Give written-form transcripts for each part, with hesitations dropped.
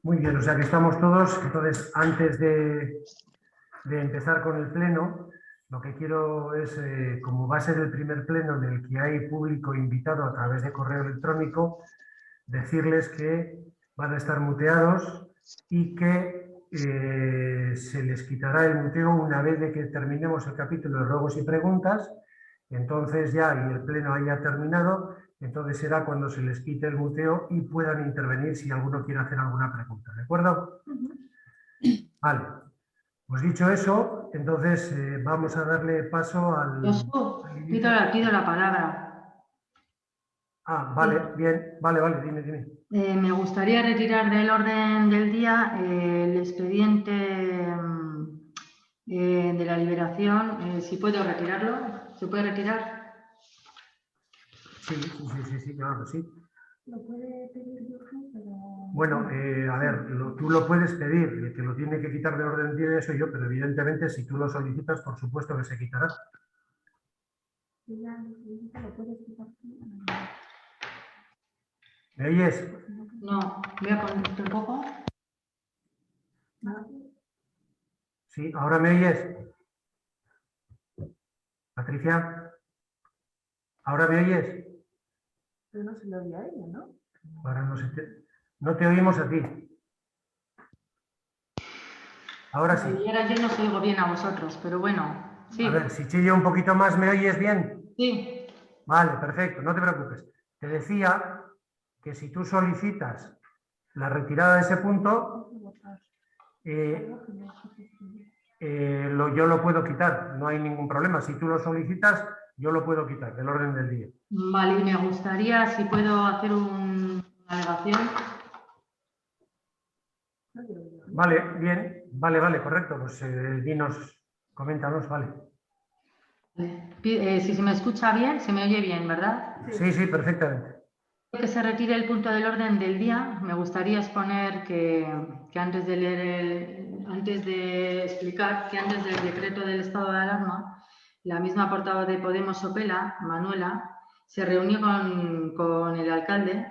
Muy bien, o sea que estamos todos. Entonces, antes de empezar con el pleno, lo que quiero es, como va a ser el primer pleno en el que hay público invitado a través de correo electrónico, decirles que van a estar muteados y que se les quitará el muteo una vez de que terminemos el capítulo de ruegos y preguntas. Entonces ya, y el pleno haya terminado, entonces será cuando se les quite el muteo y puedan intervenir si alguno quiere hacer alguna pregunta. ¿De acuerdo? Vale. Pues dicho eso, entonces vamos a darle paso al Pido inicio. pido la palabra. Vale, Sí. bien. Vale, dime. Me gustaría retirar del orden del día el expediente de la liberación. Si puedo retirarlo, ¿se puede retirar? Sí, claro que sí. Lo puede pedir Jorge, pero... Bueno, a ver, tú lo puedes pedir, el que lo tiene que quitar de orden del día soy yo, pero evidentemente si tú lo solicitas, por supuesto que se quitará. Si ya lo solicita, lo puedes quitar tú. ¿Me oyes? No, voy a poner un poco. Sí, ¿ahora me oyes? Patricia, ¿ahora me oyes? Pero no se lo oye a ella, ¿no? Ahora no te oímos a ti. Ahora sí. Y ahora yo no os oigo bien a vosotros, pero bueno, sí. A ver, si chillo un poquito más, ¿me oyes bien? Sí. Vale, perfecto, no te preocupes. Te decía que si tú solicitas la retirada de ese punto, yo lo puedo quitar, no hay ningún problema. Si tú lo solicitas, yo lo puedo quitar del orden del día. Vale, y me gustaría, si puedo hacer una alegación. Vale, bien, vale, correcto. Pues dinos, coméntanos, vale. Si se me escucha bien, se me oye bien, ¿verdad? Sí, perfectamente. Que se retire el punto del orden del día. Me gustaría exponer que antes de leer antes de explicar que antes del decreto del estado de alarma, la misma portavoz de Podemos Sopela, Manuela, se reunió con el alcalde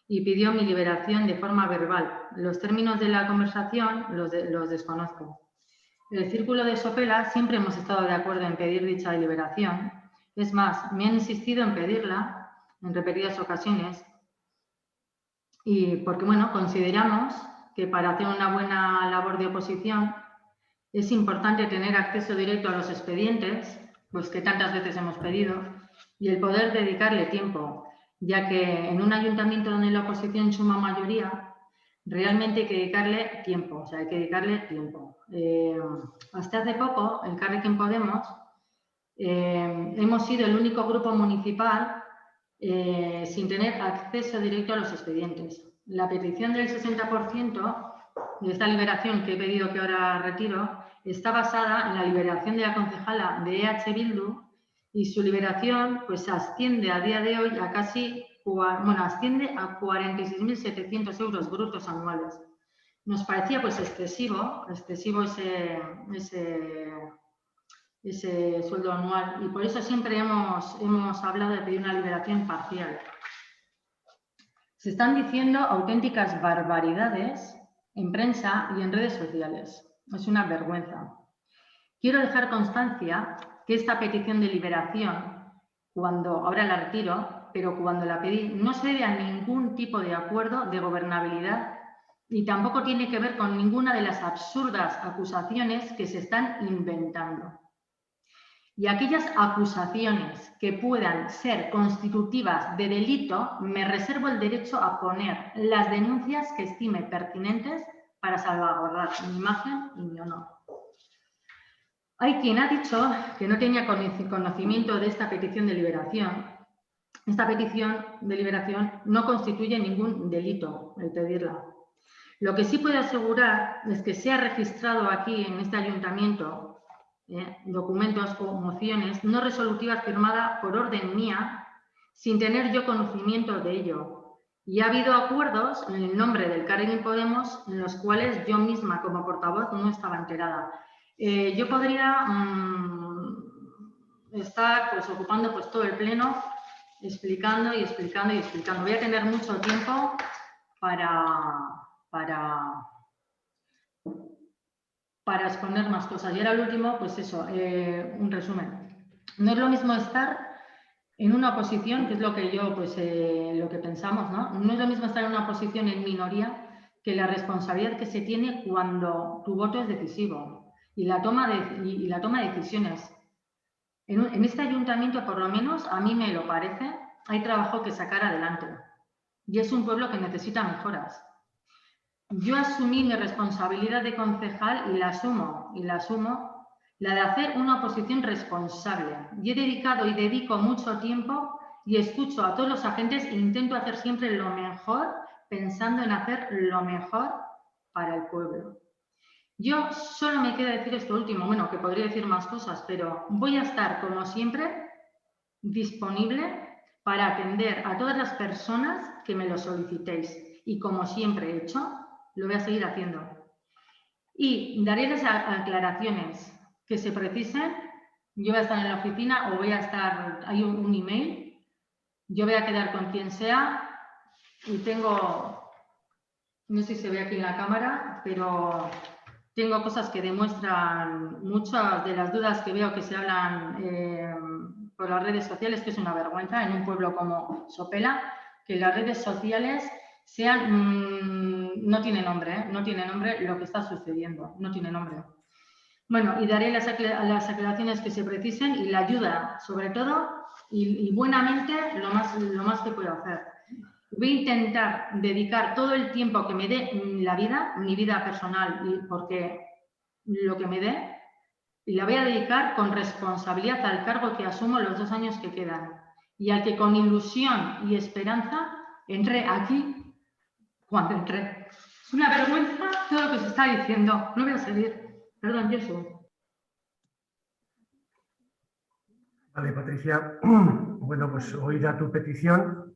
y pidió mi liberación de forma verbal. Los términos de la conversación los desconozco. El círculo de Sopela siempre hemos estado de acuerdo en pedir dicha liberación. Es más, me han insistido en pedirla en repetidas ocasiones. Y porque, bueno, consideramos que para hacer una buena labor de oposición es importante tener acceso directo a los expedientes, pues que tantas veces hemos pedido, y el poder dedicarle tiempo, ya que en un ayuntamiento donde la oposición suma mayoría, realmente hay que dedicarle tiempo, hay que dedicarle tiempo. Hasta hace poco, en Elkarrekin Podemos, hemos sido el único grupo municipal sin tener acceso directo a los expedientes. La petición del 60% de esta liberación que he pedido que ahora retiro está basada en la liberación de la concejala de EH Bildu y su liberación pues asciende a día de hoy a asciende a 46.700 euros brutos anuales. Nos parecía pues excesivo ese sueldo anual y por eso siempre hemos hablado de pedir una liberación parcial. Se están diciendo auténticas barbaridades en prensa y en redes sociales. Es una vergüenza. Quiero dejar constancia que esta petición de liberación, ahora la retiro, pero cuando la pedí no se debe a ningún tipo de acuerdo de gobernabilidad y tampoco tiene que ver con ninguna de las absurdas acusaciones que se están inventando. Y aquellas acusaciones que puedan ser constitutivas de delito, me reservo el derecho a poner las denuncias que estime pertinentes para salvaguardar mi imagen y mi honor. Hay quien ha dicho que no tenía conocimiento de esta petición de liberación. Esta petición de liberación no constituye ningún delito el pedirla. Lo que sí puedo asegurar es que se ha registrado aquí en este ayuntamiento documentos o mociones no resolutivas firmadas por orden mía sin tener yo conocimiento de ello. Y ha habido acuerdos en el nombre del Elkarrekin Podemos en los cuales yo misma como portavoz no estaba enterada. Yo podría estar pues, ocupando pues, todo el pleno explicando. Voy a tener mucho tiempo para para exponer más cosas. Y ahora el último, pues eso, un resumen. No es lo mismo estar en una posición, que es lo que yo, pues lo que pensamos, ¿no? No es lo mismo estar en una posición en minoría que la responsabilidad que se tiene cuando tu voto es decisivo y la toma de decisiones. En este ayuntamiento, por lo menos, a mí me lo parece, hay trabajo que sacar adelante. Y es un pueblo que necesita mejoras. Yo asumí mi responsabilidad de concejal y la asumo, la de hacer una oposición responsable. Y he dedicado y dedico mucho tiempo y escucho a todos los agentes e intento hacer siempre lo mejor, pensando en hacer lo mejor para el pueblo. Yo solo me queda decir esto último, bueno, que podría decir más cosas, pero voy a estar, como siempre, disponible para atender a todas las personas que me lo solicitéis. Y como siempre he hecho, lo voy a seguir haciendo. Y daré las aclaraciones que se precisen. Yo voy a estar en la oficina o voy a estar, hay un email, yo voy a quedar con quien sea y tengo, no sé si se ve aquí en la cámara, pero tengo cosas que demuestran muchas de las dudas que veo que se hablan por las redes sociales, que es una vergüenza en un pueblo como Sopela, que las redes sociales sean, no tiene nombre, no tiene nombre lo que está sucediendo, no tiene nombre. Bueno, y daré las aclaraciones que se precisen y la ayuda, sobre todo, y buenamente, lo más que puedo hacer. Voy a intentar dedicar todo el tiempo que me dé la vida, mi vida personal, porque lo que me dé, y la voy a dedicar con responsabilidad al cargo que asumo los 2 años que quedan. Y al que con ilusión y esperanza entré aquí cuando entré. Es una vergüenza todo lo que se está diciendo. No voy a seguir. Perdón, Jesús. Vale, Patricia. Bueno, pues oída tu petición.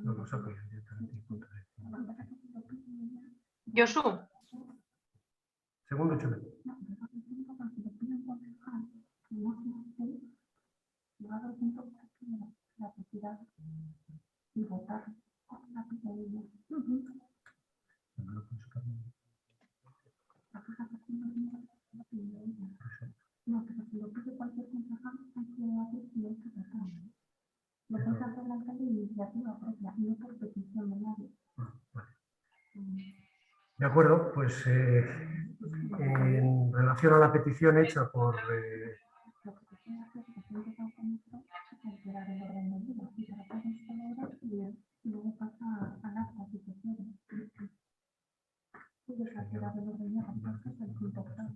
No los apoyo directamente. Josu. Segundo, Chule. No, pero si lo pide cualquier concejal, hay que hacer y hay que tratar. Lo puede hacer el alcalde de iniciativa propia, no por petición de nadie. De acuerdo, pues en relación a la petición hecha por... Lo que se puede hacer es que empezado con esto, es alterar el orden del día y para hacer esto ahora y luego pasa al acta si se quiere. Puedes alterar el orden del día, porque es el punto clave.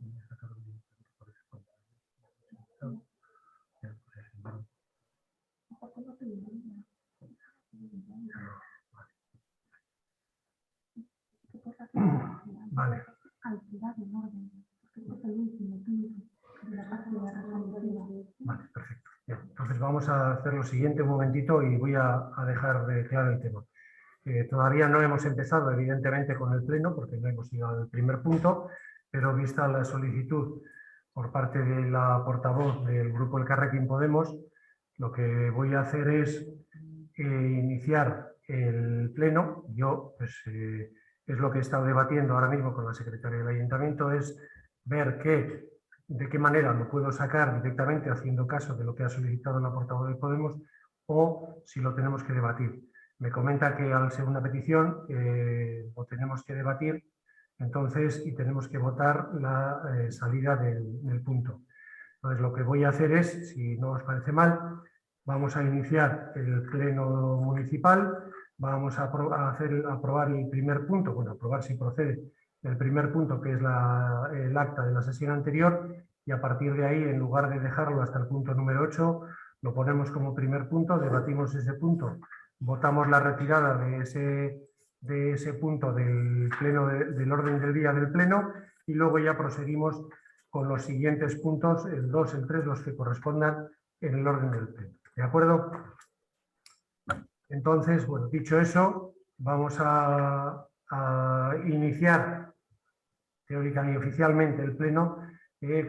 Vale. Vale, perfecto. Bien, entonces vamos a hacer lo siguiente un momentito y voy a dejar de claro el tema. Todavía no hemos empezado, evidentemente, con el pleno, porque no hemos ido al primer punto, pero vista la solicitud por parte de la portavoz del grupo Elkarrekin Podemos, lo que voy a hacer es iniciar el pleno. Yo, pues, es lo que he estado debatiendo ahora mismo con la secretaria del ayuntamiento, es ver de qué manera lo puedo sacar directamente haciendo caso de lo que ha solicitado la portavoz de Podemos o si lo tenemos que debatir. Me comenta que al ser una petición lo tenemos que debatir, entonces, y tenemos que votar la salida del punto. Entonces, lo que voy a hacer es, si no os parece mal, vamos a iniciar el pleno municipal, vamos a aprobar el primer punto, bueno, aprobar si procede el primer punto, que es el acta de la sesión anterior, y a partir de ahí, en lugar de dejarlo hasta el punto número 8, lo ponemos como primer punto, debatimos ese punto, votamos la retirada de ese punto del pleno del orden del día del pleno y luego ya proseguimos con los siguientes puntos, el 2, el 3, los que correspondan en el orden del pleno. ¿De acuerdo? Entonces, bueno, dicho eso, vamos a iniciar teórica y oficialmente el pleno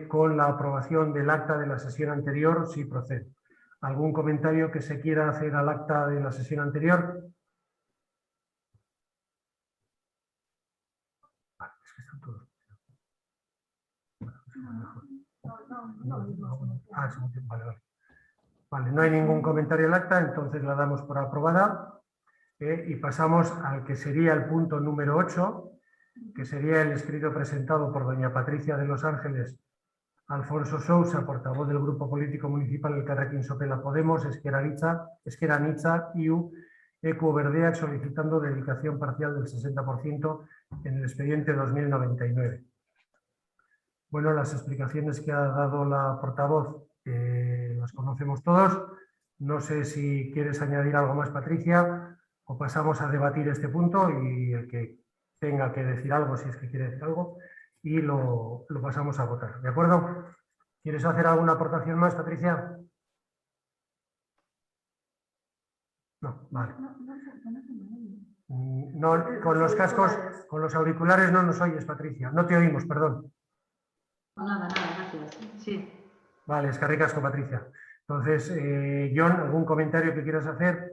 con la aprobación del acta de la sesión anterior, si procede. ¿Algún comentario que se quiera hacer al acta de la sesión anterior? Vale, es que están todos. Vale. Vale, no hay ningún comentario al acta, entonces la damos por aprobada. Y pasamos al que sería el punto número 8, que sería el escrito presentado por doña Patricia de Los Ángeles, Alfonso Sousa, portavoz del Grupo Político Municipal Elkarrekin Sopela Podemos, Ezker Anitza, IU, Equo Berdeak, solicitando dedicación parcial del 60% en el expediente 2099. Bueno, las explicaciones que ha dado la portavoz las conocemos todos. No sé si quieres añadir algo más, Patricia, o pasamos a debatir este punto y el que tenga que decir algo, si es que quiere decir algo, y lo pasamos a votar. ¿De acuerdo? ¿Quieres hacer alguna aportación más, Patricia? No, vale. No, con los cascos, con los auriculares no nos oyes, Patricia. No te oímos, perdón. Nada, gracias. Sí. Vale, es que ricasco, Patricia. Entonces, John, ¿algún comentario que quieras hacer?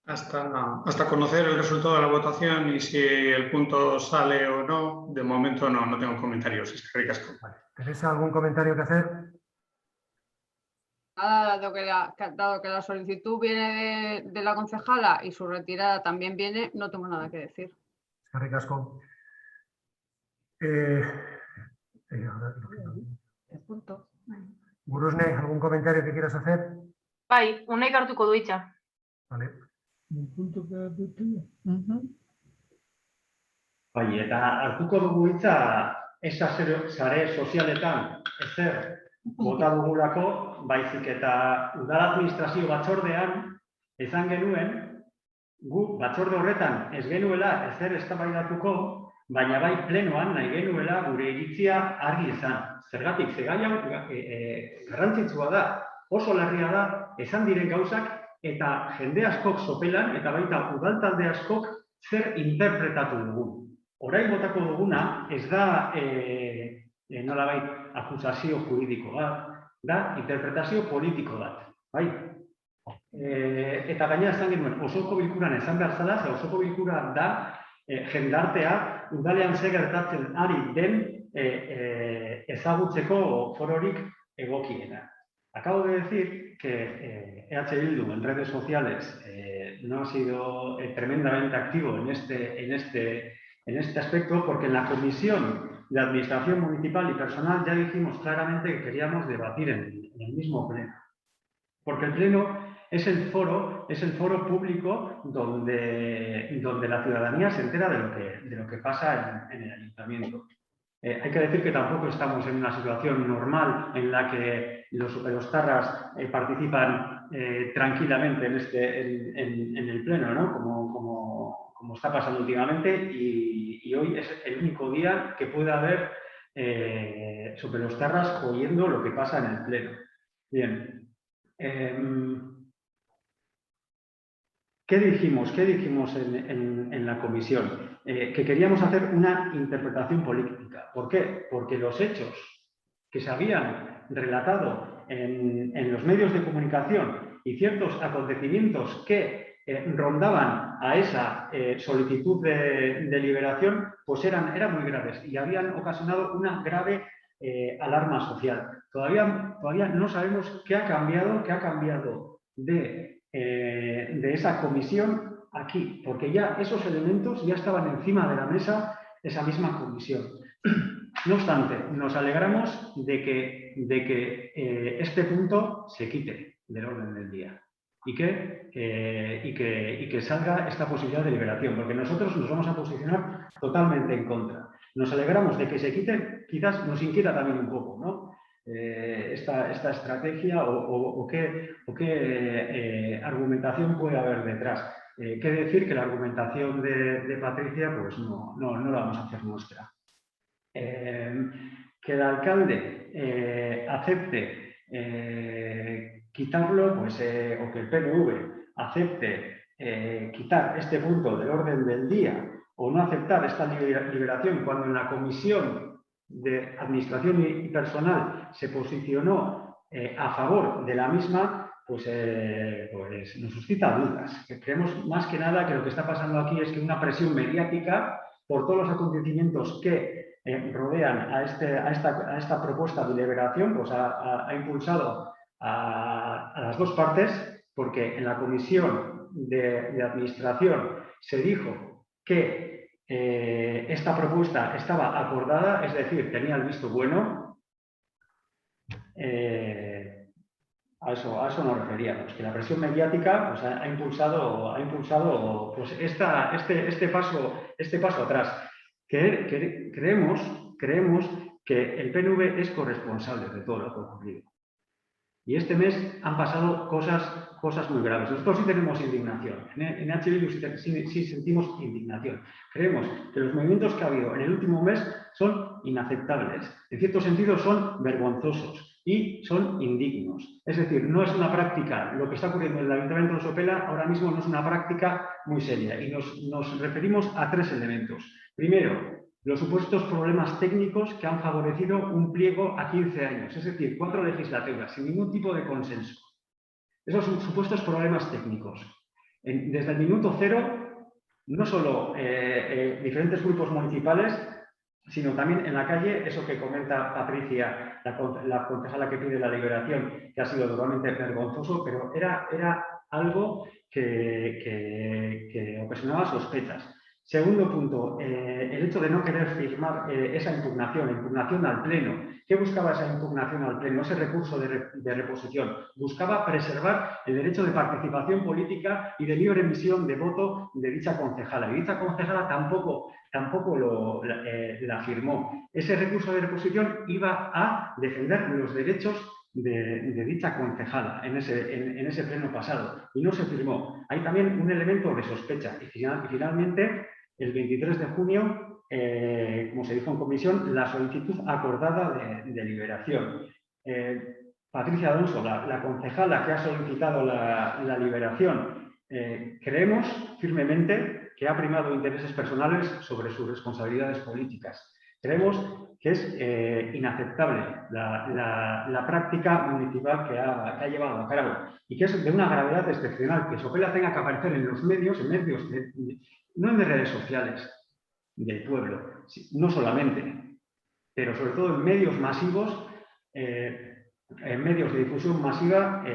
Hasta conocer el resultado de la votación y si el punto sale o no, de momento no tengo comentarios. Es que ricasco. Vale. ¿Teresa, algún comentario que hacer? Nada, dado que la solicitud viene de la concejala y su retirada también viene, no tengo nada que decir. Es que ricasco. Punto. Gurusne, ¿algún comentario que quieras hacer? Bai, unaik hartuko du hitza. Vale. Bai, eta hartuko dugu hitza sare sozialetan ezer bota dugulako, baizik eta udal administrazio batzordean izan genuen, gu batzorde horretan ez genuela ezer eztabaidatuko, baina bai plenoan nahi genuela gure iritzia argi izan. Zergatik, zegaian garrantzitsua da, oso larria da, esan diren gauzak eta jende askok sopelan eta baita udaltalde askok zer interpretatu dugun. Orain botako duguna ez da nolabait akusazio juridiko bat, da interpretazio politiko bat, bai? Eta gaina esan genuen, osoko bilkuran esan behar zela, ze osoko bilkura da jendartea udalean ze gertatzen ari den ezagutzeko fororik egokiena. Acabo de decir que EH Bildu en redes sociales no ha sido tremendamente activo en este aspecto, porque en la Comisión de Administración Municipal y Personal ya dijimos claramente que queríamos debatir en el mismo pleno. Porque el pleno es el foro público donde la ciudadanía se entera de lo que pasa en el ayuntamiento. Hay que decir que tampoco estamos en una situación normal en la que los tarras participan tranquilamente en el pleno, ¿no? Como está pasando últimamente, y hoy es el único día que puede haber los tarras oyendo lo que pasa en el pleno. Bien. ¿Qué dijimos en la comisión? Que queríamos hacer una interpretación política. ¿Por qué? Porque los hechos que se habían relatado en los medios de comunicación y ciertos acontecimientos que rondaban a esa solicitud de liberación, pues eran muy graves y habían ocasionado una grave alarma social. Todavía no sabemos qué ha cambiado de esa comisión aquí, porque ya esos elementos ya estaban encima de la mesa esa misma comisión. No obstante, nos alegramos de que este punto se quite del orden del día y que salga esta posibilidad de liberación, porque nosotros nos vamos a posicionar totalmente en contra. Nos alegramos de que se quite, quizás nos inquieta también un poco, ¿no? Esta estrategia o qué argumentación puede haber detrás. Qué decir que la argumentación de Patricia pues no la vamos a hacer nuestra. Que el alcalde acepte quitarlo, pues, o que el PNV acepte quitar este punto del orden del día o no aceptar esta liberación cuando en la comisión de Administración y Personal se posicionó a favor de la misma, pues nos suscita dudas. Creemos más que nada que lo que está pasando aquí es que una presión mediática por todos los acontecimientos que rodean a esta propuesta de deliberación, pues ha impulsado a las dos partes, porque en la comisión de administración se dijo que esta propuesta estaba acordada, es decir, tenía el visto bueno. A eso nos referíamos, que la presión mediática pues, ha impulsado pues, este paso atrás. Creemos que el PNV es corresponsable de todo lo que ha ocurrido. Y este mes han pasado cosas muy graves. Nosotros sí tenemos indignación. En H. Bildu sí sentimos indignación. Creemos que los movimientos que ha habido en el último mes son inaceptables. En cierto sentido son vergonzosos y son indignos. Es decir, no es una práctica, lo que está ocurriendo en el Ayuntamiento de Sopela ahora mismo no es una práctica muy seria. Y nos referimos a tres elementos. Primero, los supuestos problemas técnicos que han favorecido un pliego a 15 años, es decir, 4 legislaturas, sin ningún tipo de consenso. Esos son supuestos problemas técnicos. Desde el minuto cero, no solo diferentes grupos municipales, sino también en la calle, eso que comenta Patricia, la concejala que pide la liberación, que ha sido totalmente vergonzoso, pero era algo que ocasionaba sospechas. Segundo punto, el hecho de no querer firmar esa impugnación al Pleno. ¿Qué buscaba esa impugnación al Pleno? Ese recurso de reposición. Buscaba preservar el derecho de participación política y de libre emisión de voto de dicha concejala. Y dicha concejala tampoco la firmó. Ese recurso de reposición iba a defender los derechos de dicha concejala en ese pleno pasado y no se firmó. Hay también un elemento de sospecha y finalmente el 23 de junio, como se dijo en comisión, la solicitud acordada de liberación. Patricia Alonso, la concejala que ha solicitado la liberación, creemos firmemente que ha primado intereses personales sobre sus responsabilidades políticas. Creemos que es inaceptable la práctica municipal que ha llevado a cabo y que es de una gravedad excepcional que Sopela tenga que aparecer en los medios, no en redes sociales del pueblo, no solamente, pero sobre todo en medios masivos, en medios de difusión masiva,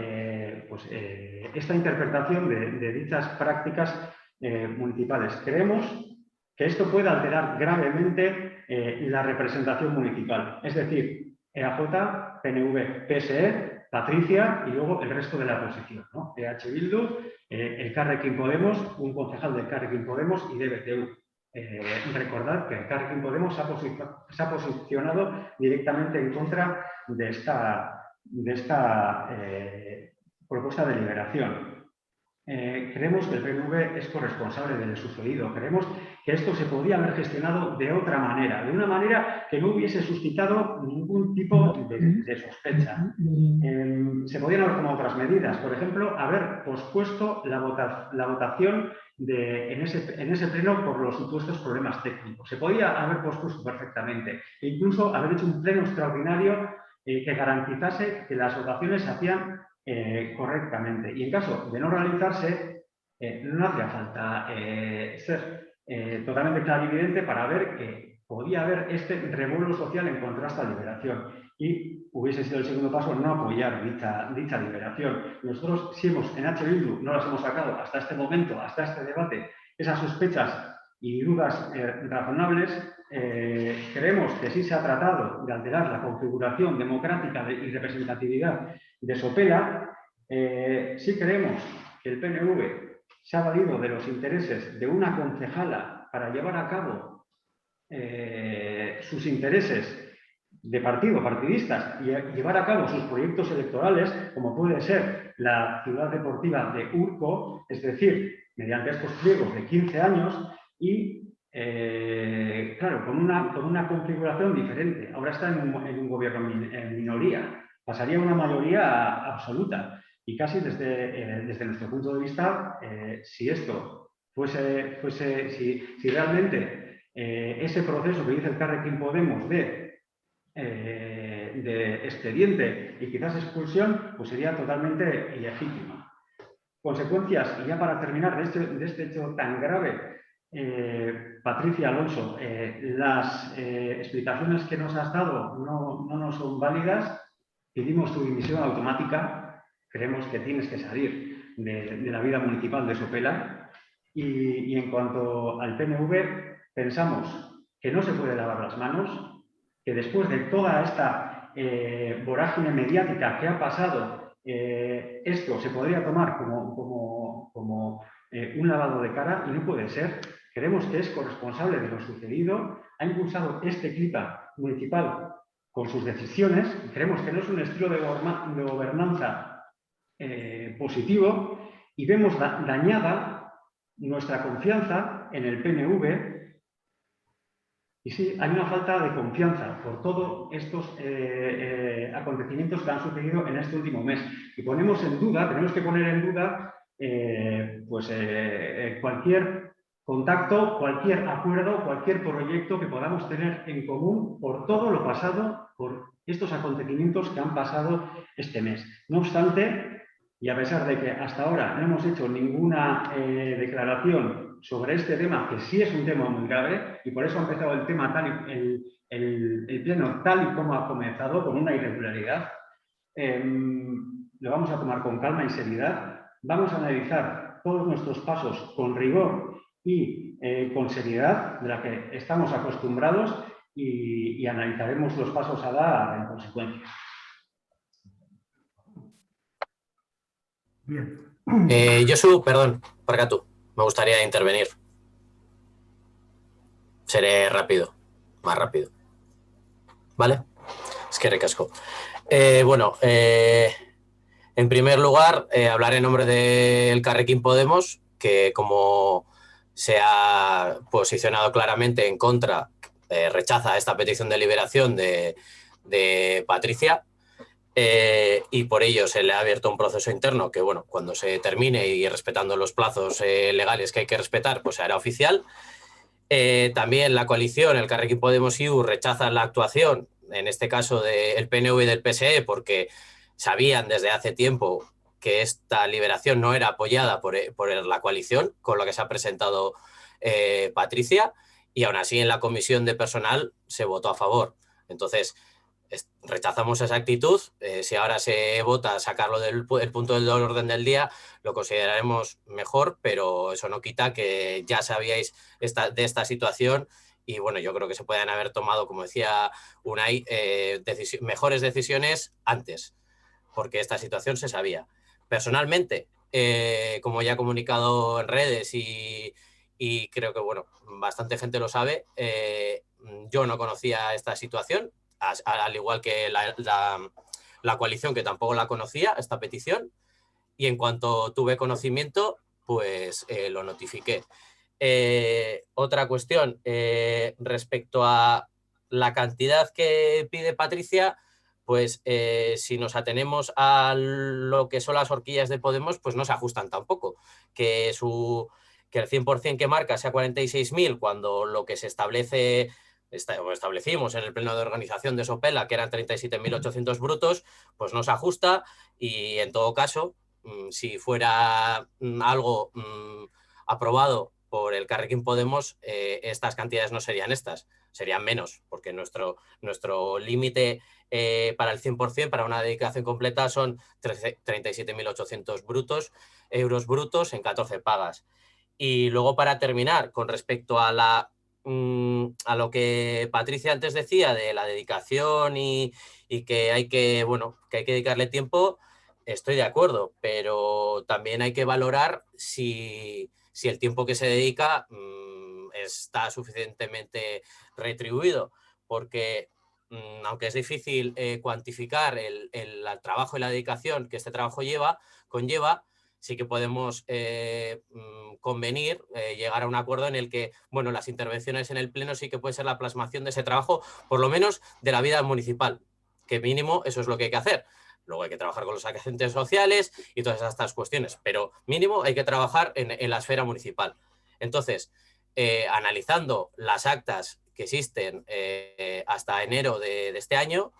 esta interpretación de dichas prácticas municipales. Creemos que esto puede alterar gravemente la representación municipal, es decir, EAJ, PNV, PSE, Patricia y luego el resto de la oposición, ¿no? H. Bildu, el Carrequín Podemos, un concejal del Carrequín Podemos y DBTU. Recordad que el Carrequín Podemos se ha posicionado directamente en contra de esta propuesta de liberación. Creemos que el PNV es corresponsable del sucedido. Creemos que esto se podía haber gestionado de otra manera, de una manera que no hubiese suscitado ningún tipo de sospecha. Se podían haber tomado otras medidas, por ejemplo, haber pospuesto la votación en ese pleno por los supuestos problemas técnicos. Se podía haber pospuesto perfectamente e incluso haber hecho un pleno extraordinario que garantizase que las votaciones se hacían correctamente. Y en caso de no realizarse, no hacía falta ser totalmente clarividente para ver que podía haber este revuelo social en contra de esta liberación. Y hubiese sido el segundo paso no apoyar dicha liberación. Nosotros, si en H. Bildu no las hemos sacado hasta este momento, hasta este debate, esas sospechas y dudas razonables, creemos que sí se ha tratado de alterar la configuración democrática y representatividad de Sopela. Sí creemos que el PNV se ha valido de los intereses de una concejala para llevar a cabo sus intereses de partidistas y llevar a cabo sus proyectos electorales, como puede ser la ciudad deportiva de Urco, es decir, mediante estos pliegos de 15 años y, claro, con una configuración diferente. Ahora está en un gobierno en minoría, pasaría a una mayoría absoluta y casi desde nuestro punto de vista, si esto si realmente ese proceso que dice el Carrequín Podemos de de expediente y quizás expulsión, pues sería totalmente ilegítima. Consecuencias, y ya para terminar, de este hecho tan grave, Patricia Alonso, las explicaciones que nos has dado no nos son válidas, pedimos tu dimisión automática, creemos que tienes que salir de la vida municipal de Sopela y en cuanto al PNV, pensamos que no se puede lavar las manos, que después de toda esta vorágine mediática que ha pasado, esto se podría tomar como un lavado de cara y no puede ser. Creemos que es corresponsable de lo sucedido, ha impulsado este CLIPA municipal con sus decisiones, creemos que no es un estilo de gobernanza positivo y vemos dañada nuestra confianza en el PNV. Y sí, hay una falta de confianza por todos estos acontecimientos que han sucedido en este último mes. Y ponemos en duda, tenemos que poner en duda cualquier contacto, cualquier acuerdo, cualquier proyecto que podamos tener en común por todo lo pasado, por estos acontecimientos que han pasado este mes. No obstante, y a pesar de que hasta ahora no hemos hecho ninguna declaración sobre este tema, que sí es un tema muy grave, y por eso ha empezado el tema el pleno tal y como ha comenzado, con una irregularidad, lo vamos a tomar con calma y seriedad, vamos a analizar todos nuestros pasos con rigor y con seriedad, de la que estamos acostumbrados, y analizaremos los pasos a dar en consecuencia. Bien. Josu, perdón, para tú, me gustaría intervenir. Seré rápido, más rápido. ¿Vale? Es que recasco. En primer lugar, hablaré en nombre del Elkarrekin Podemos, que como se ha posicionado claramente en contra, rechaza esta petición de liberación de Patricia. Y por ello se le ha abierto un proceso interno que, bueno, cuando se termine y respetando los plazos legales que hay que respetar, pues se hará oficial. También la coalición, el Elkarrekin Podemos IU, rechaza la actuación, en este caso del PNV y del PSE, porque sabían desde hace tiempo que esta liberación no era apoyada por la coalición con la que se ha presentado Patricia, y aún así en la comisión de personal se votó a favor. Entonces, rechazamos esa actitud. Si ahora se vota sacarlo del punto del orden del día, lo consideraremos mejor, pero eso no quita que ya sabíais de esta situación y bueno, yo creo que se pueden haber tomado, como decía Unai, mejores decisiones antes, porque esta situación se sabía. Personalmente, como ya he comunicado en redes y creo que bueno, bastante gente lo sabe, yo no conocía esta situación, al igual que la coalición, que tampoco la conocía, esta petición, y en cuanto tuve conocimiento, pues lo notifiqué. Otra cuestión, respecto a la cantidad que pide Patricia, pues si nos atenemos a lo que son las horquillas de Podemos, pues no se ajustan tampoco, que el 100% que marca sea 46.000, cuando lo que se establecimos en el pleno de organización de Sopela, que eran 37.800 brutos, pues no se ajusta, y en todo caso, si fuera algo aprobado por el Elkarrekin Podemos, estas cantidades no serían estas, serían menos, porque nuestro límite para el 100%, para una dedicación completa, son 37.800 euros brutos en 14 pagas. Y luego, para terminar, con respecto a lo que Patricia antes decía de la dedicación y que hay que dedicarle tiempo, estoy de acuerdo, pero también hay que valorar si el tiempo que se dedica está suficientemente retribuido, porque aunque es difícil cuantificar el trabajo y la dedicación que este trabajo conlleva, sí que podemos convenir, llegar a un acuerdo en el que, bueno, las intervenciones en el pleno sí que puede ser la plasmación de ese trabajo, por lo menos de la vida municipal, que mínimo eso es lo que hay que hacer. Luego hay que trabajar con los agentes sociales y todas estas cuestiones, pero mínimo hay que trabajar en la esfera municipal. Entonces, analizando las actas que existen hasta enero de este año,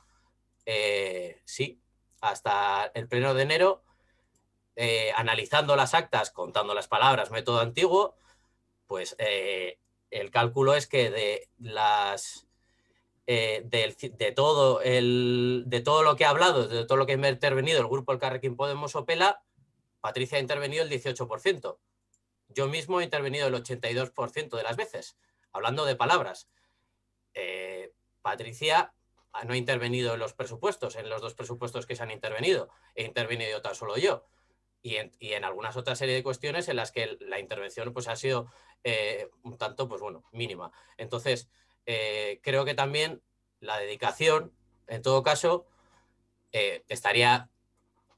sí, hasta el pleno de enero, analizando las actas, contando las palabras, método antiguo, pues el cálculo es que de todo lo que ha hablado, de todo lo que ha intervenido el grupo Elkarrekin Podemos Opela, Patricia ha intervenido el 18%. Yo mismo he intervenido el 82% de las veces, hablando de palabras. Patricia no ha intervenido en los presupuestos, en los 2 presupuestos que se han intervenido. He intervenido tan solo yo. Y en algunas otras serie de cuestiones en las que la intervención pues, ha sido un tanto, pues bueno, mínima. Entonces, creo que también la dedicación, en todo caso, estaría,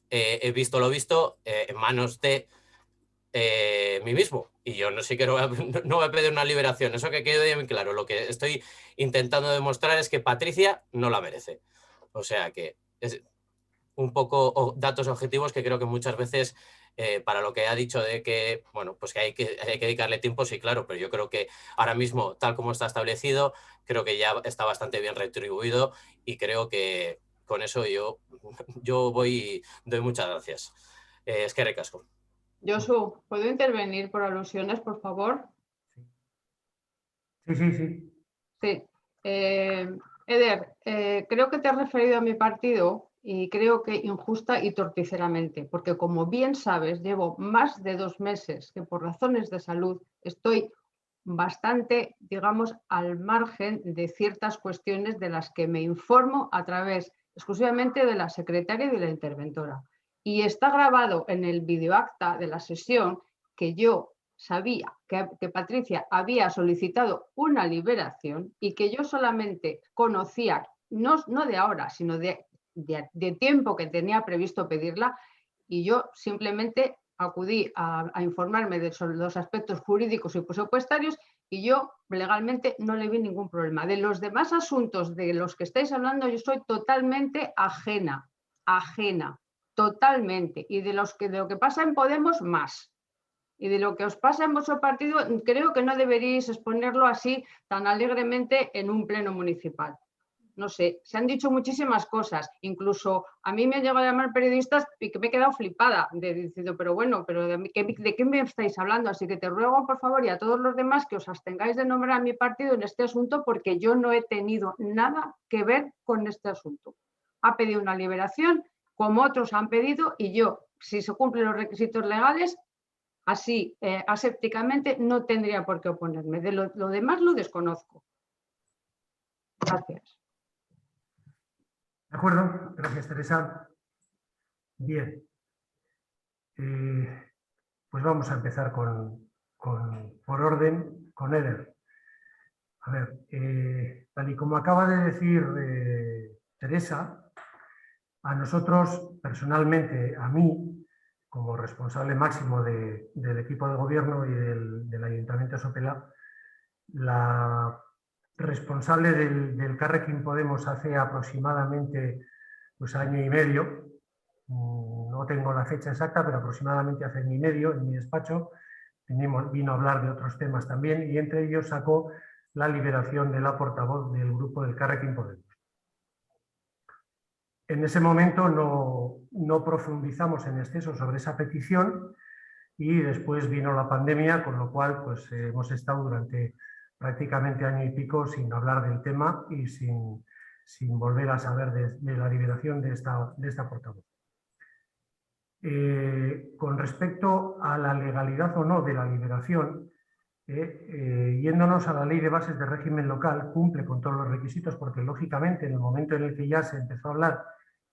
he visto lo visto, en manos de mí mismo. Y yo no sé que no voy a pedir una liberación. Eso que quede bien claro. Lo que estoy intentando demostrar es que Patricia no la merece. O sea que es un poco datos objetivos que creo que muchas veces para lo que ha dicho de que, bueno, pues que hay que dedicarle tiempo, sí, claro, pero yo creo que ahora mismo, tal como está establecido, creo que ya está bastante bien retribuido y creo que con eso yo doy muchas gracias. Es que recasco. Josu, ¿puedo intervenir por alusiones, por favor? Sí. Sí. Eder, creo que te has referido a mi partido y creo que injusta y torticeramente, porque como bien sabes, llevo más de 2 meses que por razones de salud estoy bastante, digamos, al margen de ciertas cuestiones de las que me informo a través exclusivamente de la secretaria y de la interventora. Y está grabado en el videoacta de la sesión que yo sabía que Patricia había solicitado una liberación y que yo solamente conocía, no de ahora, sino de tiempo que tenía previsto pedirla, y yo simplemente acudí a informarme de los aspectos jurídicos y presupuestarios y yo legalmente no le vi ningún problema. De los demás asuntos de los que estáis hablando, yo soy totalmente ajena, totalmente. Y de lo que pasa en Podemos, más. Y de lo que os pasa en vuestro partido, creo que no deberíais exponerlo así tan alegremente en un pleno municipal. No sé, se han dicho muchísimas cosas, incluso a mí me han llegado a llamar periodistas y que me he quedado flipada, diciendo, pero bueno, pero ¿de qué me estáis hablando? Así que te ruego, por favor, y a todos los demás que os abstengáis de nombrar a mi partido en este asunto, porque yo no he tenido nada que ver con este asunto. Ha pedido una liberación, como otros han pedido, y yo, si se cumplen los requisitos legales, así, asépticamente, no tendría por qué oponerme. De lo demás lo desconozco. Gracias. De acuerdo, gracias Teresa. Bien, pues vamos a empezar por orden con Eder. A ver, tal y como acaba de decir Teresa, a nosotros personalmente, a mí, como responsable máximo del equipo de gobierno y del Ayuntamiento de Sopela, la responsable del Elkarrekin Podemos hace aproximadamente pues, año y medio, no tengo la fecha exacta, pero aproximadamente hace año y medio en mi despacho, vino a hablar de otros temas también y entre ellos sacó la liberación de la portavoz del grupo del Elkarrekin Podemos. En ese momento no profundizamos en exceso sobre esa petición y después vino la pandemia, con lo cual pues, hemos estado durante prácticamente año y pico sin hablar del tema y sin volver a saber de la liberación de esta portavoz. Con respecto a la legalidad o no de la liberación, yéndonos a la Ley de Bases de Régimen Local, cumple con todos los requisitos porque lógicamente en el momento en el que ya se empezó a hablar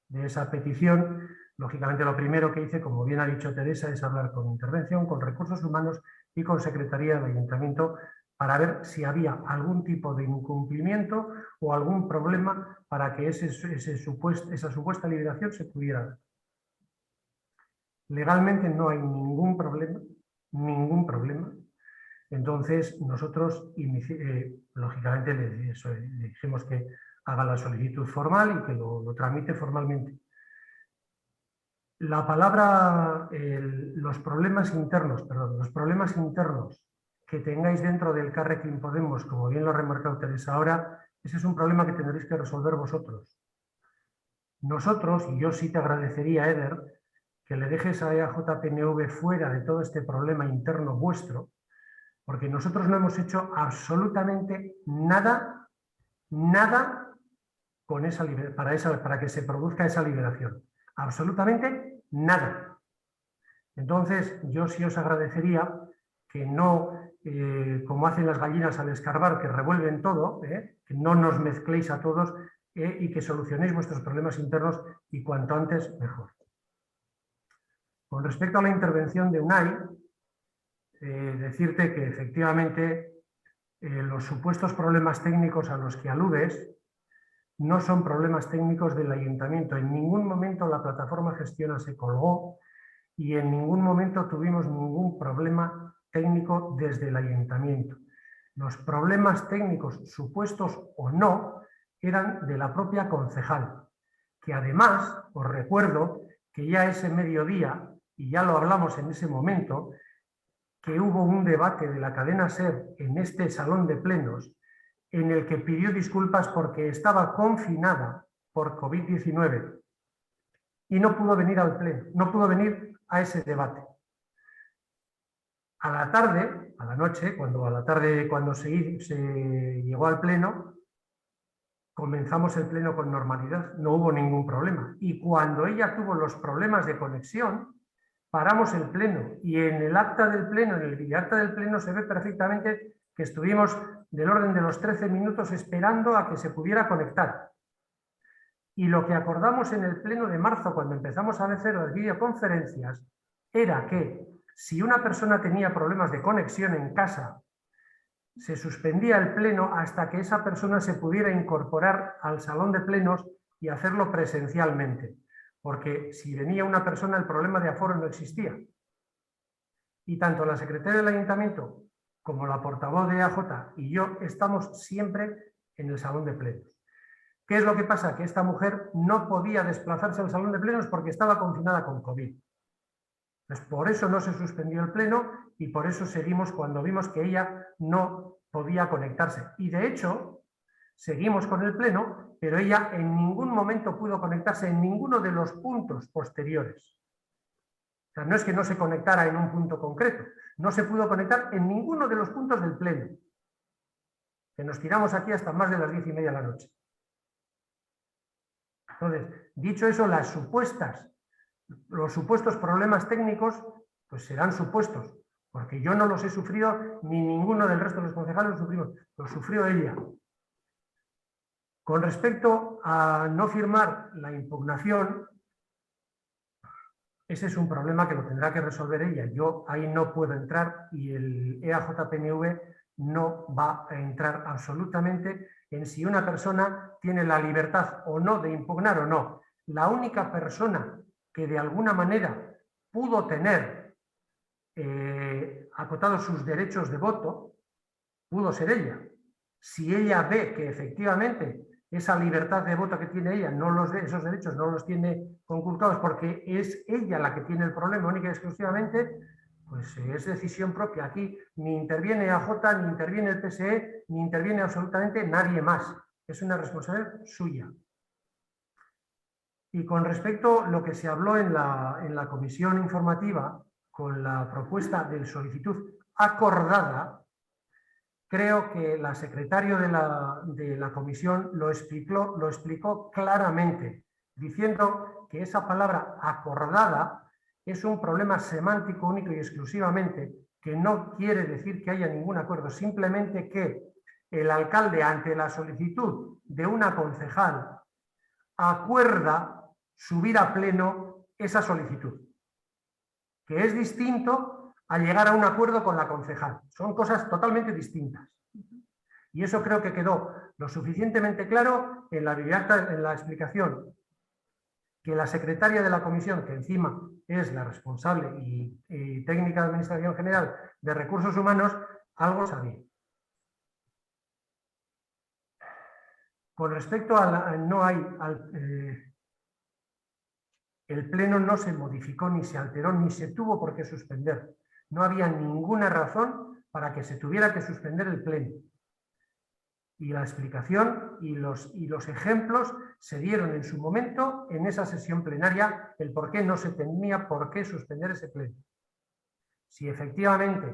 de esa petición, lógicamente lo primero que hice, como bien ha dicho Teresa, es hablar con Intervención, con Recursos Humanos y con Secretaría del Ayuntamiento para ver si había algún tipo de incumplimiento o algún problema para que esa supuesta liberación se pudiera dar. Legalmente no hay ningún problema. Entonces nosotros, lógicamente, le dijimos que haga la solicitud formal y que lo tramite formalmente. La palabra, los problemas internos que tengáis dentro del Elkarrekin Podemos, como bien lo ha remarcado Teresa ahora, ese es un problema que tendréis que resolver vosotros. Nosotros, y yo sí te agradecería, Eder, que le dejes a EAJPNV fuera de todo este problema interno vuestro, porque nosotros no hemos hecho absolutamente nada con para que se produzca esa liberación. Absolutamente nada. Entonces, yo sí os agradecería que no, como hacen las gallinas al escarbar, que revuelven todo, que no nos mezcléis a todos y que solucionéis vuestros problemas internos y cuanto antes mejor. Con respecto a la intervención de Unai, decirte que efectivamente los supuestos problemas técnicos a los que aludes no son problemas técnicos del ayuntamiento. En ningún momento la plataforma Gestiona se colgó y en ningún momento tuvimos ningún problema técnico desde el ayuntamiento. Los problemas técnicos, supuestos o no, eran de la propia concejal, que además, os recuerdo que ya ese mediodía, y ya lo hablamos en ese momento, que hubo un debate de la cadena SER en este salón de plenos en el que pidió disculpas porque estaba confinada por COVID-19 y no pudo venir al pleno, no pudo venir a ese debate. A la tarde, a la noche, cuando se llegó al pleno, comenzamos el pleno con normalidad, no hubo ningún problema. Y cuando ella tuvo los problemas de conexión, paramos el pleno y en el acta del pleno, en el videoacta del pleno, se ve perfectamente que estuvimos del orden de los 13 minutos esperando a que se pudiera conectar. Y lo que acordamos en el pleno de marzo, cuando empezamos a hacer las videoconferencias, era que si una persona tenía problemas de conexión en casa, se suspendía el pleno hasta que esa persona se pudiera incorporar al salón de plenos y hacerlo presencialmente. Porque si venía una persona, el problema de aforo no existía. Y tanto la secretaria del ayuntamiento como la portavoz de EAJ y yo estamos siempre en el salón de plenos. ¿Qué es lo que pasa? Que esta mujer no podía desplazarse al salón de plenos porque estaba confinada con COVID. Pues por eso no se suspendió el pleno y por eso seguimos cuando vimos que ella no podía conectarse. Y de hecho, seguimos con el pleno, pero ella en ningún momento pudo conectarse en ninguno de los puntos posteriores. O sea, no es que no se conectara en un punto concreto, no se pudo conectar en ninguno de los puntos del pleno. Que nos tiramos aquí hasta más de las 10:30 de la noche. Entonces, dicho eso, los supuestos problemas técnicos, pues serán supuestos, porque yo no los he sufrido, ni ninguno del resto de los concejales los sufrimos, los sufrió ella. Con respecto a no firmar la impugnación, ese es un problema que lo tendrá que resolver ella. Yo ahí no puedo entrar y el EAJPNV no va a entrar absolutamente en si una persona tiene la libertad o no de impugnar o no. La única persona que de alguna manera pudo tener acotados sus derechos de voto, pudo ser ella. Si ella ve que efectivamente esa libertad de voto que tiene ella, esos derechos no los tiene conculcados porque es ella la que tiene el problema única y exclusivamente, pues es decisión propia. Aquí ni interviene EAJ, ni interviene el PSE, ni interviene absolutamente nadie más. Es una responsabilidad suya. Y con respecto a lo que se habló en la comisión informativa, con la propuesta de solicitud acordada, creo que la secretaria de la comisión lo explicó claramente, diciendo que esa palabra acordada es un problema semántico único y exclusivamente, que no quiere decir que haya ningún acuerdo, simplemente que el alcalde, ante la solicitud de una concejal, acuerda subir a pleno esa solicitud, que es distinto a llegar a un acuerdo con la concejal. Son cosas totalmente distintas. Y eso creo que quedó lo suficientemente claro en la explicación que la secretaria de la comisión, que encima es la responsable y técnica de Administración General de Recursos Humanos, algo sabía. Con respecto a el pleno no se modificó, ni se alteró, ni se tuvo por qué suspender. No había ninguna razón para que se tuviera que suspender el pleno. Y la explicación y los ejemplos se dieron en su momento en esa sesión plenaria, el por qué no se tenía por qué suspender ese pleno. Si efectivamente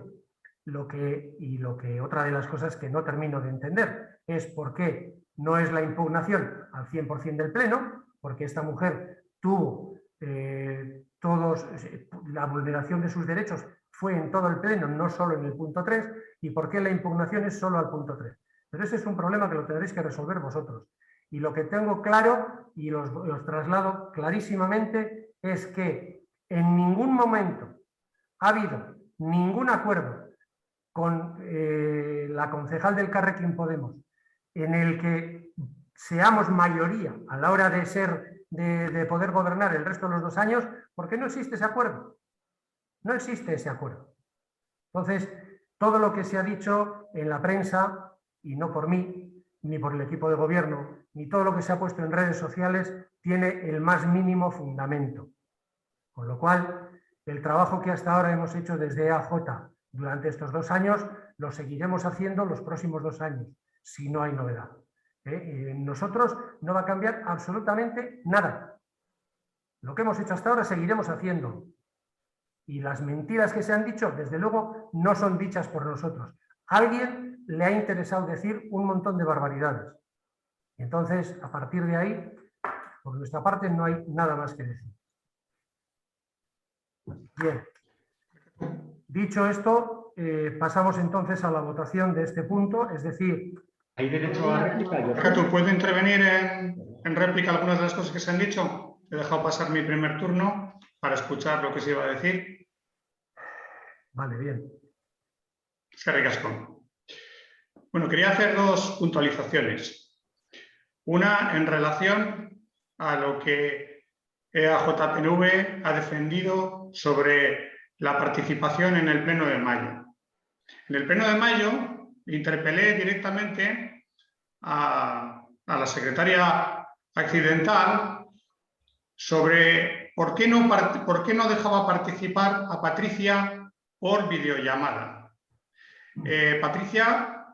otra de las cosas que no termino de entender es por qué no es la impugnación al 100% del pleno, porque esta mujer tuvo la vulneración de sus derechos fue en todo el pleno, no solo en el punto 3, y por qué la impugnación es solo al punto 3. Pero ese es un problema que lo tendréis que resolver vosotros. Y lo que tengo claro, y os traslado clarísimamente, es que en ningún momento ha habido ningún acuerdo con la concejal del Carrequín Podemos en el que seamos mayoría a la hora de poder gobernar el resto de los 2 años, porque no existe ese acuerdo. No existe ese acuerdo. Entonces, todo lo que se ha dicho en la prensa, y no por mí, ni por el equipo de gobierno, ni todo lo que se ha puesto en redes sociales, tiene el más mínimo fundamento. Con lo cual, el trabajo que hasta ahora hemos hecho desde EAJ durante estos 2 años, lo seguiremos haciendo los próximos 2 años, si no hay novedad. Nosotros no va a cambiar absolutamente nada. Lo que hemos hecho hasta ahora seguiremos haciendo. Y las mentiras que se han dicho, desde luego, no son dichas por nosotros. A alguien le ha interesado decir un montón de barbaridades. Y entonces, a partir de ahí, por nuestra parte, no hay nada más que decir. Bien. Dicho esto, pasamos entonces a la votación de este punto, es decir... ¿Hay derecho a réplica? Jato, ¿puedo intervenir en réplica algunas de las cosas que se han dicho? He dejado pasar mi primer turno para escuchar lo que se iba a decir. Vale, bien. Es que ricasco. Bueno, quería hacer 2 puntualizaciones. Una en relación a lo que EAJPNV ha defendido sobre la participación en el Pleno de mayo. En el Pleno de mayo interpelé directamente a la secretaria accidental sobre por qué no dejaba participar a Patricia por videollamada. Patricia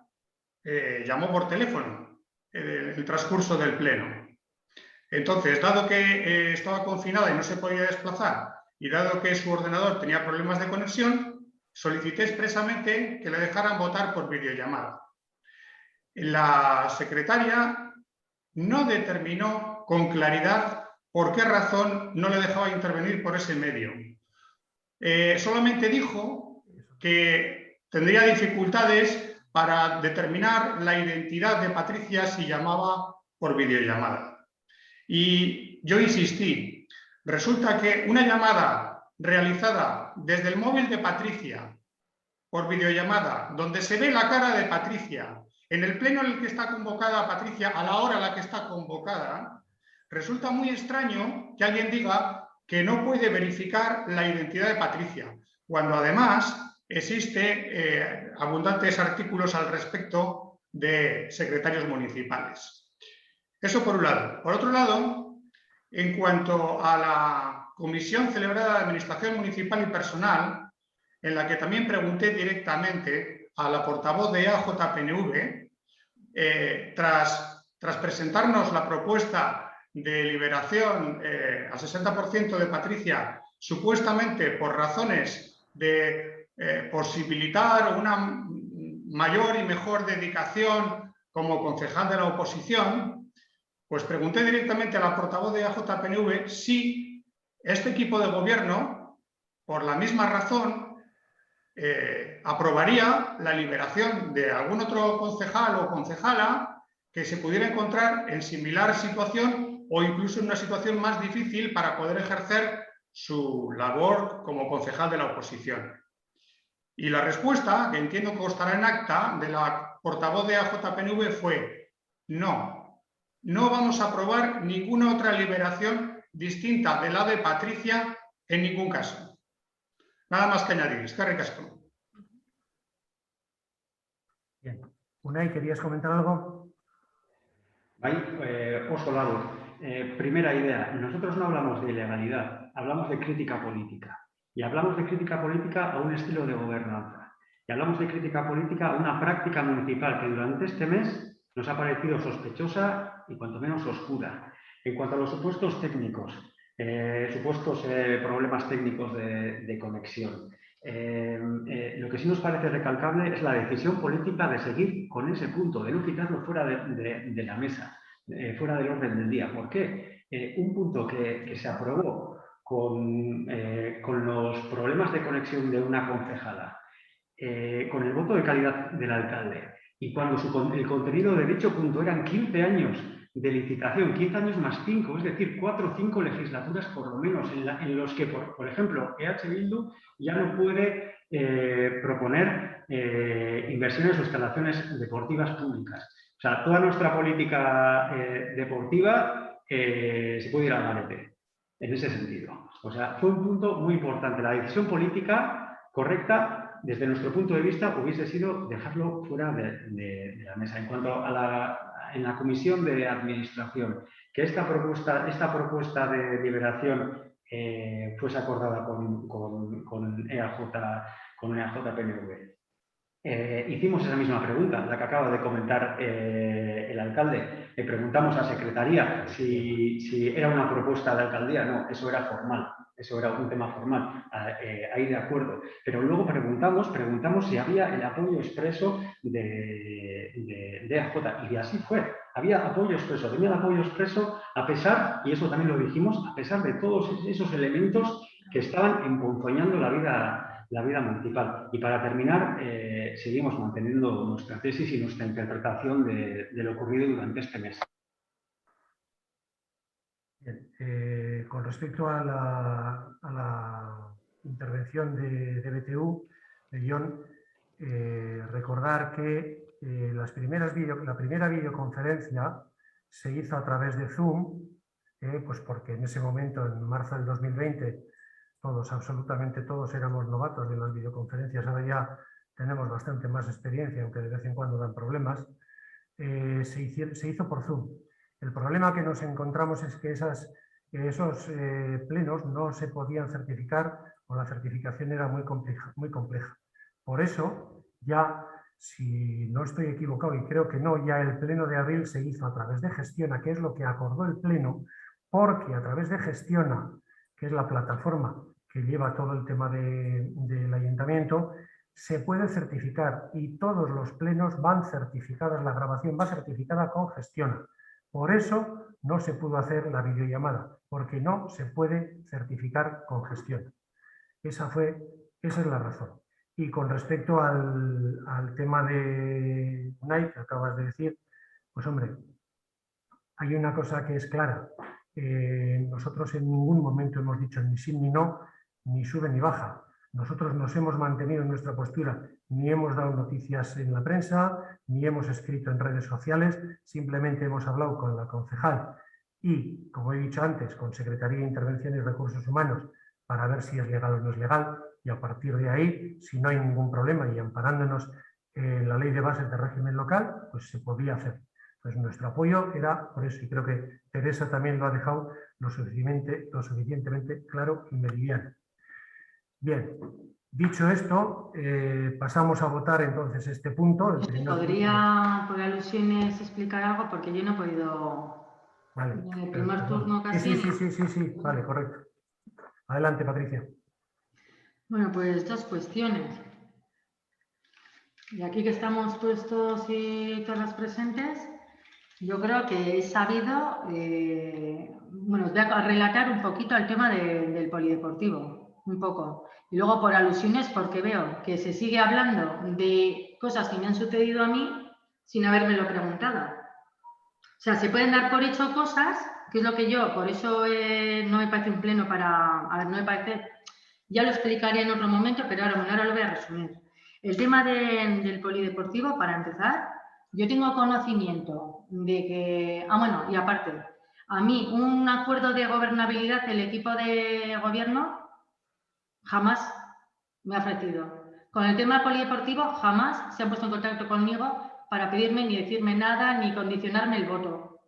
llamó por teléfono en el transcurso del pleno. Entonces, dado que estaba confinada y no se podía desplazar, y dado que su ordenador tenía problemas de conexión, solicité expresamente que le dejaran votar por videollamada. La secretaria no determinó con claridad por qué razón no le dejaba intervenir por ese medio. Solamente dijo que tendría dificultades para determinar la identidad de Patricia si llamaba por videollamada. Y yo insistí, resulta que una llamada realizada desde el móvil de Patricia por videollamada, donde se ve la cara de Patricia, en el pleno en el que está convocada Patricia, a la hora a la que está convocada, resulta muy extraño que alguien diga que no puede verificar la identidad de Patricia, cuando además existe abundantes artículos al respecto de secretarios municipales. Eso por un lado. Por otro lado, en cuanto a la comisión celebrada de Administración Municipal y Personal, en la que también pregunté directamente a la portavoz de EAJPNV, tras presentarnos la propuesta de liberación al 60% de Patricia, supuestamente por razones de posibilitar una mayor y mejor dedicación como concejal de la oposición, pues pregunté directamente a la portavoz de EAJPNV si este equipo de gobierno, por la misma razón, aprobaría la liberación de algún otro concejal o concejala que se pudiera encontrar en similar situación o incluso en una situación más difícil para poder ejercer su labor como concejal de la oposición. Y la respuesta, que entiendo que constará en acta, de la portavoz de EAJPNV fue: no, no vamos a aprobar ninguna otra liberación distinta de la de Patricia en ningún caso. Nada más que añadir. Es que ricasco. Bien. Unai, ¿querías comentar algo? Oso Labor. Primera idea. Nosotros no hablamos de ilegalidad, hablamos de crítica política. Y hablamos de crítica política a un estilo de gobernanza. Y hablamos de crítica política a una práctica municipal que durante este mes Nos ha parecido sospechosa y cuanto menos oscura. En cuanto a los supuestos técnicos, supuestos problemas técnicos de conexión, lo que sí nos parece recalcable es la decisión política de seguir con ese punto, de no quitarlo fuera de la mesa, fuera del orden del día. ¿Por qué? Un punto que se aprobó con los problemas de conexión de una concejala, con el voto de calidad del alcalde, y cuando el contenido de dicho punto eran 15 años de licitación, 15 años más 5, es decir, 4 o 5 legislaturas por lo menos, en los que, por ejemplo, EH Bildu ya no puede proponer inversiones o instalaciones deportivas públicas. O sea, toda nuestra política deportiva se puede ir al garete, en ese sentido. O sea, fue un punto muy importante. La decisión política correcta, desde nuestro punto de vista, hubiese sido dejarlo fuera de la mesa. En cuanto a en la comisión de administración, que esta propuesta de liberación fuese acordada con EAJ-PNV. Hicimos esa misma pregunta, la que acaba de comentar el alcalde. Le preguntamos a Secretaría si era una propuesta de alcaldía. No, eso era formal, eso era un tema formal, ahí de acuerdo. Pero luego preguntamos si había el apoyo expreso de EAJ, y así fue. Había apoyo expreso, tenía el apoyo expreso a pesar, y eso también lo dijimos, a pesar de todos esos elementos que estaban emponzoñando la vida municipal. Y para terminar, seguimos manteniendo nuestra tesis y nuestra interpretación de lo ocurrido durante este mes. Bien, con respecto a la intervención de BTU, de John, recordar que la primera videoconferencia se hizo a través de Zoom, pues porque en ese momento, en marzo del 2020, absolutamente todos éramos novatos de las videoconferencias. Ahora ya tenemos bastante más experiencia, aunque de vez en cuando dan problemas. Se hizo por Zoom. El problema que nos encontramos es que esos plenos no se podían certificar, o la certificación era muy compleja. Por eso, ya, si no estoy equivocado, y creo que no, ya el pleno de abril se hizo a través de Gestiona, que es lo que acordó el pleno, porque a través de Gestiona, que es la plataforma que lleva todo el tema del ayuntamiento, se puede certificar, y todos los plenos van certificados, la grabación va certificada con Gestiona. Por eso no se pudo hacer la videollamada, porque no se puede certificar con Gestiona. Esa es la razón. Y con respecto al tema de UNAI, que acabas de decir, pues hombre, hay una cosa que es clara. Nosotros en ningún momento hemos dicho ni sí ni no, ni sube ni baja. Nosotros nos hemos mantenido en nuestra postura, ni hemos dado noticias en la prensa, ni hemos escrito en redes sociales, simplemente hemos hablado con la concejal y, como he dicho antes, con Secretaría de Intervención y Recursos Humanos para ver si es legal o no es legal, y a partir de ahí, si no hay ningún problema y amparándonos en la ley de bases de régimen local, pues se podía hacer. Pues nuestro apoyo era por eso, y creo que Teresa también lo ha dejado lo suficientemente claro y meridiano. Bien, dicho esto, pasamos a votar entonces este punto. ¿Podría, por alusiones, explicar algo? Porque yo no he podido... Vale. En el primer turno casi... Sí, vale, correcto. Adelante, Patricia. Bueno, pues dos cuestiones. Y aquí que estamos puestos y todas presentes, yo creo que he sabido... bueno, os voy a relatar un poquito el tema del polideportivo, un poco. Y luego por alusiones, porque veo que se sigue hablando de cosas que me han sucedido a mí sin habérmelo preguntado. O sea, se pueden dar por hecho cosas, que es lo que yo, por eso no me parece un pleno para... A ver, no me parece... Ya lo explicaré en otro momento, pero ahora lo voy a resumir. El tema del polideportivo, para empezar, yo tengo conocimiento de que... bueno, y aparte, a mí un acuerdo de gobernabilidad del equipo de gobierno jamás me ha ofrecido. Con el tema polideportivo jamás se han puesto en contacto conmigo para pedirme ni decirme nada ni condicionarme el voto.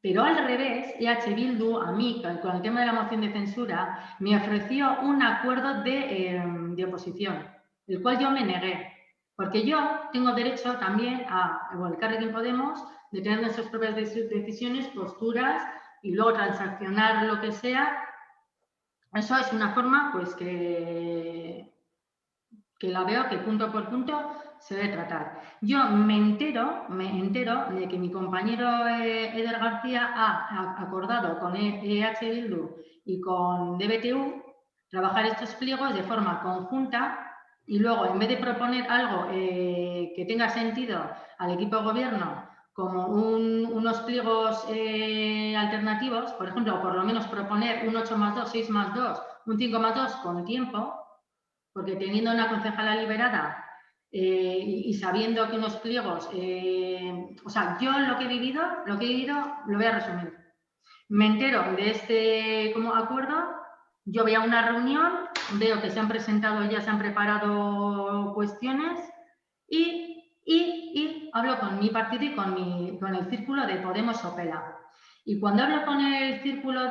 Pero al revés, EH Bildu, a mí, con el tema de la moción de censura, me ofreció un acuerdo de oposición, el cual yo me negué. Porque yo tengo derecho también, igual que Elkarrekin Podemos, de tener nuestras propias decisiones, posturas y luego transaccionar lo que sea. Eso es una forma pues que la veo que punto por punto se debe tratar. Yo me entero de que mi compañero Eder García ha acordado con EH Bildu y con DBTU trabajar estos pliegos de forma conjunta y luego, en vez de proponer algo que tenga sentido al equipo de gobierno, como unos pliegos alternativos, por ejemplo, por lo menos proponer un 8+2, 6+2, un 5+2 con tiempo, porque teniendo una concejala liberada y sabiendo que unos pliegos, o sea, yo lo que he vivido lo voy a resumir. Me entero de este como acuerdo, yo voy a una reunión, veo que se han presentado, ya se han preparado cuestiones y hablo con mi partido y con el círculo de Podemos Sopela. Y cuando hablo con el círculo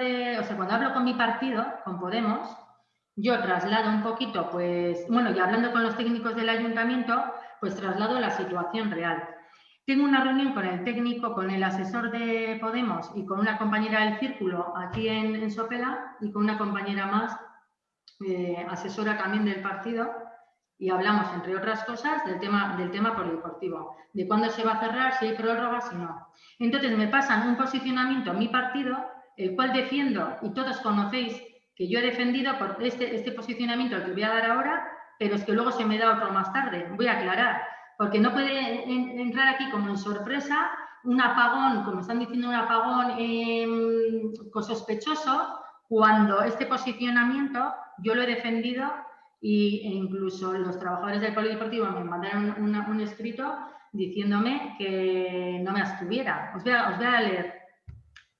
cuando hablo con mi partido, con Podemos, yo traslado un poquito, pues, bueno, y hablando con los técnicos del ayuntamiento, pues traslado la situación real. Tengo una reunión con el técnico, con el asesor de Podemos y con una compañera del círculo aquí en Sopela y con una compañera más, asesora también del partido, y hablamos, entre otras cosas, del tema polideportivo, de cuándo se va a cerrar, si hay prórrogas, si no. Entonces me pasan un posicionamiento en mi partido, el cual defiendo, y todos conocéis que yo he defendido por este posicionamiento al que voy a dar ahora, pero es que luego se me da otro más tarde. Voy a aclarar, porque no puede entrar aquí como en sorpresa un apagón, como están diciendo, un apagón sospechoso, cuando este posicionamiento yo lo he defendido e incluso los trabajadores del polideportivo me mandaron un escrito diciéndome que no me abstuviera. Os voy a leer.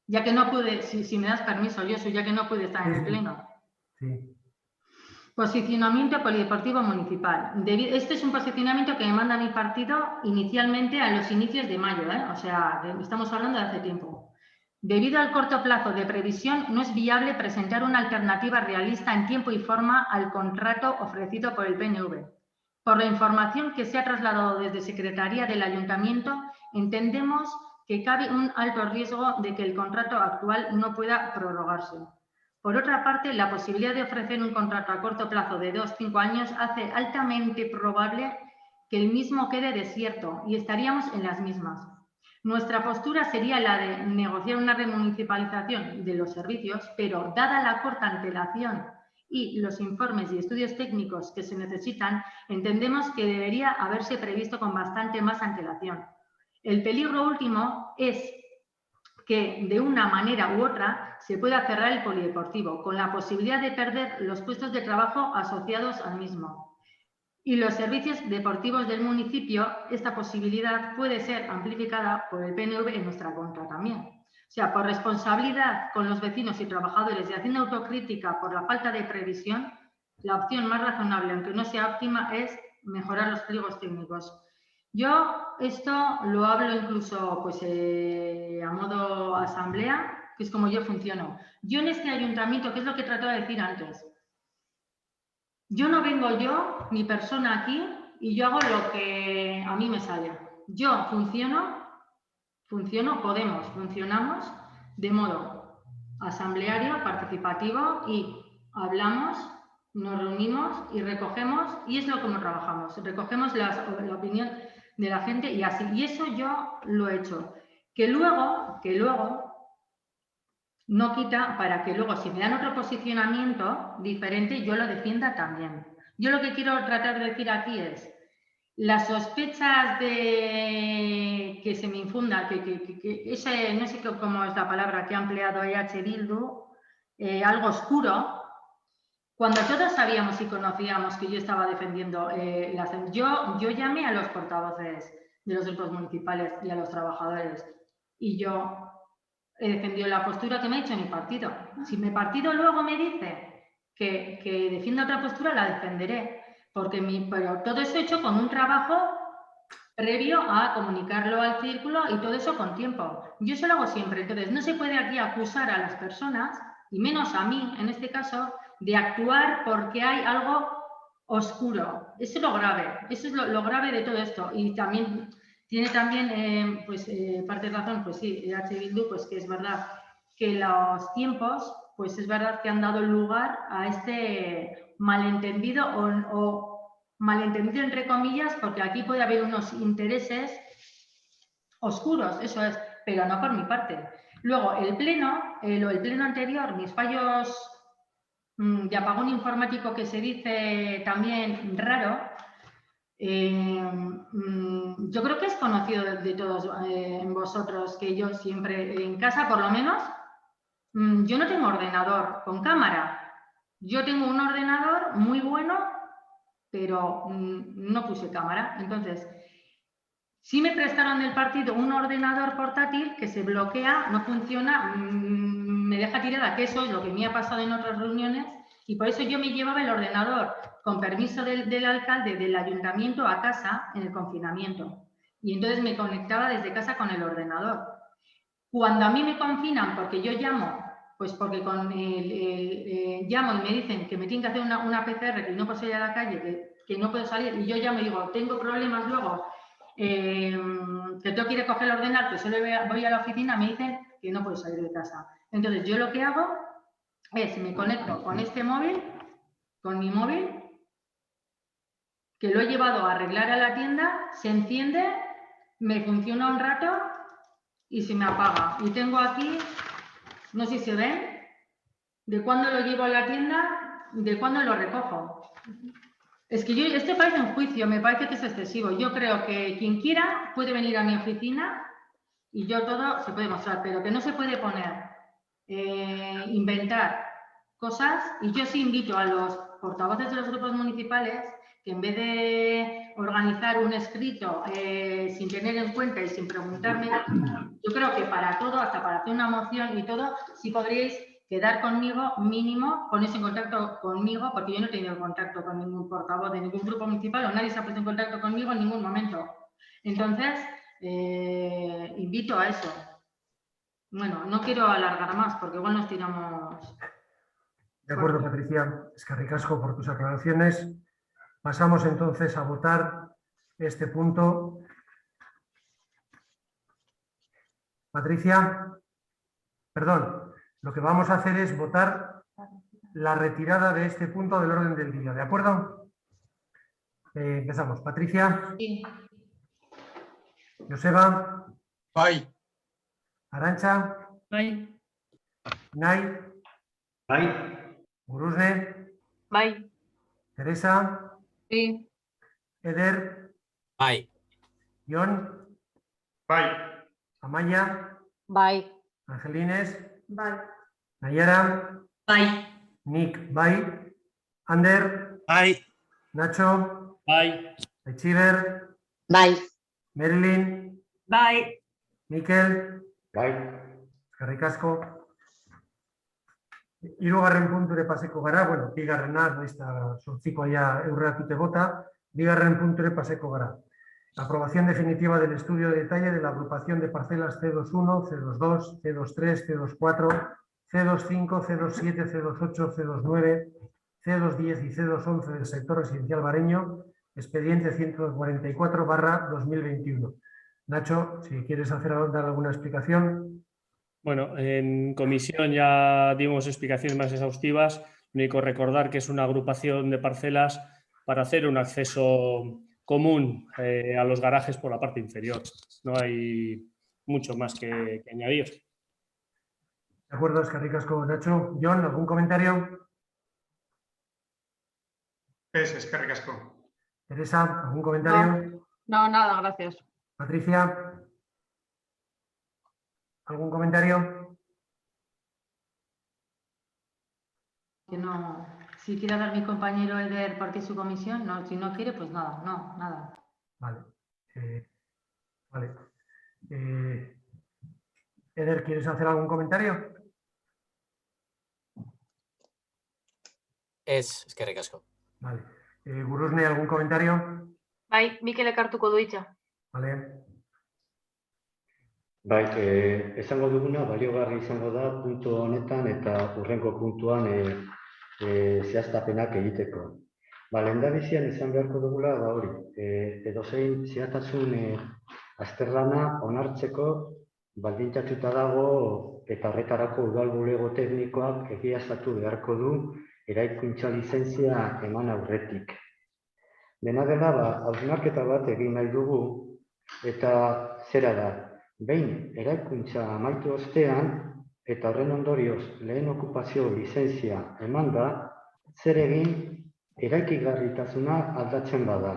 Ya que no pude, si me das permiso, Josu, ya que no pude estar en el pleno. Sí. Posicionamiento polideportivo municipal. Este es un posicionamiento que me manda mi partido inicialmente a los inicios de mayo, o sea, estamos hablando de hace tiempo. Debido al corto plazo de previsión, no es viable presentar una alternativa realista en tiempo y forma al contrato ofrecido por el PNV. Por la información que se ha trasladado desde Secretaría del Ayuntamiento, entendemos que cabe un alto riesgo de que el contrato actual no pueda prorrogarse. Por otra parte, la posibilidad de ofrecer un contrato a corto plazo de 2-5 años hace altamente probable que el mismo quede desierto y estaríamos en las mismas. Nuestra postura sería la de negociar una remunicipalización de los servicios, pero dada la corta antelación y los informes y estudios técnicos que se necesitan, entendemos que debería haberse previsto con bastante más antelación. El peligro último es que de una manera u otra se pueda cerrar el polideportivo, con la posibilidad de perder los puestos de trabajo asociados al mismo. Y los servicios deportivos del municipio, esta posibilidad puede ser amplificada por el PNV en nuestra contra también. O sea, por responsabilidad con los vecinos y trabajadores y haciendo autocrítica por la falta de previsión, la opción más razonable, aunque no sea óptima, es mejorar los pliegos técnicos. Yo esto lo hablo incluso pues, a modo asamblea, que es como yo funciono. Yo en este ayuntamiento, que es lo que trataba de decir antes, yo no vengo yo, mi persona aquí, y yo hago lo que a mí me sale. Yo funciono, Podemos, funcionamos de modo asambleario, participativo y hablamos, nos reunimos y recogemos, y es lo como trabajamos. Recogemos la opinión de la gente y así. Y eso yo lo he hecho. Que luego no quita para que luego, si me dan otro posicionamiento diferente, yo lo defienda también. Yo lo que quiero tratar de decir aquí es, las sospechas de que se me infunda, ese, no sé cómo es la palabra que ha empleado EH Bildu, algo oscuro, cuando todos sabíamos y conocíamos que yo estaba defendiendo, yo llamé a los portavoces de los grupos municipales y a los trabajadores y yo he defendido la postura que me ha dicho mi partido. Si mi partido luego me dice que defienda otra postura, la defenderé. Pero todo eso hecho con un trabajo previo a comunicarlo al círculo y todo eso con tiempo. Yo eso lo hago siempre. Entonces, no se puede aquí acusar a las personas, y menos a mí en este caso, de actuar porque hay algo oscuro. Eso es lo grave. Eso es lo grave de todo esto. Y también Tiene también pues, parte de razón, pues sí, EH Bildu, pues que es verdad que los tiempos, pues es verdad que han dado lugar a este malentendido o malentendido entre comillas, porque aquí puede haber unos intereses oscuros, eso es, pero no por mi parte. Luego, el pleno anterior, mis fallos de apagón informático que se dice también raro, yo creo que es conocido de todos vosotros que yo siempre en casa, por lo menos, yo no tengo ordenador con cámara. Yo tengo un ordenador muy bueno, pero no puse cámara. Entonces, sí me prestaron del partido un ordenador portátil que se bloquea, no funciona, me deja tirada, que eso es lo que me ha pasado en otras reuniones, y por eso yo me llevaba el ordenador con permiso del alcalde del ayuntamiento a casa en el confinamiento. Y entonces me conectaba desde casa con el ordenador. Cuando a mí me confinan, porque yo llamo, pues porque llamo y me dicen que me tienen que hacer una PCR, que no puedo salir a la calle, que no puedo salir, y yo llamo y digo, tengo problemas luego, que tengo que ir a coger el ordenador, que solo voy a la oficina, me dicen que no puedo salir de casa. Entonces yo lo que hago es, me conecto con este móvil, con mi móvil, que lo he llevado a arreglar a la tienda, se enciende, me funciona un rato y se me apaga. Y tengo aquí, no sé si se ven, de cuándo lo llevo a la tienda, de cuándo lo recojo. Es que esto parece un juicio, me parece que es excesivo. Yo creo que quien quiera puede venir a mi oficina y yo todo se puede mostrar, pero que no se puede poner, inventar cosas. Y yo sí invito a los portavoces de los grupos municipales que en vez de organizar un escrito sin tener en cuenta y sin preguntarme, yo creo que para todo, hasta para hacer una moción y todo, sí podríais quedar conmigo mínimo, ponerse en contacto conmigo, porque yo no he tenido contacto con ningún portavoz de ningún grupo municipal o nadie se ha puesto en contacto conmigo en ningún momento. Entonces, invito a eso. Bueno, no quiero alargar más porque igual nos tiramos... De acuerdo, Patricia. Es que ricasco por tus aclaraciones. Pasamos entonces a votar este punto. Patricia, perdón, lo que vamos a hacer es votar la retirada de este punto del orden del día, ¿de acuerdo? Empezamos. Patricia. Sí. Joseba. Aye. Arantxa. Bai. Nay. Aye. Gurusne. Bai. Teresa. Sí. Eder. Aye. Jon. Bye. Amaya. Bye. Angelines. Vale. Nayara. Bai. Nick. Bye. Ander. Aye. Nacho. Aye. Echiver. Bye. Marilyn. Bai. Mikel. Bye. Eskerrik asko. Hirugarren punture paseko gara, bueno, bigarrena, nahiz eta zortzikoa eurratute bota, bigarren punture paseko gara. Aprobación definitiva del estudio de detalle de la agrupación de parcelas C21, C22, C23, C24, C25, C27, C28, C29, C210 y C211 del sector residencial bareño, expediente 144/2021. Nacho, si quieres dar alguna explicación. Bueno, en comisión ya dimos explicaciones más exhaustivas. Lo único recordar que es una agrupación de parcelas para hacer un acceso común a los garajes por la parte inferior. No hay mucho más que añadir. De acuerdo, eskerrik asko, Nacho. Jon, ¿algún comentario? Eskerrik asko. Teresa, ¿algún comentario? No, nada, gracias. Patricia, ¿algún comentario? Que no, si quiere hablar mi compañero Eder porque es su comisión, no, si no quiere, pues nada, no, nada. Vale. Vale. Eder, ¿quieres hacer algún comentario? Eskerrik asko. Vale. Gurusne, ¿algún comentario? Bai, Mikel ekartuko du hitza. Vale. Bai, esango duguna baliogarri izango da puntu honetan eta hurrengo puntuan zehaztapenak egiteko. Lehendabizian izan beharko dugula hori, edozein zehaztasun azterlana onartzeko baldintzatuta dago eta horretarako udal bulego teknikoak egiaztatu beharko du eraikuntza lizentzia eman aurretik. Dena dela, hausnarketa bat egin nahi dugu eta zera da, behin eraikuntza amaitu ostean eta horren ondorioz lehen okupazio lizentzia eman da, zer egin eraikigarritasuna aldatzen bada.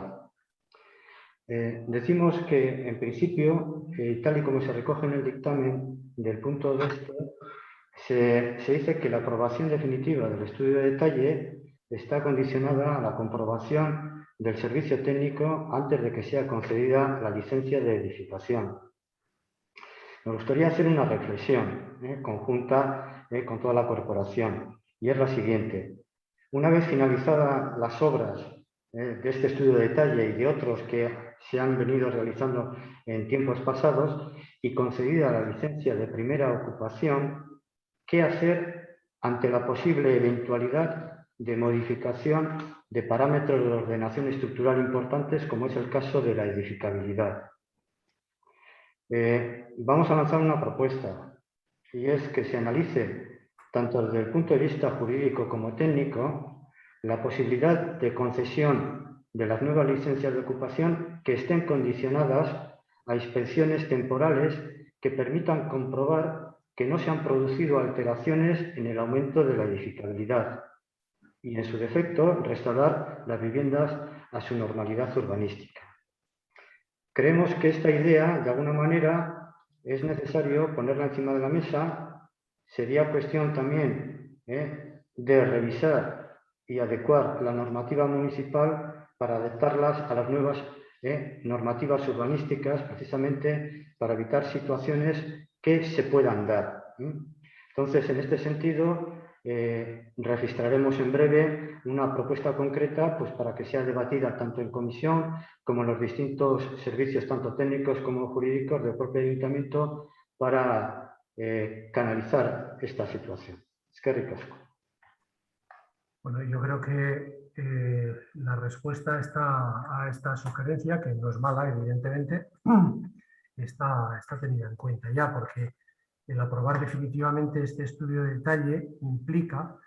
Decimos que, en principio, tal y como se recoge en el dictamen del punto de este, se dice que la aprobación definitiva del estudio de detalle está condicionada a la comprobación del servicio técnico antes de que sea concedida la licencia de edificación. Me gustaría hacer una reflexión conjunta con toda la corporación, y es la siguiente. Una vez finalizadas las obras de este estudio de detalle y de otros que se han venido realizando en tiempos pasados y concedida la licencia de primera ocupación, ¿qué hacer ante la posible eventualidad de modificación de parámetros de ordenación estructural importantes, como es el caso de la edificabilidad? Vamos a lanzar una propuesta, y es que se analice, tanto desde el punto de vista jurídico como técnico, la posibilidad de concesión de las nuevas licencias de ocupación que estén condicionadas a inspecciones temporales que permitan comprobar que no se han producido alteraciones en el aumento de la edificabilidad y, en su defecto, restaurar las viviendas a su normalidad urbanística. Creemos que esta idea, de alguna manera, es necesario ponerla encima de la mesa. Sería cuestión también de revisar y adecuar la normativa municipal para adaptarlas a las nuevas normativas urbanísticas, precisamente para evitar situaciones que se puedan dar. Entonces, en este sentido, registraremos en breve una propuesta concreta pues, para que sea debatida tanto en comisión como en los distintos servicios, tanto técnicos como jurídicos del propio ayuntamiento, para canalizar esta situación. Eskerrik asko. Bueno, yo creo que la respuesta a esta sugerencia, que no es mala, evidentemente, está tenida en cuenta ya, porque el aprobar definitivamente este estudio de detalle implica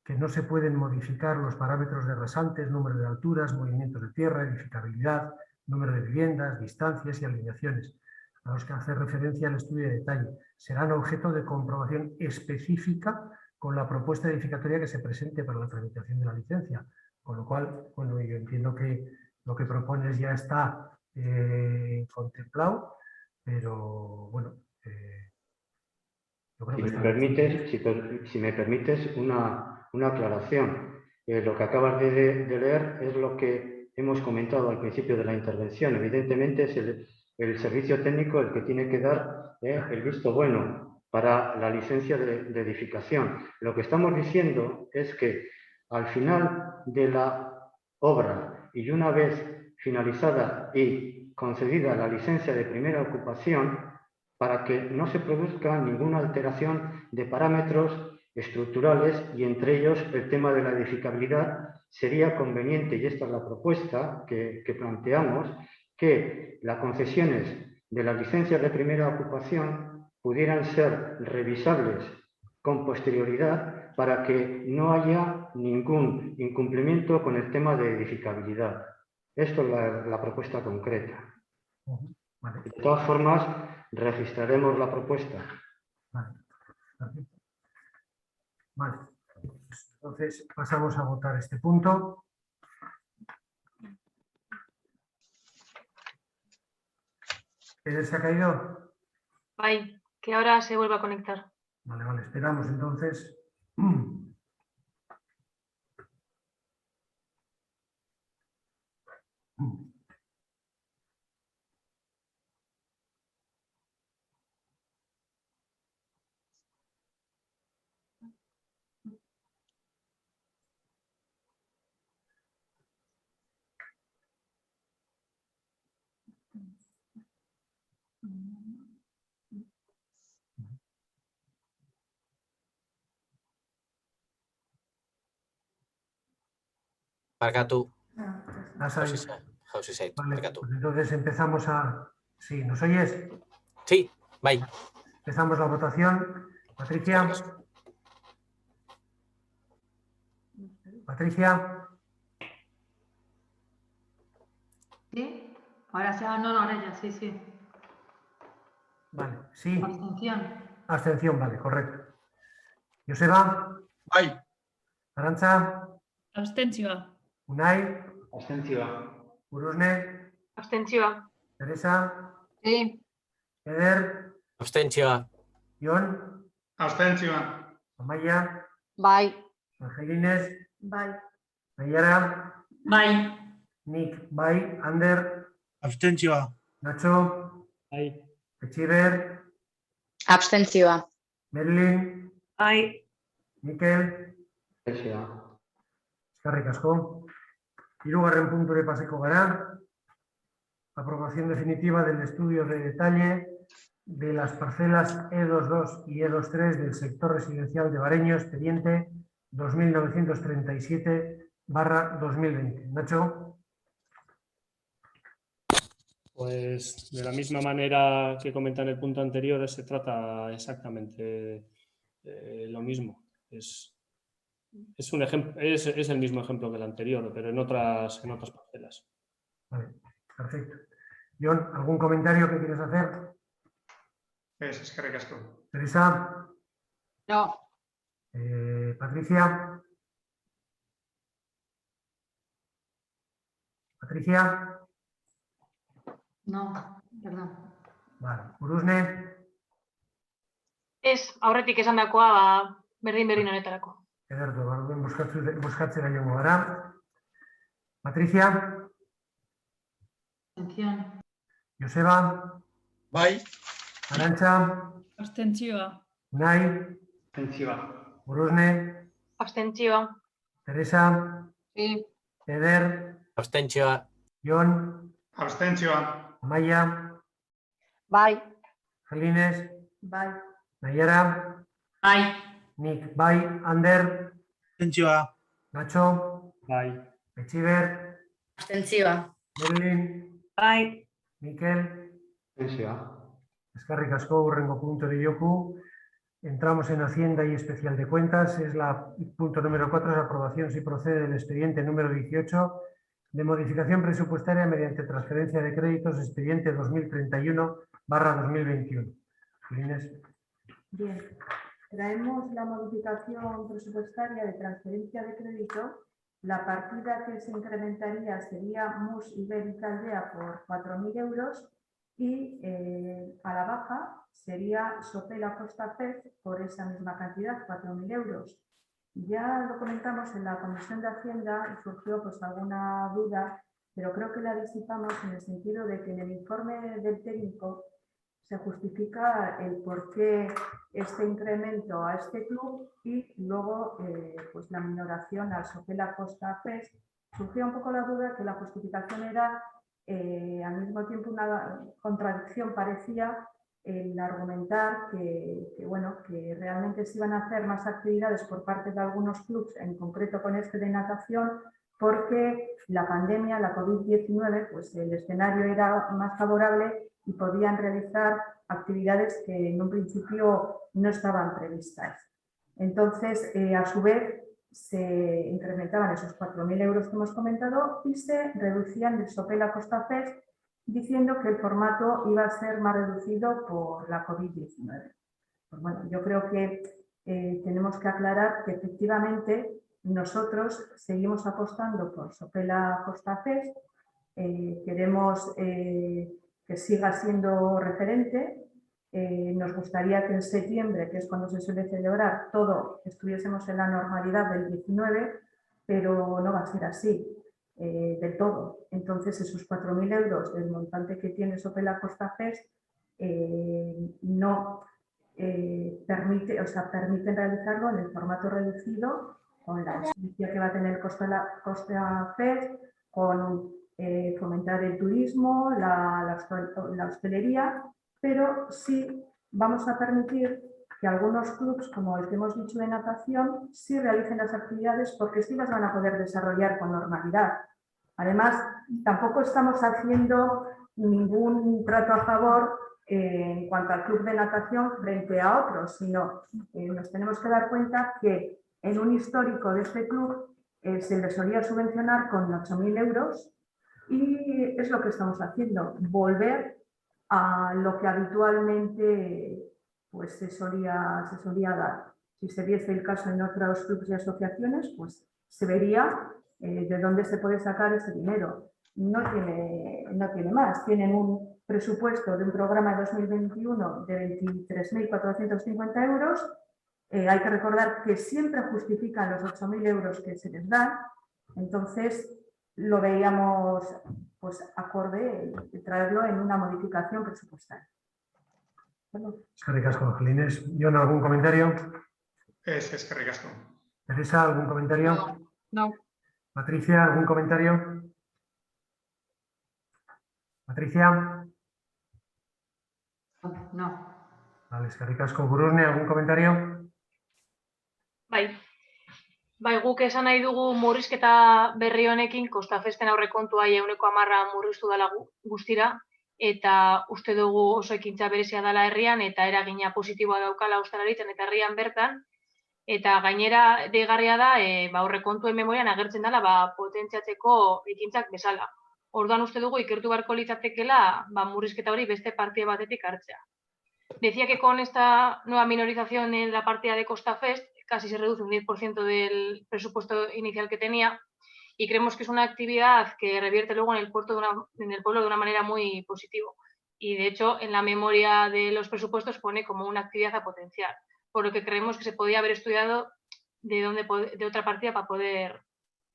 que no se pueden modificar los parámetros de resantes, número de alturas, movimientos de tierra, edificabilidad, número de viviendas, distancias y alineaciones a los que hace referencia el estudio de detalle. Serán objeto de comprobación específica con la propuesta edificatoria que se presente para la tramitación de la licencia. Con lo cual, bueno, yo entiendo que lo que propones ya está contemplado, pero bueno, yo creo que si me permites una aclaración. Lo que acabas de leer es lo que hemos comentado al principio de la intervención. Evidentemente es el servicio técnico el que tiene que dar el visto bueno para la licencia de edificación. Lo que estamos diciendo es que al final de la obra y una vez finalizada y concedida la licencia de primera ocupación, para que no se produzca ninguna alteración de parámetros estructurales y entre ellos el tema de la edificabilidad, sería conveniente, y esta es la propuesta que planteamos, que las concesiones de las licencias de primera ocupación pudieran ser revisables con posterioridad para que no haya ningún incumplimiento con el tema de edificabilidad. Esto es la propuesta concreta. Vale. De todas formas, registraremos la propuesta. Vale. Vale. Entonces pasamos a votar este punto. ¿Se ha caído? Bye, que ahora se vuelva a conectar. Vale, vale, esperamos entonces. Barkatu. Vale, pues entonces empezamos a Sí, ¿nos oyes? Sí, bye. Empezamos la votación. Patricia. Patricia. ¿Sí? Ahora sí, no, ahora ya, sí, sí. Vale, sí. Abstención. Abstención, vale, correcto. Joseba. Bai. Arantza. Abstentzioa. Unai. Abstentzioa. Urusne. Abstentzioa. Teresa. Sí. Eder. Abstentzioa. Jon. Abstentzioa. Amaia. Bai. Angelines. Bai. Nayara. Bai. Nik, bai. Ander. Abstentzioa. Nacho. Bai. Etxiber. Abstentzioa. Merlin. Bai. Mikel. Abstentzioa. Eskerrik asko. Hirugarren punture paseko gara. Aprobación definitiva del estudio de detalle de las parcelas E22 y E23 del sector residencial de Bareño, expediente 2937/2020. Nacho. Pues de la misma manera que comenté en el punto anterior, se trata exactamente lo mismo. Es un ejemplo, es el mismo ejemplo que el anterior, pero en otras parcelas. Vale, perfecto. Jon, ¿algún comentario que quieres hacer? Eskerrik asko. Teresa. No. Patricia. Patricia. No, perdón. Vale. Urusne. Ez, aurretik esandakoa berdin honetarako. Ederto, barduen buskatzera joango gara. Patricia. Abstención. Joseba. Bai. Arantza. Abstentzioa. Unai. Abstentzioa. Urusne. Abstentzioa. Teresa. Sí. Eder. Abstentzioa. Jon. Abstentzioa. Amaia. Bai. Angelines. Bai. Nayara. Bai. Nik, bai. Ander. Abstentzioa. Nacho. Bai. Etxiber. Abstentzioa. Merlin. Bai. Mikel. Abstentzioa. Eskerrik asko, hurrengo punto de Yoku. Entramos en Hacienda y Especial de Cuentas. Es la punto número 4, la aprobación si procede del expediente número 18 de modificación presupuestaria mediante transferencia de créditos, expediente 2031/2021. Inés. Bien. Traemos la modificación presupuestaria de transferencia de crédito. La partida que se incrementaría sería MUS Ibérica Aldea por 4.000 euros y a la baja sería Sopela Costa Fez por esa misma cantidad, 4.000 euros. Ya lo comentamos en la Comisión de Hacienda y surgió pues alguna duda, pero creo que la disipamos en el sentido de que en el informe del técnico se justifica el por qué este incremento a este club y luego pues la minoración al Sopela Costa Fest. Surgió un poco la duda que la justificación era al mismo tiempo una contradicción, parecía el argumentar que realmente se iban a hacer más actividades por parte de algunos clubes, en concreto con este de natación, porque la pandemia, la COVID-19, pues el escenario era más favorable y podían realizar actividades que en un principio no estaban previstas. Entonces, a su vez, se incrementaban esos 4.000 euros que hemos comentado y se reducían el Sopela Costa Fest, diciendo que el formato iba a ser más reducido por la COVID-19. Pues bueno, yo creo que tenemos que aclarar que efectivamente nosotros seguimos apostando por Sopela Costa Fest, queremos que siga siendo referente. Nos gustaría que en septiembre, que es cuando se suele celebrar, todo estuviésemos en la normalidad del 19, pero no va a ser así del todo. Entonces, esos 4.000 euros del montante que tiene Sopela Costa Fest no permiten realizarlo en el formato reducido, con la ausencia que va a tener Costa Fest, con fomentar el turismo, la hostelería, pero sí vamos a permitir que algunos clubes, como el que hemos dicho de natación, sí realicen las actividades porque sí las van a poder desarrollar con normalidad. Además, tampoco estamos haciendo ningún trato a favor en cuanto al club de natación frente a otros, sino nos tenemos que dar cuenta que en un histórico de este club se le solía subvencionar con 8.000 euros y es lo que estamos haciendo, volver a lo que habitualmente pues, se solía dar. Si se diese el caso en otros clubes y asociaciones, pues se vería de dónde se puede sacar ese dinero. No tiene más. Tienen un presupuesto de un programa de 2021 de 23.450 euros. Hay que recordar que siempre justifican los 8.000 euros que se les dan. Entonces, lo veíamos pues, acorde de traerlo en una modificación presupuestaria. Eskerrik asko, Angelines. Jon, ¿algún comentario? Eskerrik asko. Teresa, ¿algún comentario? No. Patricia, ¿algún comentario? Patricia. No. Vale, eskerrik asko. Gururne, ¿algún comentario? Bai, guk esan nahi dugu murrizketa berri honekin Kostafesten aurrekontua 10% murriztu dela guztira, eta uste dugu oso ekintza berezia dela herrian eta eragina positiboa daukala ostalaritzen eta herrian bertan. Eta gainera deigarria da, aurrekontuen memorian agertzen dela potentziatzeko ekintzak bezala. Orduan uste dugu ikertu beharko litzatekeela murrizketa hori beste partida batetik hartzea. Decía que con esta nueva minorización en la partida de Costafest casi se reduce un 10% del presupuesto inicial que tenía y creemos que es una actividad que revierte luego en el pueblo de una manera muy positiva. Y de hecho en la memoria de los presupuestos pone como una actividad a potenciar, por lo que creemos que se podía haber estudiado de otra partida para poder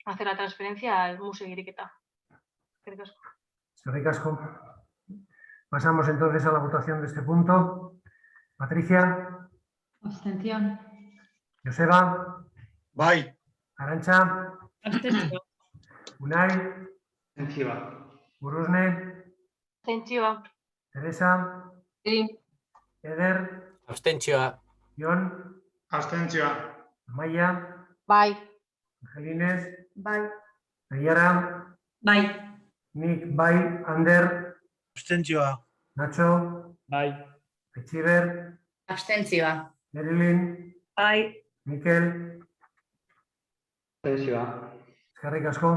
hacer la transferencia al Museo Guiriketa. Eskerrik asko. Pasamos entonces a la votación de este punto. Patricia. Abstención. Joseba. Bai. Arantxa. Abstentzioa. Unai. Abstentzioa. Gurusne. Abstentzioa. Teresa. Sí. Eder. Abstentzioa. Jon. Abstentzioa. Amaia. Bai. Angelines. Bai. Naiara. Bai. Nik bai. Ander. Abstentzioa. Nacho. Bai. Etxiber. Abstentzioa. Merilin. Bai. Mikel. Abstentzioa. Eskerrik asko.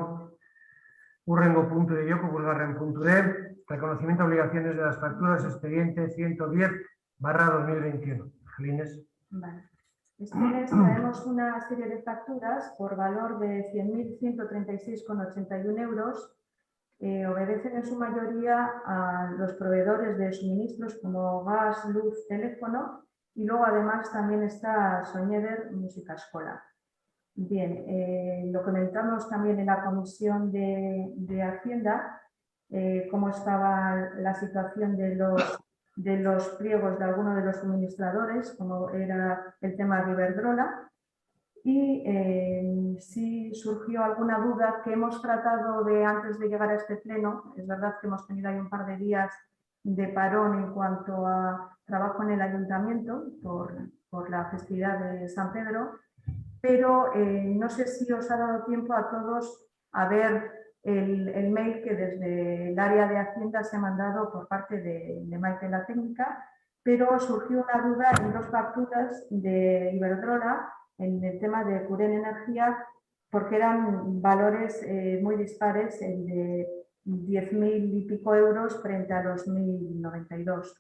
Hurrengo puntu de joko, bulgarren punture. Reconocimiento de obligaciones de las facturas, expediente 110/2021. Angelines. Vale. Este mes traemos una serie de facturas por valor de 100.136,81 euros. Obedecen en su mayoría a los proveedores de suministros como gas, luz, teléfono y luego además también está Soñeder Música Escola. Bien, lo comentamos también en la comisión de Hacienda, cómo estaba la situación de los pliegos de algunos de los suministradores, como era el tema de Iberdrola. Y si surgió alguna duda que hemos tratado de antes de llegar a este pleno, es verdad que hemos tenido ahí un par de días de parón en cuanto a trabajo en el ayuntamiento por la festividad de San Pedro, pero no sé si os ha dado tiempo a todos a ver el mail que desde el área de Hacienda se ha mandado por parte de Maite la técnica, pero surgió una duda en dos facturas de Iberdrola en el tema de Curen Energía, porque eran valores muy dispares, el de 10.000 y pico euros frente a los 1.092.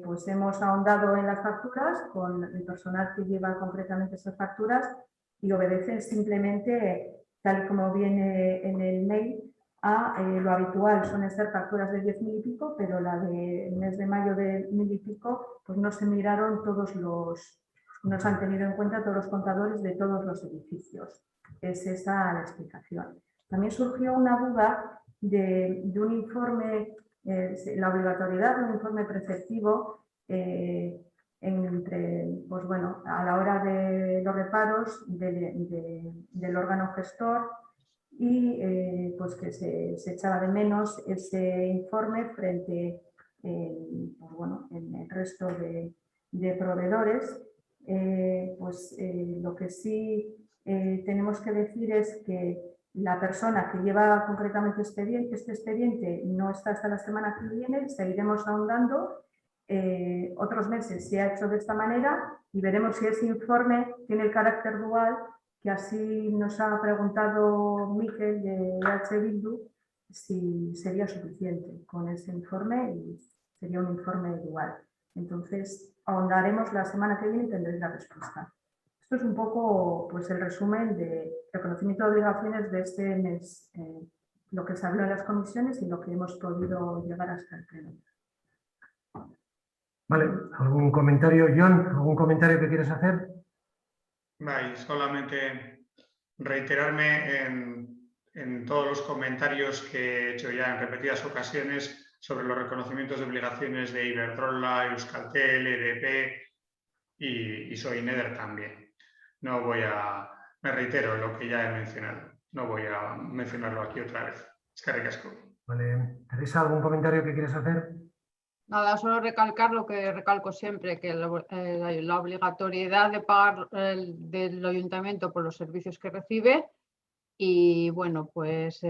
Pues hemos ahondado en las facturas con el personal que lleva concretamente esas facturas y obedecen simplemente, tal y como viene en el mail, a lo habitual. Suelen ser facturas de 10.000 y pico, pero la del mes de mayo de 1.000 y pico, pues no se miraron no se han tenido en cuenta todos los contadores de todos los edificios. Es esa la explicación. También surgió una duda de un informe, la obligatoriedad de un informe preceptivo pues bueno, a la hora de los reparos del órgano gestor y pues que se echaba de menos ese informe frente pues bueno, en el resto de proveedores. Lo que sí tenemos que decir es que La persona que lleva concretamente este expediente no está hasta la semana que viene, seguiremos ahondando. Otros meses se ha hecho de esta manera y veremos si ese informe tiene el carácter dual, que así nos ha preguntado Miquel de H. Bildu, si sería suficiente con ese informe y sería un informe dual. Entonces, ahondaremos la semana que viene y tendréis la respuesta. Esto es un poco pues, el resumen de reconocimiento de obligaciones de este mes, lo que se habló en las comisiones y lo que hemos podido llegar hasta el pleno. Vale, ¿algún comentario, John? ¿Algún comentario que quieres hacer? Vale, solamente reiterarme en todos los comentarios que he hecho ya en repetidas ocasiones sobre los reconocimientos de obligaciones de Iberdrola, Euskaltel, EDP y Soineder también. No voy a, me reitero lo que ya he mencionado, no voy a mencionarlo aquí otra vez. Eskerrik asko. Vale, Teresa, ¿algún comentario que quieres hacer? Nada, solo recalcar lo que recalco siempre, que la obligatoriedad de pagar del ayuntamiento por los servicios que recibe y bueno, pues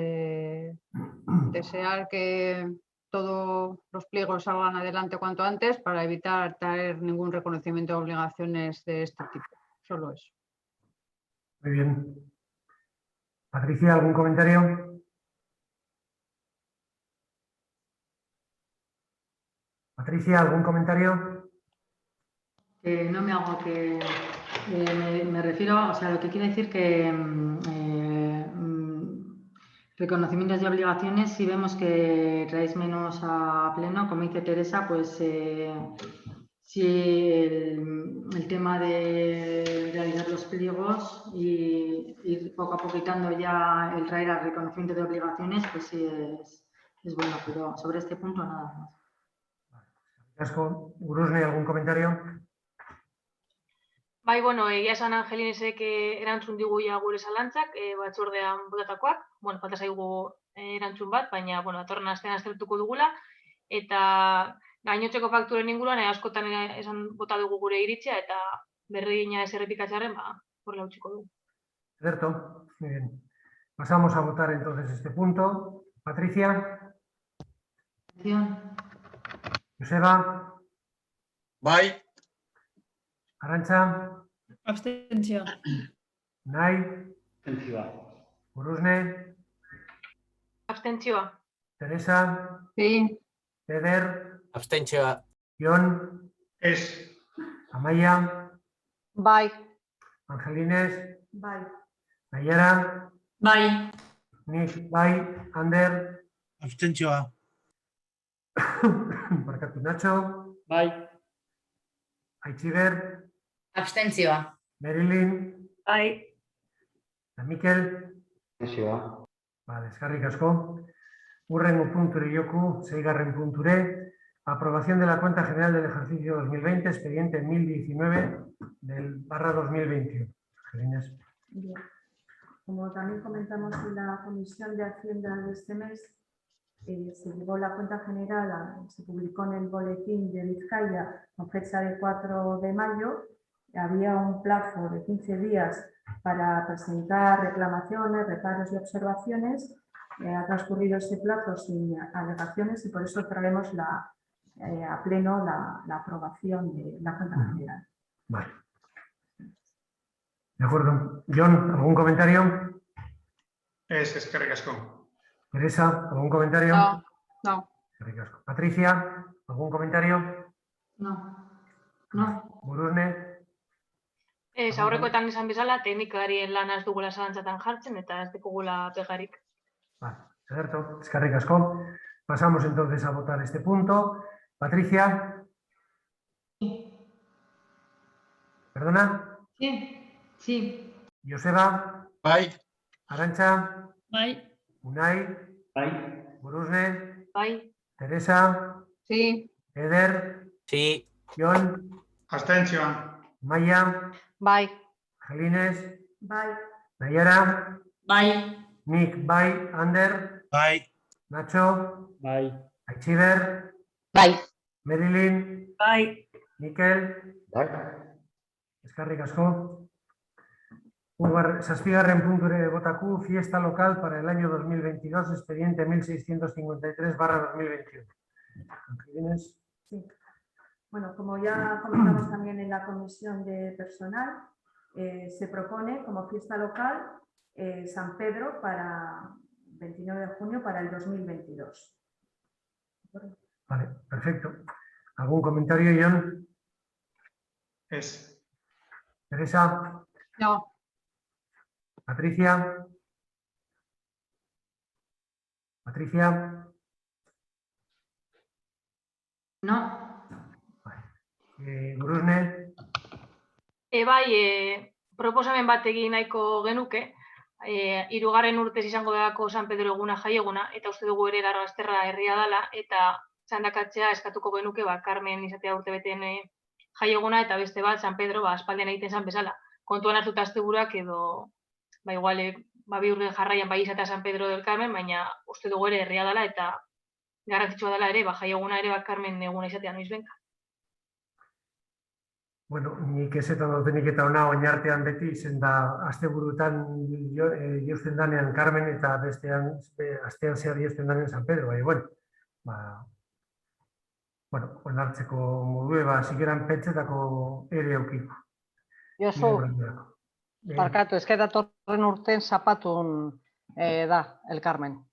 desear que todos los pliegos salgan adelante cuanto antes para evitar traer ningún reconocimiento de obligaciones de este tipo. Solo eso. Muy bien. Patricia, ¿algún comentario? Patricia, ¿algún comentario? No me hago que me refiero, o sea, lo que quiere decir que reconocimientos de obligaciones, si vemos que traéis menos a pleno, como dice Teresa, pues si el tema de realizar los pliegos y ir poco a poco quitando ya el traer al reconocimiento de obligaciones, pues sí es bueno, pero sobre este punto nada más. Asko, Urusne, ¿algún comentario? Bai, bueno, egia esan Angelinesek erantzun digu ja gure zalantzak, batzordean botatakoak. Bueno, falta zaigu erantzun bat, baina, bueno, datorren astean aztertuko dugula. Eta gainotzeko fakturen inguruan askotan esan bota dugu gure iritzia eta berrigina ez errepikatzearren, horrela utziko dugu. Cierto, muy bien. Pasamos a votar entonces este punto. Patricia. Joseba. Bai. Arantxa. Abstentzioa. Unai. Abstentzioa. Urusne. Abstentzioa. Teresa. Sí. Eder. Abstentzioa. Jon. Es. Amaia. Bai. Angelines. Bai. Nayara. Bai. Nik, bai. Ander. Abstentzioa. Barkatu, Nacho. Bai. Aitziber. Abstentzioa. Merilin. Bai. Eta Mikel. Abstentzioa. Vale, eskerrik asko. Hurrengo punture joku, 6. punture. Aprobación de la cuenta general del ejercicio 2020, expediente 1019 del /2021. Angelines. Bien. Como también comentamos en la Comisión de Hacienda de este mes, se llevó la cuenta general, se publicó en el boletín de Vizcaya con fecha de 4 de mayo. Había un plazo de 15 días para presentar reclamaciones, reparos y observaciones. Ha transcurrido ese plazo sin alegaciones y por eso traemos a pleno la aprobación de la cuenta general. Vale. De acuerdo. John, ¿algún comentario? Es eskerrik asko. Teresa, ¿algún comentario? No. No. Eskerrik asko. Patricia, ¿algún comentario? No. No. Urusne. Aurrekoetan esan bezala, teknikarien lana ez dugula zalantzatan jartzen eta ez dekugula pegarik. Vale, cierto. Eskerrik asko. Pasamos entonces a votar este punto. Patricia. ¿Perdona? Sí. Sí. Joseba. Bai. Arantxa. Bai. Unai. Bai. Urusne. Bai. Teresa. Sí. Eder. Sí. Jon. Abstentzioa. Maya. Bai. Angelines. Bai. Nayara. Bai. Nik, bai. Ander. Bai. Nacho. Bai. Aitziber. Bai. Merilin. Bai. Mikel. Bai. Eskerrik asko. Zazpigarren puntu ere botako, fiesta local para el año 2022, expediente 1653/2021. Sí. Bueno, como ya comentamos también en la comisión de personal, se propone como fiesta local San Pedro para 29 de junio para el 2022. Vale, perfecto. ¿Algún comentario, Ion? Teresa. No. Patricia. Patricia. No. Gurusne. Bai, proposamen bat egin nahiko genuke, 3. urtez izango delako San Pedro eguna jaieguna, eta uste dugu ere Larrasterra herria dela, eta txandakatzea eskatuko genuke, Carmen izatea urtebeteen jaieguna, eta beste bat San Pedro aspaldian egiten zan bezala. Kontuan hartuta asteburuak edo, igual, 2 urte jarraian bai izatea San Pedro del Carmen, baina uste dugu ere herria dela, eta garrantzitsua dela ere, jaieguna ere Carmen eguna izatea noiz benka. Bueno, nik ezetan dutenik eta ona oinartean beti izen da asteburutan jausten danean Carmen eta bestean astean zehar jausten danean San Pedro, bai, bueno, onartzeko modue, zikeran pentsetako ere aukiko. Josu, barkatu, ez que datorren urten zapatun da, el Carmen.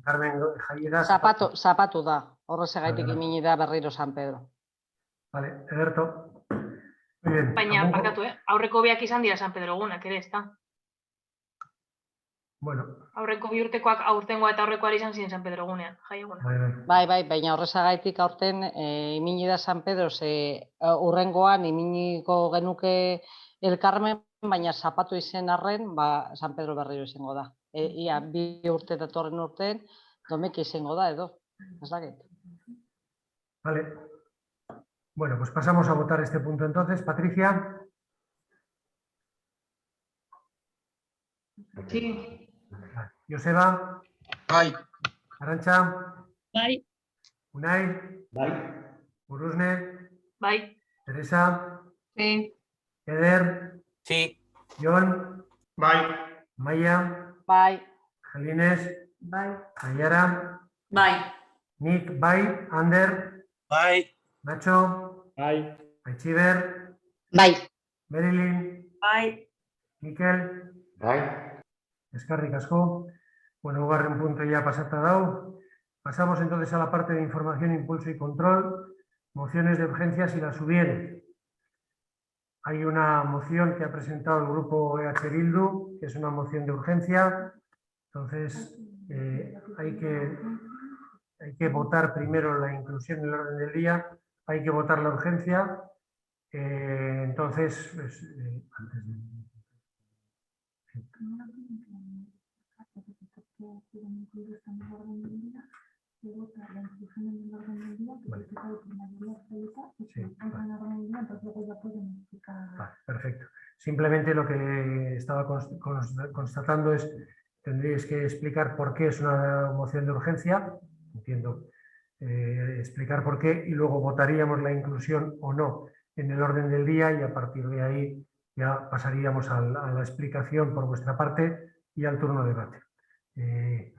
Carmen jaiera... Zapatu da, horrezagaitik imini da berriro San Pedro. Vale, Ederto. Baina, barkatu, aurreko biak izan dira San Pedro egunak ere, ez da? Bueno. Aurreko 2 urtekoak aurtengoa eta aurrekoa izan ziren San Pedro egunean, jai eguna. Bai, baina horrezagaitik aurten imini da San Pedro, urrengoan iminiko genuke el Carmen, baina zapatu izen arren, San Pedro berriro izango da. Ia, 2 urte datorren urten, domeki izango da, edo. Ez dakit. Vale. Bueno, pues pasamos a votar este punto entonces. Patricia. Sí. Joseba. Bai. Arantxa. Bai. Unai. Bai. Urusne. Bai. Teresa. Sí. Eder. Sí. Jon. Bai. Maya. Bai. Gelines. Bai. Ayara. Bai. Nik. Bai. Ander. Bai. Nacho. Bai. Aichiber. Bai. Marilyn. Bai. Miquel. Bai. Eskerrik asko. Bueno, un punto ya pasata dado. Pasamos entonces a la parte de información, impulso y control. Mociones de urgencia si las hubiere. Hay una moción que ha presentado el grupo EH Bildu, que es una moción de urgencia. Entonces, hay que votar primero la inclusión en el orden del día. Hay que votar la urgencia. Entonces, pues, antes de... Perfecto. Simplemente lo que estaba constatando es, tendríais que explicar por qué es una moción de urgencia, entiendo, explicar por qué y luego votaríamos la inclusión o no en el orden del día y a partir de ahí ya pasaríamos a la explicación por vuestra parte y al turno de debate.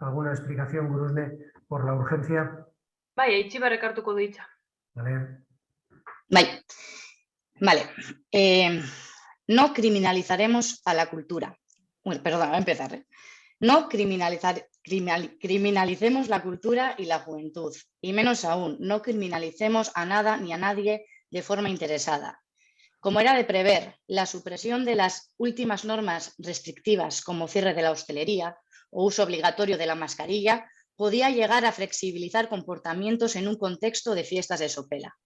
¿Alguna explicación, Gurusne, por la urgencia? Bai, Aichiberrek hartuko du hitza. Vale. Vale. No criminalizaremos a la cultura. Bueno, perdón, voy a empezar. No criminalicemos la cultura y la juventud. Y menos aún, no criminalicemos a nada ni a nadie de forma interesada. Como era de prever, la supresión de las últimas normas restrictivas como cierre de la hostelería o uso obligatorio de la mascarilla podía llegar a flexibilizar comportamientos en un contexto de fiestas de Sopela.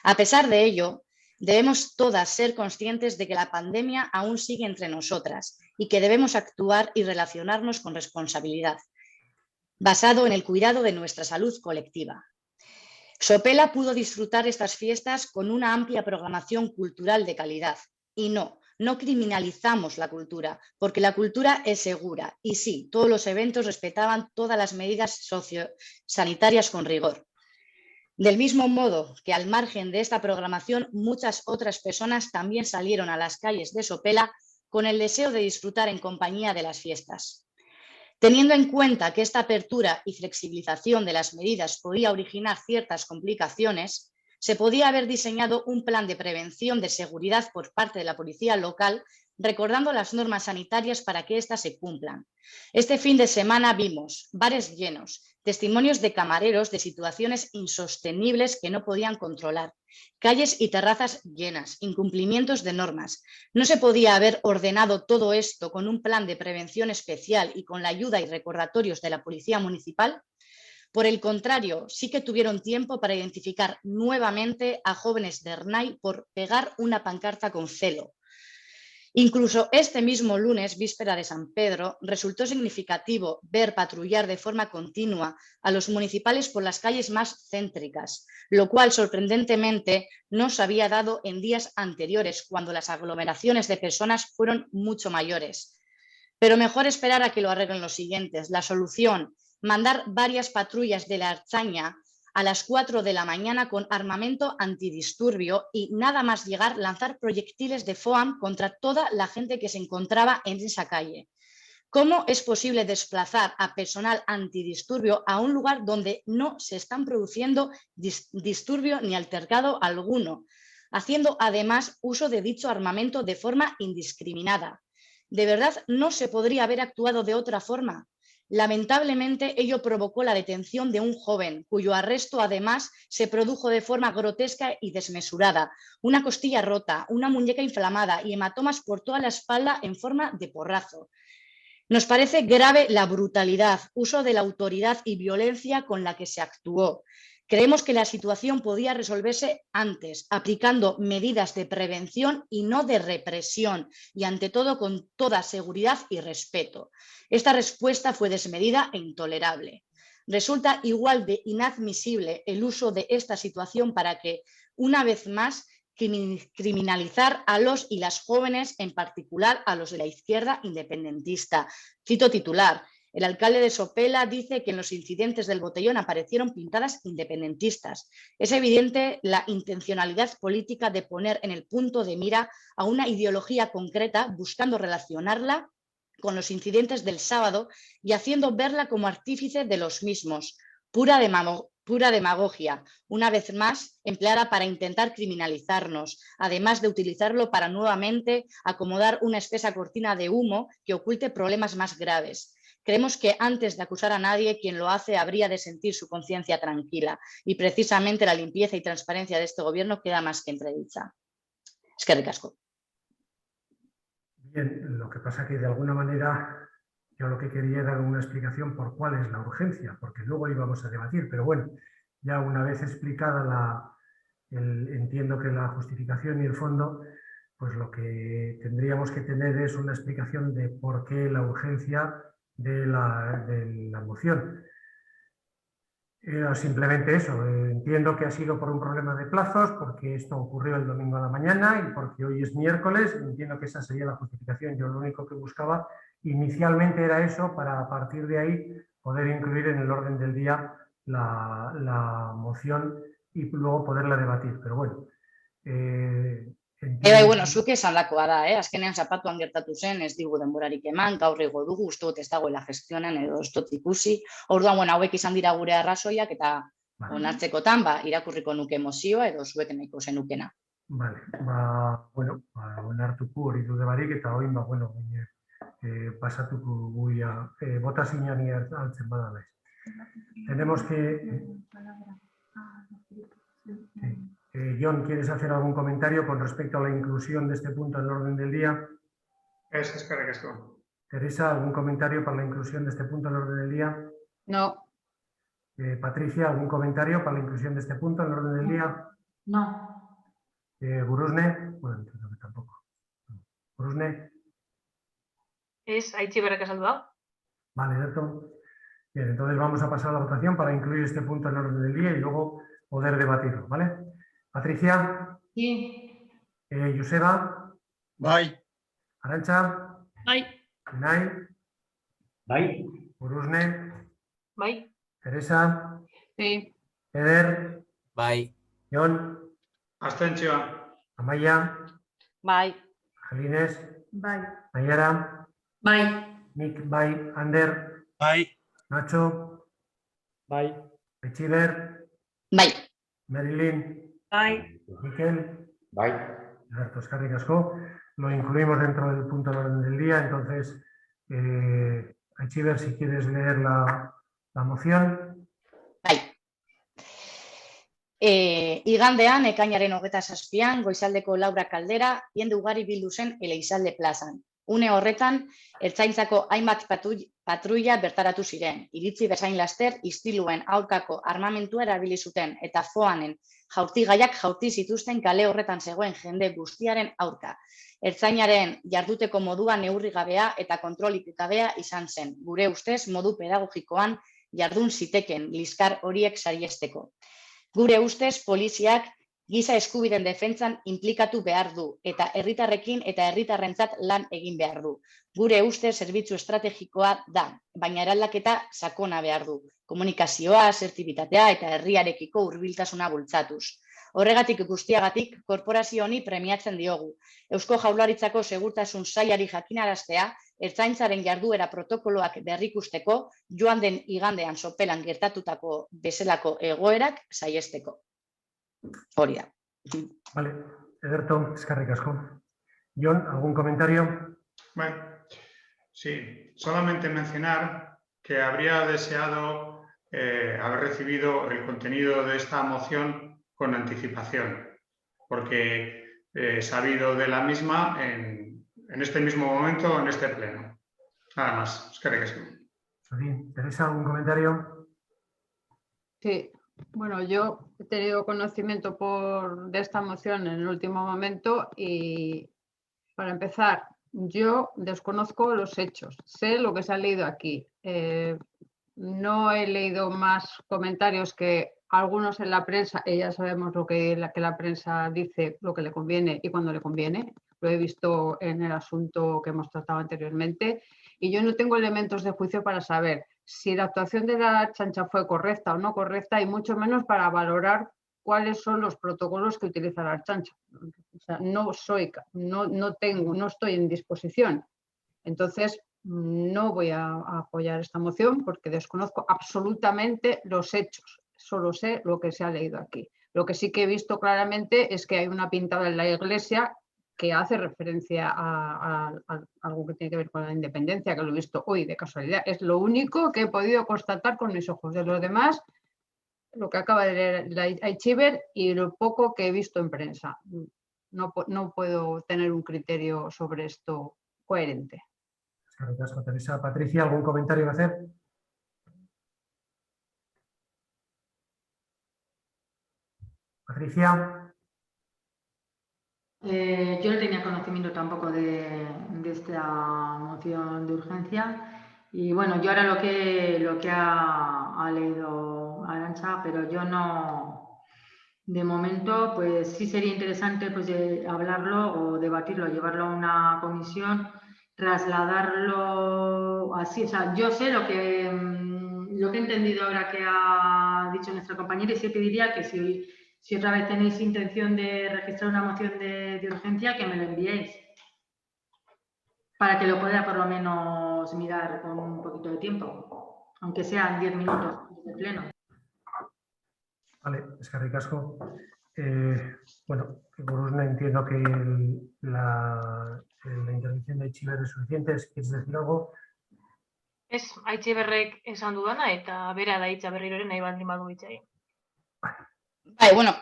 A pesar de ello, debemos todas ser conscientes de que la pandemia aún sigue entre nosotras y que debemos actuar y relacionarnos con responsabilidad, basado en el cuidado de nuestra salud colectiva. Sopela pudo disfrutar estas fiestas con una amplia programación cultural de calidad y no criminalizamos la cultura, porque la cultura es segura y sí, todos los eventos respetaban todas las medidas sociosanitarias con rigor. Del mismo modo que al margen de esta programación, muchas otras personas también salieron a las calles de Sopela con el deseo de disfrutar en compañía de las fiestas. Teniendo en cuenta que esta apertura y flexibilización de las medidas podía originar ciertas complicaciones, se podía haber diseñado un plan de prevención de seguridad por parte de la policía local, recordando las normas sanitarias para que éstas se cumplan. Este fin de semana vimos bares llenos, testimonios de camareros de situaciones insostenibles que no podían controlar, calles y terrazas llenas, incumplimientos de normas. ¿No se podía haber ordenado todo esto con un plan de prevención especial y con la ayuda y recordatorios de la Policía Municipal? Por el contrario, sí que tuvieron tiempo para identificar nuevamente a jóvenes de Ernai por pegar una pancarta con celo. Incluso este mismo lunes, víspera de San Pedro, resultó significativo ver patrullar de forma continua a los municipales por las calles más céntricas, lo cual sorprendentemente no se había dado en días anteriores, cuando las aglomeraciones de personas fueron mucho mayores. Pero mejor esperar a que lo arreglen los siguientes. La solución: mandar varias patrullas de la Ertzaintza a las 4 de la mañana con armamento antidisturbio y nada más llegar lanzar proyectiles de foam contra toda la gente que se encontraba en esa calle. ¿Cómo es posible desplazar a personal antidisturbio a un lugar donde no se están produciendo disturbio ni altercado alguno, haciendo además uso de dicho armamento de forma indiscriminada? ¿De verdad no se podría haber actuado de otra forma? Lamentablemente, ello provocó la detención de un joven, cuyo arresto además se produjo de forma grotesca y desmesurada. Una costilla rota, una muñeca inflamada y hematomas por toda la espalda en forma de porrazo. Nos parece grave la brutalidad, uso de la autoridad y violencia con la que se actuó. Creemos que la situación podía resolverse antes, aplicando medidas de prevención y no de represión, y ante todo con toda seguridad y respeto. Esta respuesta fue desmedida e intolerable. Resulta igual de inadmisible el uso de esta situación para que, una vez más, criminalizar a los y las jóvenes, en particular a los de la izquierda independentista. Cito titular: el alcalde de Sopela dice que en los incidentes del botellón aparecieron pintadas independentistas. Es evidente la intencionalidad política de poner en el punto de mira a una ideología concreta, buscando relacionarla con los incidentes del sábado y haciendo verla como artífice de los mismos. Pura demagogia, una vez más empleada para intentar criminalizarnos, además de utilizarlo para nuevamente acomodar una espesa cortina de humo que oculte problemas más graves. Creemos que antes de acusar a nadie, quien lo hace habría de sentir su conciencia tranquila, y precisamente la limpieza y transparencia de este gobierno queda más que entredicha. Eskerrik asko. Bien, lo que pasa que de alguna manera yo lo que quería era dar una explicación por cuál es la urgencia, porque luego íbamos a debatir, pero bueno, ya una vez explicada entiendo que la justificación y el fondo, pues lo que tendríamos que tener es una explicación de por qué la urgencia de la moción. Simplemente eso, entiendo que ha sido por un problema de plazos, porque esto ocurrió el domingo a la mañana y porque hoy es miércoles. Entiendo que esa sería la justificación. Yo lo único que buscaba inicialmente era eso, para a partir de ahí poder incluir en el orden del día la moción y luego poderla debatir. Pero bueno, Bueno, zuk esandakoa da, azkenean zapatuan gertatu zen, ez digu denborarik eman, gaur igo dugu, uste dut ez dagoela gestionen edo ez dut ikusi. Orduan, hauek izan dira gure arrazoiak, eta onartzekotan irakurriko nuke mozioa edo zuek nahiko zenukena. Vale, bueno, onartuko hori dude barik, eta hoin, bueno, pasatuko guia, bota zinani altzen bada bez. Tenemos que... John, ¿quieres hacer algún comentario con respecto a la inclusión de este punto en el orden del día? Eskerrik asko. Teresa, ¿algún comentario para la inclusión de este punto en el orden del día? No. Patricia, ¿algún comentario para la inclusión de este punto en el orden del día? No. Gurusne, bueno, entiendo que tampoco. Gurusne. Es Aitziberrek esan du. Vale, Dato. Bien, entonces vamos a pasar a la votación para incluir este punto en el orden del día y luego poder debatirlo, ¿vale? Patricia. Sí. Joseba. Bai. Arantxa. Bai. Unai. Bai. Gurusne. Bai. Teresa. Sí. Eder. Bai. Jon, Abstentzioa. Amaia, Bai. Angelines, Bai. Naiara, Bai. Nik, bai, Ander, Bai. Nacho, Bai. Aichiber, Bai. Marilyn, Bai. Miquel. Bai. Alberto, eskerrik asko. Lo incluimos dentro del punto de orden del día. Entonces, Aichiber, si quieres leer la moción. Bai. Igandean, ekainaren 27an, goizaldeko 4 aldera, jende ugari bildu zen Elizalde plazan. Une horretan, ertzaintzako hainbat patruila bertaratu ziren. Iritzi bezain laster, istiluen aurkako armamentua erabili zuten eta foanen jaurtigaiak jaurti zituzten kale horretan zegoen jende guztiaren aurka. Ertzainaren jarduteko modua neurri gabea eta kontrolik gabea izan zen. Gure ustez, modu pedagogikoan jardun ziteken liskar horiek saihesteko. Gure ustez, poliziak giza eskubideen defentsan inplikatu behar du eta herritarrekin eta herritarrentzat lan egin behar du. Gure ustez zerbitzu estrategikoa da, baina eraldaketa sakona behar du. Komunikazioa, asertibitatea eta herriarekiko hurbiltasuna bultzatuz. Horregatik guztiagatik, korporazio honi premiatzen diogu. Eusko Jaurlaritzako Segurtasun Sailari jakinaraztea, ertzaintzaren jarduera protokoloak berrikusteko, joan den igandean sopelan gertatutako bezalako egoerak saihesteko. Hori da. Vale, Ederto, eskerrik asko. Jon, ¿algún comentario? Bueno, sí, solamente mencionar que habría deseado haber recibido el contenido de esta moción con anticipación, porque he sabido de la misma en este mismo momento, en este pleno. Nada más, eskerrik asko. Teresa, ¿algún comentario? Sí, bueno, yo he tenido conocimiento de esta moción en el último momento y, para empezar, yo desconozco los hechos, sé lo que se ha leído aquí. No he leído más comentarios que algunos en la prensa, y ya sabemos lo que la prensa dice, lo que le conviene y cuando le conviene. Lo he visto en el asunto que hemos tratado anteriormente y yo no tengo elementos de juicio para saber si la actuación de la Ertzaintza fue correcta o no correcta y mucho menos para valorar cuáles son los protocolos que utiliza la Ertzaintza. O sea, no estoy en disposición. Entonces, no voy a apoyar esta moción porque desconozco absolutamente los hechos. Solo sé lo que se ha leído aquí. Lo que sí que he visto claramente es que hay una pintada en la iglesia que hace referencia a algo que tiene que ver con la independencia, que lo he visto hoy de casualidad. Es lo único que he podido constatar con mis ojos. De los demás, lo que acaba de leer Aichiber y lo poco que he visto en prensa. No puedo tener un criterio sobre esto coherente. Gracias, Teresa. Patricia, ¿algún comentario que hacer? Patricia. Yo no tenía conocimiento tampoco de esta moción de urgencia y bueno, yo ahora lo que ha leído Arantxa, pero yo no, de momento, pues sí sería interesante pues hablarlo o debatirlo, llevarlo a una comisión, trasladarlo así. O sea, yo sé lo que he entendido ahora que ha dicho nuestra compañera y sí pediría que si otra vez tenéis intención de registrar una moción de urgencia, que me lo enviéis para que lo pueda por lo menos mirar con un poquito de tiempo, aunque sean 10 minutos de pleno. Vale, eskerrik asko. Bueno, no entiendo que la intervención de Aichiber es suficiente. ¿Quieres decir algo? Ez, Aichiberrek esan dudana eta bera da hitza berriroren nahi baldin badu hitz egin. Vale, bueno,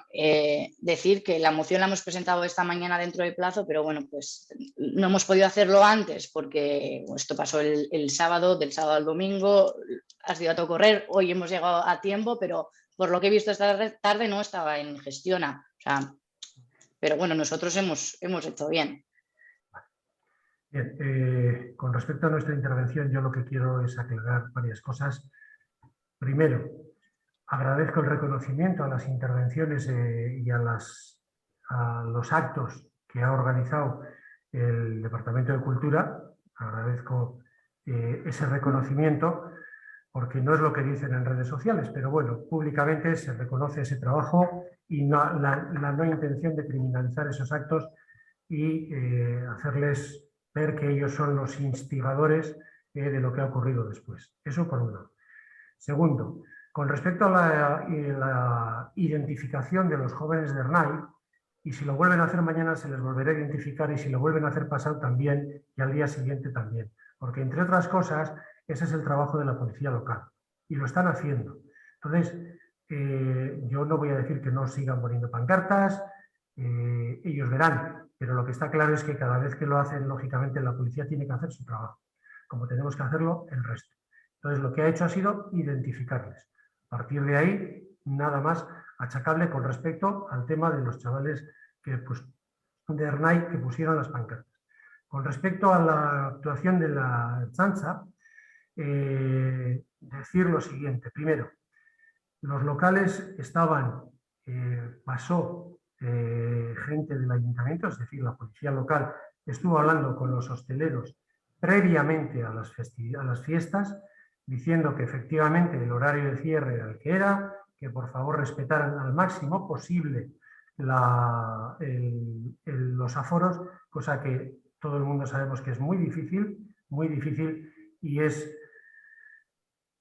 decir que la moción la hemos presentado esta mañana dentro del plazo, pero bueno, pues no hemos podido hacerlo antes porque esto pasó el sábado, del sábado al domingo, ha sido a todo correr, hoy hemos llegado a tiempo, pero por lo que he visto esta tarde no estaba en Gestiona. O sea, pero bueno, nosotros hemos hecho bien. Bien, con respecto a nuestra intervención, yo lo que quiero es aclarar varias cosas. Primero, agradezco el reconocimiento a las intervenciones y a los actos que ha organizado el Departamento de Cultura. Agradezco ese reconocimiento porque no es lo que dicen en redes sociales, pero bueno, públicamente se reconoce ese trabajo y la no intención de criminalizar esos actos y hacerles ver que ellos son los instigadores de lo que ha ocurrido después. Eso por un lado. Segundo, con respecto a la identificación de los jóvenes de Ernai, y si lo vuelven a hacer mañana se les volverá a identificar y si lo vuelven a hacer pasado también y al día siguiente también. Porque entre otras cosas, ese es el trabajo de la policía local y lo están haciendo. Entonces, yo no voy a decir que no sigan poniendo pancartas, ellos verán, pero lo que está claro es que cada vez que lo hacen, lógicamente la policía tiene que hacer su trabajo, como tenemos que hacerlo el resto. Entonces, lo que ha hecho ha sido identificarles. A partir de ahí, nada más achacable con respecto al tema de los chavales que, pues, de Ernai que pusieron las pancartas. Con respecto a la actuación de la Ertzaintza, decir lo siguiente. Primero, los locales estaban, pasó gente del ayuntamiento, es decir, la policía local estuvo hablando con los hosteleros previamente a las fiestas, diciendo que efectivamente el horario de cierre era el que era, que por favor respetaran al máximo posible los aforos, cosa que todo el mundo sabemos que es muy difícil y es,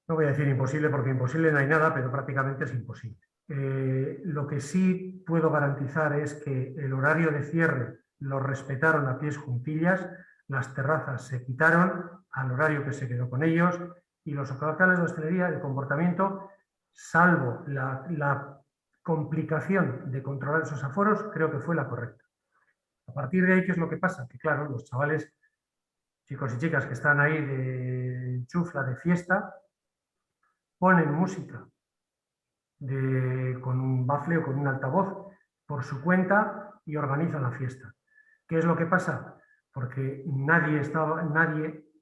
no voy a decir imposible porque imposible no hay nada, pero prácticamente es imposible. Lo que sí puedo garantizar es que el horario de cierre lo respetaron a pies juntillas, las terrazas se quitaron al horario que se quedó con ellos y los locales de hostelería, el comportamiento, salvo la complicación de controlar esos aforos, creo que fue la correcta. A partir de ahí, ¿qué es lo que pasa? Que claro, los chavales, chicos y chicas que están ahí de chufla, de fiesta, ponen música con un bafle o con un altavoz por su cuenta y organizan la fiesta. ¿Qué es lo que pasa? Porque nadie,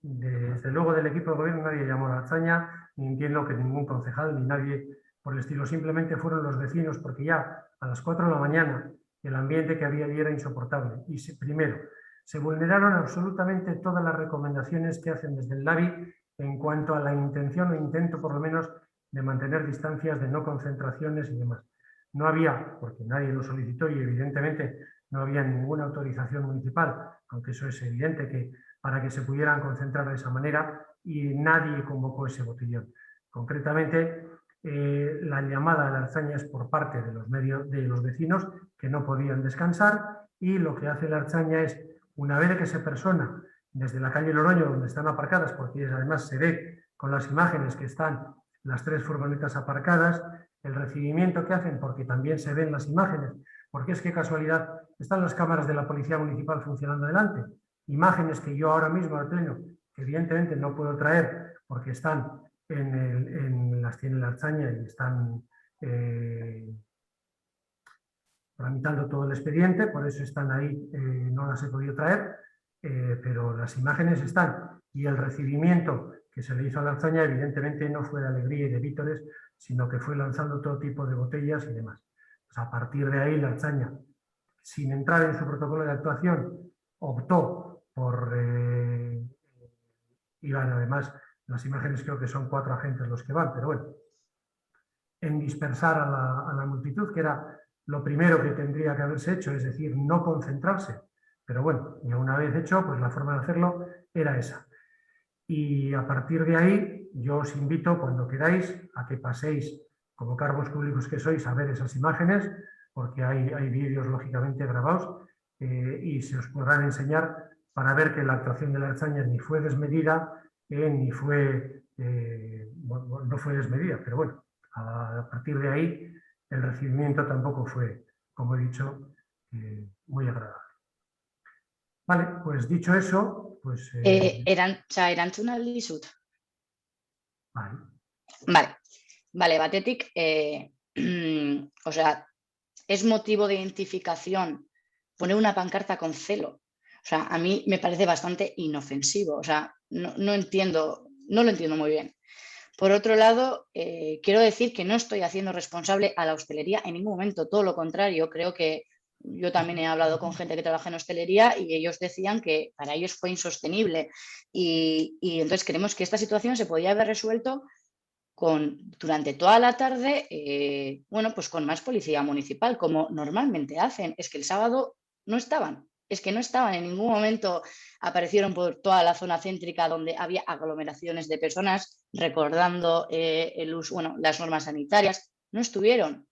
desde luego del equipo de gobierno, nadie llamó a la Ertzaintza, ni entiendo que ningún concejal, ni nadie por el estilo, simplemente fueron los vecinos, porque ya a las 4 de la mañana el ambiente que había allí era insoportable. Y primero, se vulneraron absolutamente todas las recomendaciones que hacen desde el LABI en cuanto a la intención o intento, por lo menos, de mantener distancias, de no concentraciones y demás. No había, porque nadie lo solicitó y evidentemente no había ninguna autorización municipal, aunque eso es evidente que para que se pudieran concentrar de esa manera y nadie convocó ese botellón. Concretamente, la llamada a la Ertzaintza es por parte de los vecinos que no podían descansar y lo que hace la Ertzaintza es, una vez que se persona desde la calle Loroño, donde están aparcadas, porque además se ve con las imágenes que están las 3 furgonetas aparcadas, el recibimiento que hacen, porque también se ven las imágenes, porque es que casualidad, están las cámaras de la Policía Municipal funcionando delante, imágenes que yo ahora mismo al pleno, que evidentemente no puedo traer porque están las tiene la Ertzaintza y están tramitando todo el expediente, por eso están ahí, no las he podido traer, pero las imágenes están y el recibimiento que se le hizo a la Ertzaintza evidentemente no fue de alegría y de vítores, sino que fue lanzando todo tipo de botellas y demás. Pues a partir de ahí la Ertzaintza, sin entrar en su protocolo de actuación, optó por, iban además, las imágenes creo que son 4 agentes los que van, pero bueno, en dispersar a la multitud, que era lo primero que tendría que haberse hecho, es decir, no concentrarse. Pero bueno, ya una vez hecho, pues la forma de hacerlo era esa. Y a partir de ahí, yo os invito, cuando queráis, a que paséis, como cargos públicos que sois, a ver esas imágenes, porque hay vídeos lógicamente grabados y se os podrán enseñar para ver que la actuación de la Ertzaintza ni fue desmedida, ni fue, no fue desmedida, pero bueno, a partir de ahí el recibimiento tampoco fue, como he dicho, muy agradable. Vale, pues dicho eso, pues... erantzuna dizut. Vale, batetik, o sea, es motivo de identificación poner una pancarta con celo. O sea, a mí me parece bastante inofensivo, o sea, no lo entiendo muy bien. Por otro lado, quiero decir que no estoy haciendo responsable a la hostelería en ningún momento, todo lo contrario, creo que yo también he hablado con gente que trabaja en hostelería y ellos decían que para ellos fue insostenible y entonces creemos que esta situación se podía haber resuelto durante toda la tarde, bueno, pues con más policía municipal, como normalmente hacen. Es que el sábado no estaban, es que no estaban, en ningún momento aparecieron por toda la zona céntrica donde había aglomeraciones de personas recordando bueno, las normas sanitarias. No estuvieron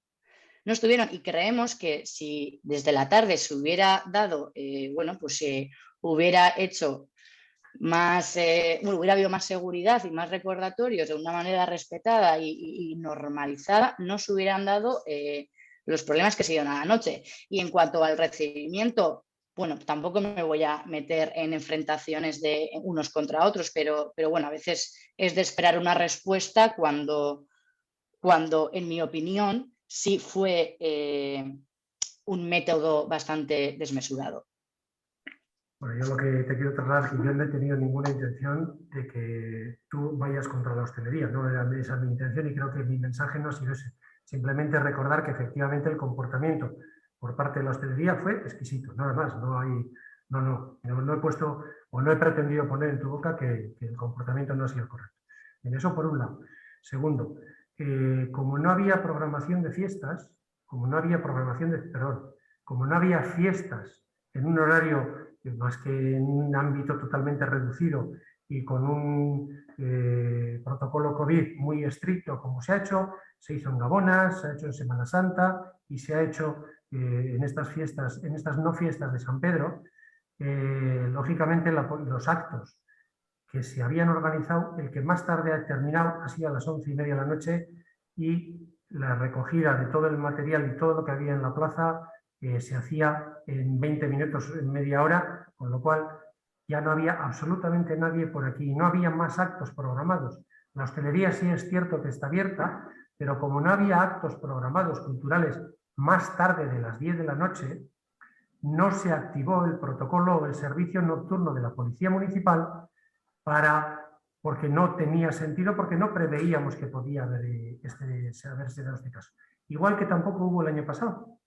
y creemos que si desde la tarde se hubiera dado, bueno, pues hubiera hecho más, bueno, hubiera habido más seguridad y más recordatorios de una manera respetada y normalizada, no se hubieran dado los problemas que se dieron a la noche. Y en cuanto al recibimiento, bueno, tampoco me voy a meter en enfrentaciones de unos contra otros, pero bueno, a veces es de esperar una respuesta cuando en mi opinión, sí fue un método bastante desmesurado. Bueno, yo lo que te quiero trasladar es que yo no he tenido ninguna intención de que tú vayas contra la hostelería, no era esa mi intención y creo que mi mensaje no ha sido ese. Simplemente recordar que efectivamente el comportamiento por parte de la hostelería fue exquisito, nada más, no he puesto o no he pretendido poner en tu boca que el comportamiento no ha sido correcto. En eso por un lado. Segundo, como no había programación de fiestas, como no había fiestas en un horario más que en un ámbito totalmente reducido y con un protocolo COVID muy estricto como se ha hecho, se hizo en Gabonas, se ha hecho en Semana Santa y se ha hecho en estas fiestas, en estas no fiestas de San Pedro, lógicamente los actos que se habían organizado, el que más tarde ha terminado ha sido a las 11:30 de la noche y la recogida de todo el material y todo lo que había en la plaza se hacía en 20 minutos, en media hora, con lo cual ya no había absolutamente nadie por aquí, no había más actos programados. La hostelería sí es cierto que está abierta, pero como no había actos programados culturales más tarde de las 10 de la noche, no se activó el protocolo o el servicio nocturno de la Policía Municipal porque no tenía sentido, porque no preveíamos que podía haberse dado este caso. Igual que tampoco hubo el año pasado.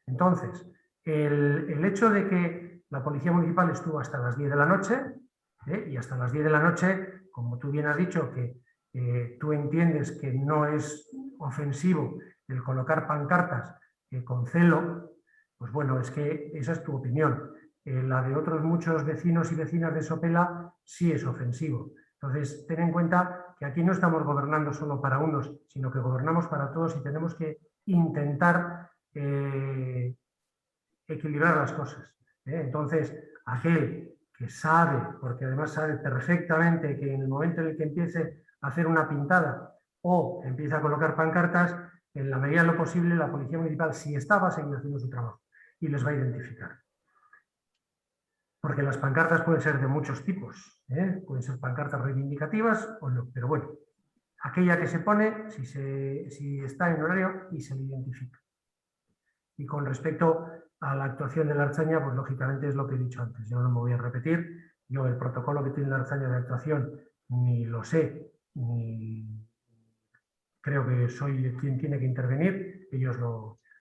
Entonces, el hecho de que la Policía Municipal estuvo hasta las 10 de la noche, y hasta las 10 de la noche, como tú bien has dicho, que tú entiendes que no es ofensivo el colocar pancartas con celo, pues bueno, es que esa es tu opinión. La de otros muchos vecinos y vecinas de Sopela sí es ofensivo. Entonces, ten en cuenta que aquí no estamos gobernando solo para unos, sino que gobernamos para todos y tenemos que intentar equilibrar las cosas. Entonces, aquel que sabe, porque además sabe perfectamente que en el momento en el que empiece a hacer una pintada o empieza a colocar pancartas, en la medida de lo posible la Policía Municipal, si está, va a seguir haciendo su trabajo y les va a identificar. Porque las pancartas pueden ser de muchos tipos, pueden ser pancartas reivindicativas o no, pero bueno, aquella que se pone, si está en horario y se le identifica. Y con respecto a la actuación de la Ertzaintza, pues lógicamente es lo que he dicho antes, yo no me voy a repetir, yo el protocolo que tiene la Ertzaintza de actuación ni lo sé, ni creo que soy quien tiene que intervenir, ellos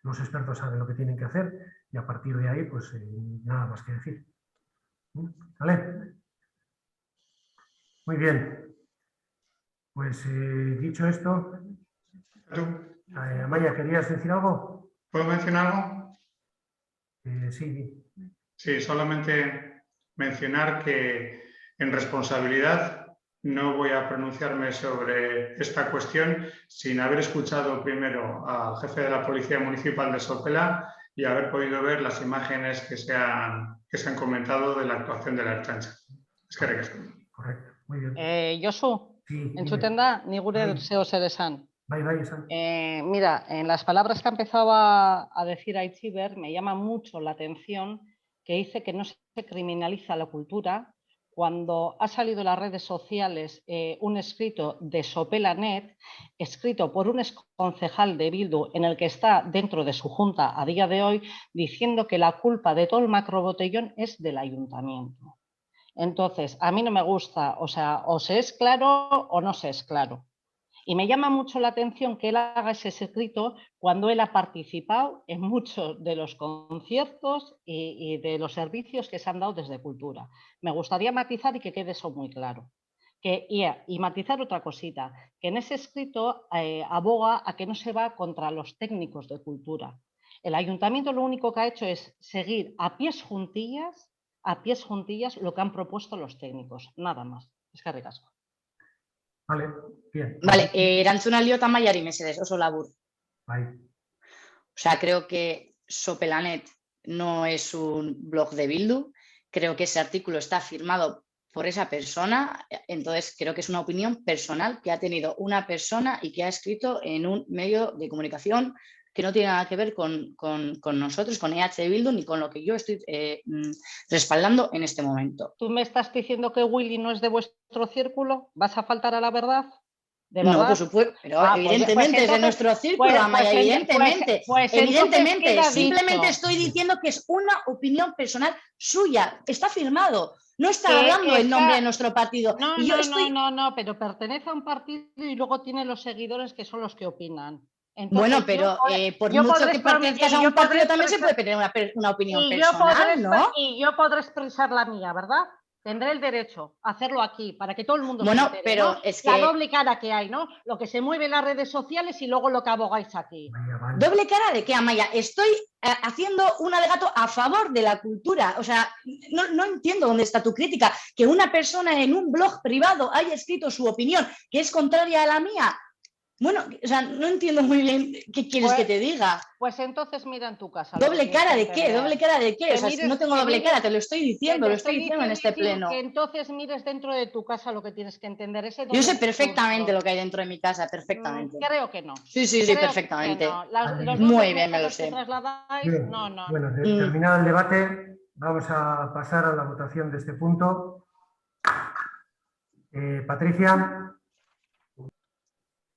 los expertos saben lo que tienen que hacer y a partir de ahí pues nada más que decir. ¿Vale? Muy bien. Pues dicho esto, Amaya, ¿querías decir algo? ¿Puedo mencionar algo? Sí. Sí, solamente mencionar que en responsabilidad no voy a pronunciarme sobre esta cuestión sin haber escuchado primero al jefe de la Policía Municipal de Sopela y haber podido ver las imágenes que se han comentado de la actuación de la Ertzaintza. Eskerrik asko. Correcto, muy bien. Josu, Sí, entzuten da, ni gure deseo zer esan. Bai, esan. Mira, en las palabras que ha empezado a decir Aitziber, me llama mucho la atención que dice que no se criminaliza la cultura cuando ha salido en las redes sociales un escrito de Sopela.net, escrito por un exconcejal de Bildu en el que está dentro de su junta a día de hoy, diciendo que la culpa de todo el macrobotellón es del ayuntamiento. Entonces, a mí no me gusta, o sea, o se es claro o no se es claro. Y me llama mucho la atención que él haga ese escrito cuando él ha participado en muchos de los conciertos y de los servicios que se han dado desde Cultura. Me gustaría matizar y que quede eso muy claro. Y matizar otra cosita, que en ese escrito aboga a que no se va contra los técnicos de cultura. El ayuntamiento lo único que ha hecho es seguir a pies juntillas lo que han propuesto los técnicos, nada más. Eskerrik asko. Vale, bien. Vale, erantzuna liota maiari mesedez, oso labur. Bai. O sea, creo que Sopelanet no es un blog de Bildu, creo que ese artículo está firmado por esa persona, entonces creo que es una opinión personal que ha tenido una persona y que ha escrito en un medio de comunicación que no tiene nada que ver con nosotros, con EH Bildu, ni con lo que yo estoy respaldando en este momento. ¿Tú me estás diciendo que Willy no es de vuestro círculo? ¿Vas a faltar a la verdad? ¿De no, verdad? por supuesto, pero evidentemente pues es de nuestro círculo, Amaya, evidentemente. Evidentemente, simplemente estoy diciendo que es una opinión personal suya, está firmado. No está hablando el nombre de nuestro partido. No, pero pertenece a un partido y luego tiene los seguidores que son los que opinan. Entonces, bueno, pero por mucho que pertenezcas a un partido también se puede tener una opinión personal, ¿no? Y yo podré expresar la mía, ¿verdad? Tendré el derecho a hacerlo aquí, para que todo el mundo se entere, pero ¿no? es que... La doble cara que hay, ¿no? Lo que se mueve en las redes sociales y luego lo que abogáis aquí. ¿Doble cara de qué, Amaya? Estoy haciendo un alegato a favor de la cultura. O sea, no entiendo dónde está tu crítica. Que una persona en un blog privado haya escrito su opinión que es contraria a la mía. Bueno, o sea, no entiendo muy bien qué quieres que te diga. Pues entonces mira en tu casa. ¿Doble cara de qué? ¿Doble cara de qué? O sea, no tengo doble cara, te lo estoy diciendo, en este pleno. Que entonces mires dentro de tu casa lo que tienes que entender. Yo sé perfectamente lo que hay dentro de mi casa, perfectamente. Creo que no. Sí, perfectamente. No. Muy bien, me lo sé. Bien. Bueno, terminado el debate, vamos a pasar a la votación de este punto. Patricia.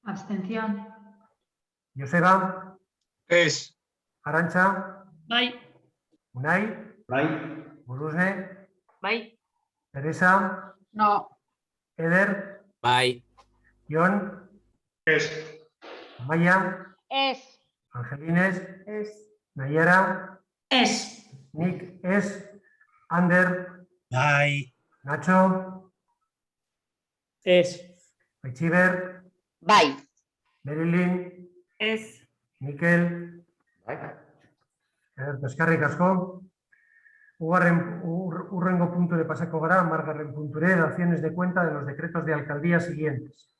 Abstención. Joseba. Es. Arantxa. Bai. Unai. Bai. Burusne. Bai. Teresa. No. Eder. Bai. Jon. Es. Amaya. Es. Angelines. Es. Nayara. Es. Nick es. Ander. Bai. Nacho. Es. Aichiber. Bai. Merilin. Es. Mikel. Bai. Eskerrik asko. Hurrengo puntu de pasako gara, 10. punture, daciones de cuenta de los decretos de alcaldía siguientes.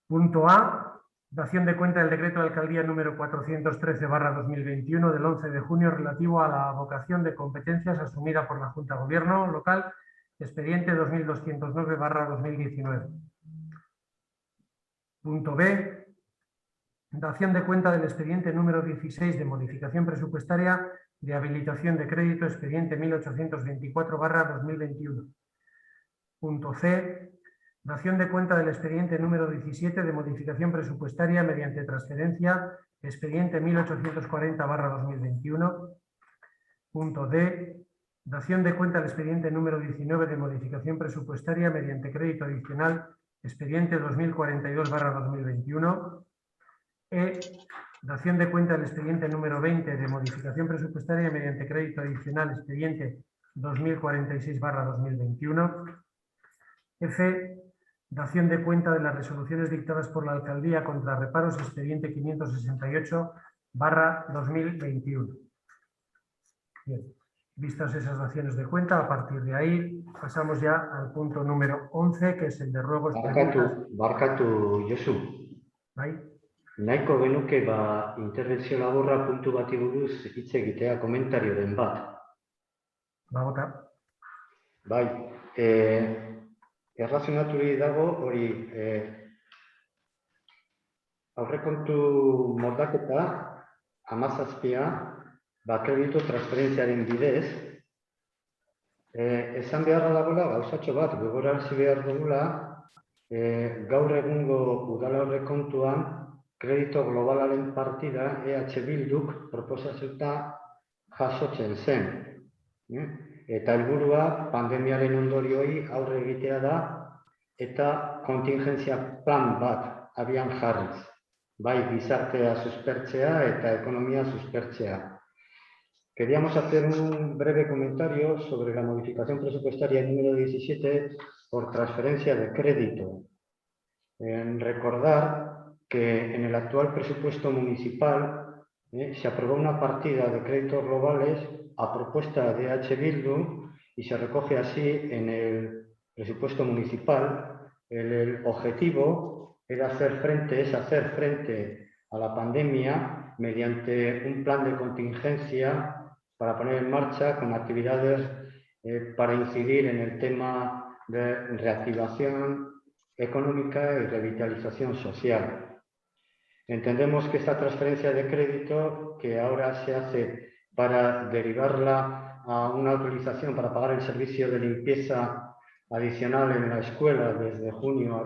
Punto A. Dación de cuenta del decreto de alcaldía número 413/2021 del 11 de junio relativo a la avocación de competencias asumida por la Junta de Gobierno local, expediente 2209/2019. Punto B. Dación de cuenta del expediente número 16 de modificación presupuestaria de habilitación de crédito, expediente 1824/2021. Punto C. Dación de cuenta del expediente número 17 de modificación presupuestaria mediante transferencia, expediente 1840/2021. Punto D. Dación de cuenta del expediente número 19 de modificación presupuestaria mediante crédito adicional, expediente 2042/2021. E. Dación de cuenta del expediente número 20 de modificación presupuestaria mediante crédito adicional, expediente 2046/2021. F. Dación de cuenta de las resoluciones dictadas por la alcaldía contra reparos, expediente 568/2021. Bien. Vistas esas daciones de cuenta, a partir de ahí pasamos ya al punto número 11, que es el de ruegos. Barkatu, Josu. Bai. Nahiko genuke interbentzio laburra puntu bati buruz hitz egitea komentarioren bat. Va a votar. Bai, errazionaturi dago hori aurrekontu moldaketa 17 kreditu transferentziaren bidez, esan beharra dagoela gauzatxo bat, gogorarazi behar dugula, gaur egungo udal aurrekontuan kredito globalaren partida EH Bilduk proposatuta jasotzen zen. Eta helburua pandemiaren ondorioi aurre egitea da eta kontingentzia plan bat abian jarriz. Bai gizartea suspertzea eta ekonomia suspertzea. Queríamos hacer un breve comentario sobre la modificación presupuestaria número 17 por transferencia de crédito. Recordar que en el actual presupuesto municipal se aprobó una partida de créditos globales a propuesta de H. Bildu y se recoge así en el presupuesto municipal. El objetivo era hacer frente a la pandemia mediante un plan de contingencia para poner en marcha con actividades para incidir en el tema de reactivación económica y revitalización social. Entendemos que esta transferencia de crédito, que ahora se hace para derivarla a una autorización para pagar el servicio de limpieza adicional en la escuela desde junio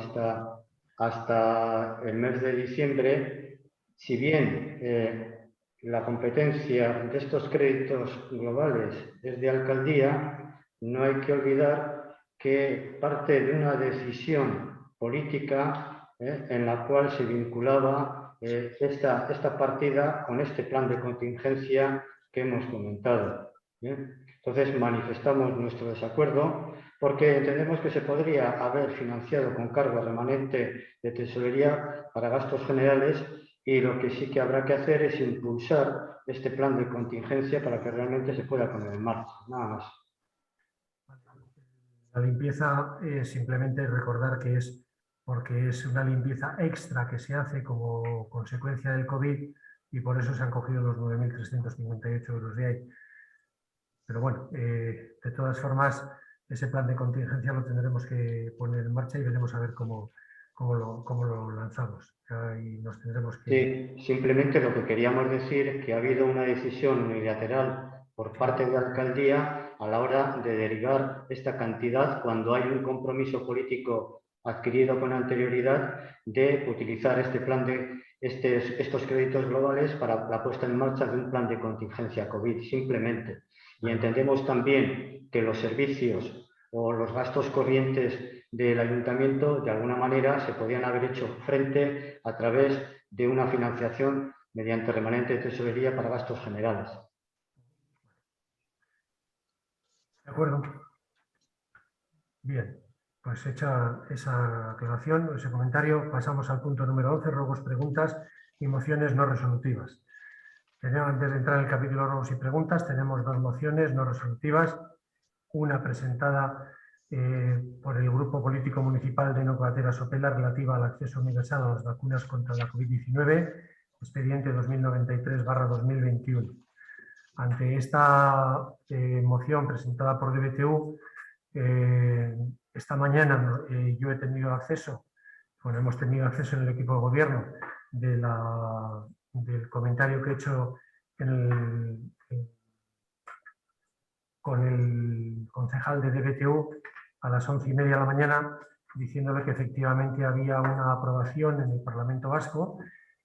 hasta el mes de diciembre, si bien la competencia de estos créditos globales es de alcaldía, no hay que olvidar que parte de una decisión política en la cual se vinculaba esta partida con este plan de contingencia que hemos comentado. Entonces manifestamos nuestro desacuerdo porque entendemos que se podría haber financiado con cargo remanente de tesorería para gastos generales y lo que sí que habrá que hacer es impulsar este plan de contingencia para que realmente se pueda poner en marcha. Nada más. La limpieza, simplemente recordar que es porque es una limpieza extra que se hace como consecuencia del COVID y por eso se han cogido los 9.358 euros de ahí. Pero bueno, de todas formas, ese plan de contingencia lo tendremos que poner en marcha y veremos a ver cómo lo lanzamos. Y nos tendremos que... Sí, simplemente lo que queríamos decir es que ha habido una decisión unilateral por parte de la alcaldía a la hora de derivar esta cantidad cuando hay un compromiso político adquirido con anterioridad de utilizar este plan estos créditos globales para la puesta en marcha de un plan de contingencia COVID, simplemente. Y entendemos también que los servicios o los gastos corrientes del ayuntamiento de alguna manera se podían haber hecho frente a través de una financiación mediante remanente de tesorería para gastos generales. De acuerdo. Bien, pues hecha esa aclaración, ese comentario, pasamos al punto número 11, ruegos, preguntas y mociones no resolutivas. Antes de entrar en el capítulo ruegos y preguntas, tenemos dos mociones no resolutivas, una presentada por el Grupo Político Municipal de Nocbatera-Sopela relativa al acceso universal a las vacunas contra la COVID-19, expediente 2093/2021. Ante esta moción presentada por DBTU, esta mañana yo he tenido acceso, hemos tenido acceso en el equipo de gobierno del comentario que he hecho con el concejal de DBTU a las 11:30 de la mañana, diciéndole que efectivamente había una aprobación en el Parlamento Vasco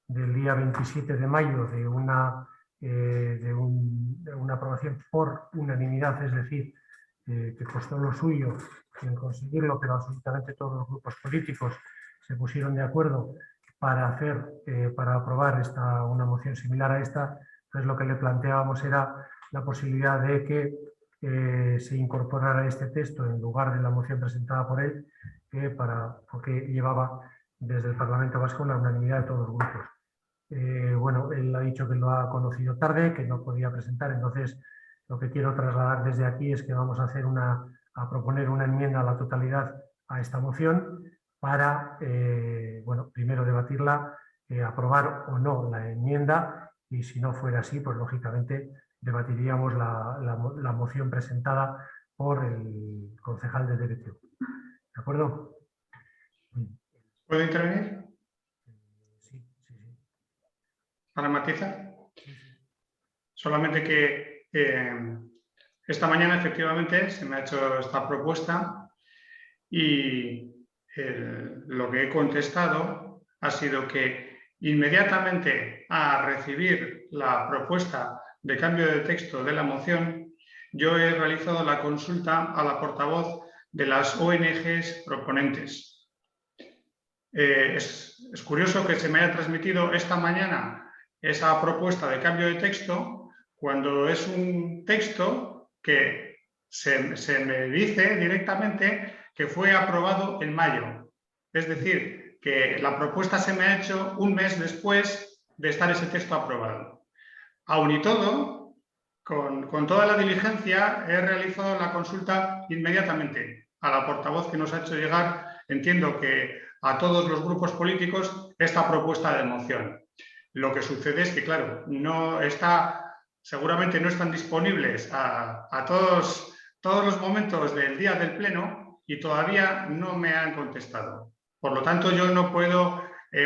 del día 27 de mayo de una aprobación por unanimidad, es decir, que costó lo suyo en conseguirlo, pero absolutamente todos los grupos políticos se pusieron de acuerdo para aprobar una moción similar a esta. Entonces lo que le planteábamos era la posibilidad de que se incorporara este texto en lugar de la moción presentada por él, porque llevaba desde el Parlamento Vasco la unanimidad de todos los grupos. Bueno, él ha dicho que lo ha conocido tarde, que no podía presentar, entonces lo que quiero trasladar desde aquí es que vamos a proponer una enmienda a la totalidad a esta moción para, bueno, primero debatirla, aprobar o no la enmienda y si no fuera así, pues lógicamente debatiríamos la moción presentada por el concejal de DBTU. ¿De acuerdo? ¿Puedo intervenir? Sí. ¿Para matizar? Solamente que esta mañana efectivamente se me ha hecho esta propuesta y lo que he contestado ha sido que inmediatamente a recibir la propuesta de cambio de texto de la moción, yo he realizado la consulta a la portavoz de las ONGs proponentes. Es curioso que se me haya transmitido esta mañana esa propuesta de cambio de texto cuando es un texto que se me dice directamente que fue aprobado en mayo. Es decir, que la propuesta se me ha hecho un mes después de estar ese texto aprobado. Aun y todo, con toda la diligencia, he realizado la consulta inmediatamente a la portavoz que nos ha hecho llegar, entiendo que a todos los grupos políticos, esta propuesta de moción. Lo que sucede es que, claro, seguramente no están disponibles a todos los momentos del día del pleno y todavía no me han contestado. Por lo tanto, yo no puedo,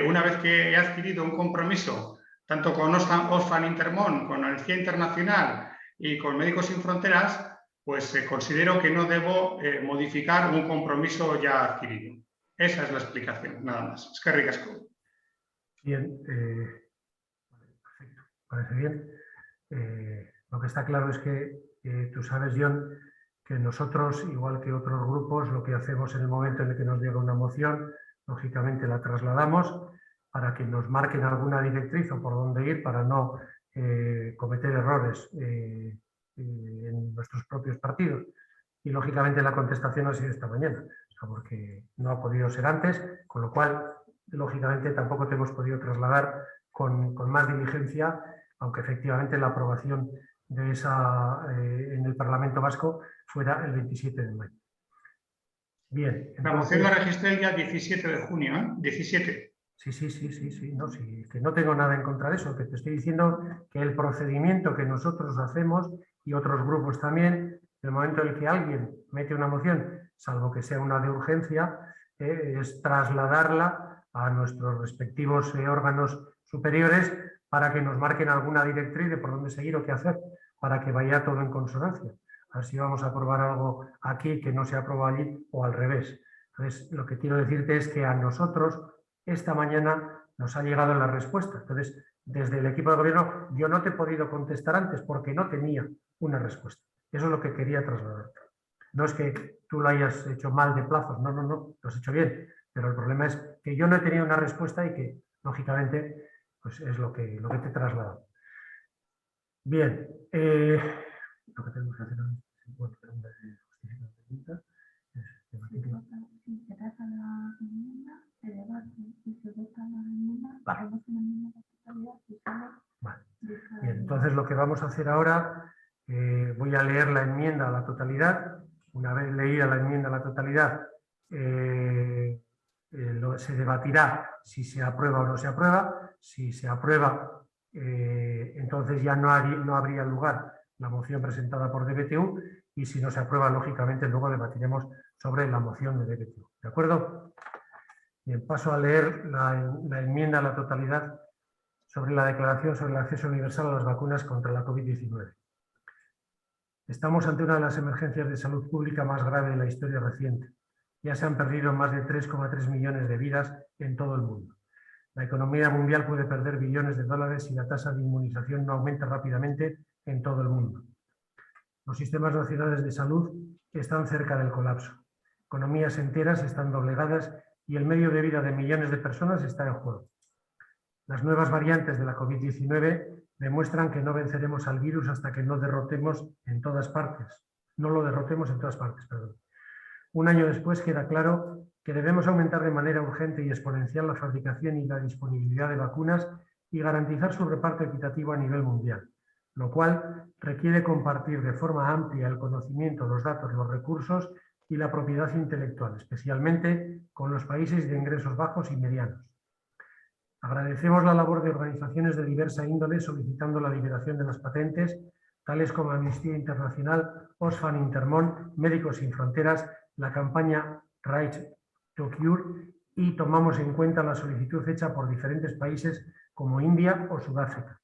una vez que he adquirido un compromiso, tanto con Oxfam Intermón, con Amnistía Internacional y con Médicos Sin Fronteras, pues considero que no debo modificar un compromiso ya adquirido. Esa es la explicación, nada más. Es que ricasco. Bien, perfecto, parece bien. Lo que está claro es que tú sabes, John, que nosotros, igual que otros grupos, lo que hacemos en el momento en el que nos llega una moción, lógicamente la trasladamos para que nos marquen alguna directriz o por dónde ir para no cometer errores en nuestros propios partidos. Y lógicamente la contestación ha sido esta mañana, porque no ha podido ser antes, con lo cual, lógicamente, tampoco te hemos podido trasladar con más diligencia, aunque efectivamente la aprobación de esa en el Parlamento Vasco fuera el 27 de mayo. Bien. La moción la registré el día 17 de junio, ¿eh? 17. Sí, no, sí, que no tengo nada en contra de eso, que te estoy diciendo que el procedimiento que nosotros hacemos y otros grupos también, en el momento en el que alguien mete una moción, salvo que sea una de urgencia, es trasladarla a nuestros respectivos órganos superiores para que nos marquen alguna directriz de por dónde seguir o qué hacer, para que vaya todo en consonancia. A ver si vamos a aprobar algo aquí que no se aprobó allí o al revés. Entonces, lo que quiero decirte es que a nosotros esta mañana nos ha llegado la respuesta. Entonces, desde el equipo de gobierno, yo no te he podido contestar antes porque no tenía una respuesta. Eso es lo que quería trasladar. No es que tú lo hayas hecho mal de plazos, no, lo has hecho bien. Pero el problema es que yo no he tenido una respuesta y que, lógicamente, pues es lo que te he trasladado. Bien, lo que tenemos que hacer ahora es encuentro de justificación de pregunta. Si se trata la enmienda, se debate y se vota la enmienda, hacemos una enmienda de totalidad y sale. Vale. Bien, entonces lo que vamos a hacer ahora, voy a leer la enmienda a la totalidad. Una vez leída la enmienda a la totalidad, se debatirá si se aprueba o no se aprueba. Si se aprueba, entonces ya no habría lugar la moción presentada por DBTU, y si no se aprueba, lógicamente luego debatiremos sobre la moción de DBTU. ¿De acuerdo? Bien, paso a leer la enmienda a la totalidad sobre la declaración sobre el acceso universal a las vacunas contra la COVID-19. Estamos ante una de las emergencias de salud pública más graves de la historia reciente. Ya se han perdido más de 3,3 millones de vidas en todo el mundo. La economía mundial puede perder billones de dólares si la tasa de inmunización no aumenta rápidamente en todo el mundo. Los sistemas nacionales de salud están cerca del colapso. Economías enteras están doblegadas y el medio de vida de millones de personas está en juego. Las nuevas variantes de la COVID-19 demuestran que no venceremos al virus hasta que no lo derrotemos en todas partes. Un año después queda claro que debemos aumentar de manera urgente y exponencial la fabricación y la disponibilidad de vacunas y garantizar su reparto equitativo a nivel mundial, lo cual requiere compartir de forma amplia el conocimiento, los datos, los recursos y la propiedad intelectual, especialmente con los países de ingresos bajos y medianos. Agradecemos la labor de organizaciones de diversa índole solicitando la liberación de las patentes, tales como Amnistía Internacional, Oxfam Intermón, Médicos Sin Fronteras, la campaña Right to Cure, y tomamos en cuenta la solicitud hecha por diferentes países como India o Sudáfrica.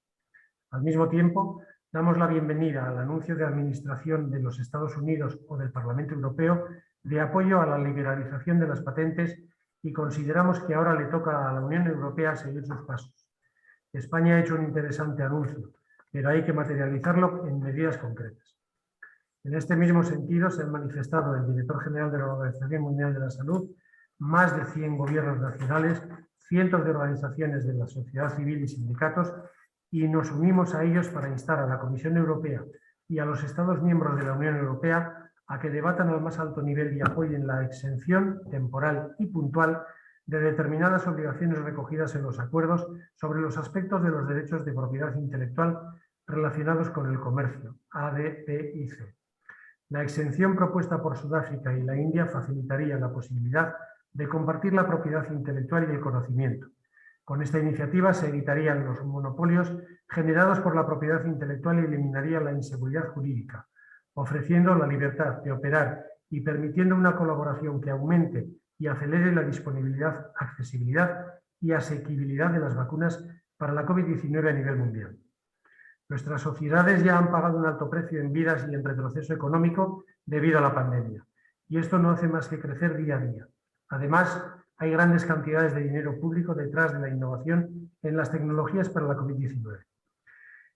Al mismo tiempo, damos la bienvenida al anuncio de administración de los Estados Unidos o del Parlamento Europeo de apoyo a la liberalización de las patentes y consideramos que ahora le toca a la Unión Europea seguir sus pasos. España ha hecho un interesante anuncio, pero hay que materializarlo en medidas concretas. En este mismo sentido, se han manifestado el director general de la Organización Mundial de la Salud, más de 100 gobiernos nacionales, cientos de organizaciones de la sociedad civil y sindicatos, y nos unimos a ellos para instar a la Comisión Europea y a los Estados miembros de la Unión Europea a que debatan al más alto nivel y apoyen la exención temporal y puntual de determinadas obligaciones recogidas en los acuerdos sobre los aspectos de los derechos de propiedad intelectual relacionados con el comercio, A, D, P y C. La exención propuesta por Sudáfrica y la India facilitaría la posibilidad de compartir la propiedad intelectual y el conocimiento. Con esta iniciativa se evitarían los monopolios generados por la propiedad intelectual y eliminaría la inseguridad jurídica, ofreciendo la libertad de operar y permitiendo una colaboración que aumente y acelere la disponibilidad, accesibilidad y asequibilidad de las vacunas para la COVID-19 a nivel mundial. Nuestras sociedades ya han pagado un alto precio en vidas y en retroceso económico debido a la pandemia, y esto no hace más que crecer día a día. Además, hay grandes cantidades de dinero público detrás de la innovación en las tecnologías para la COVID-19.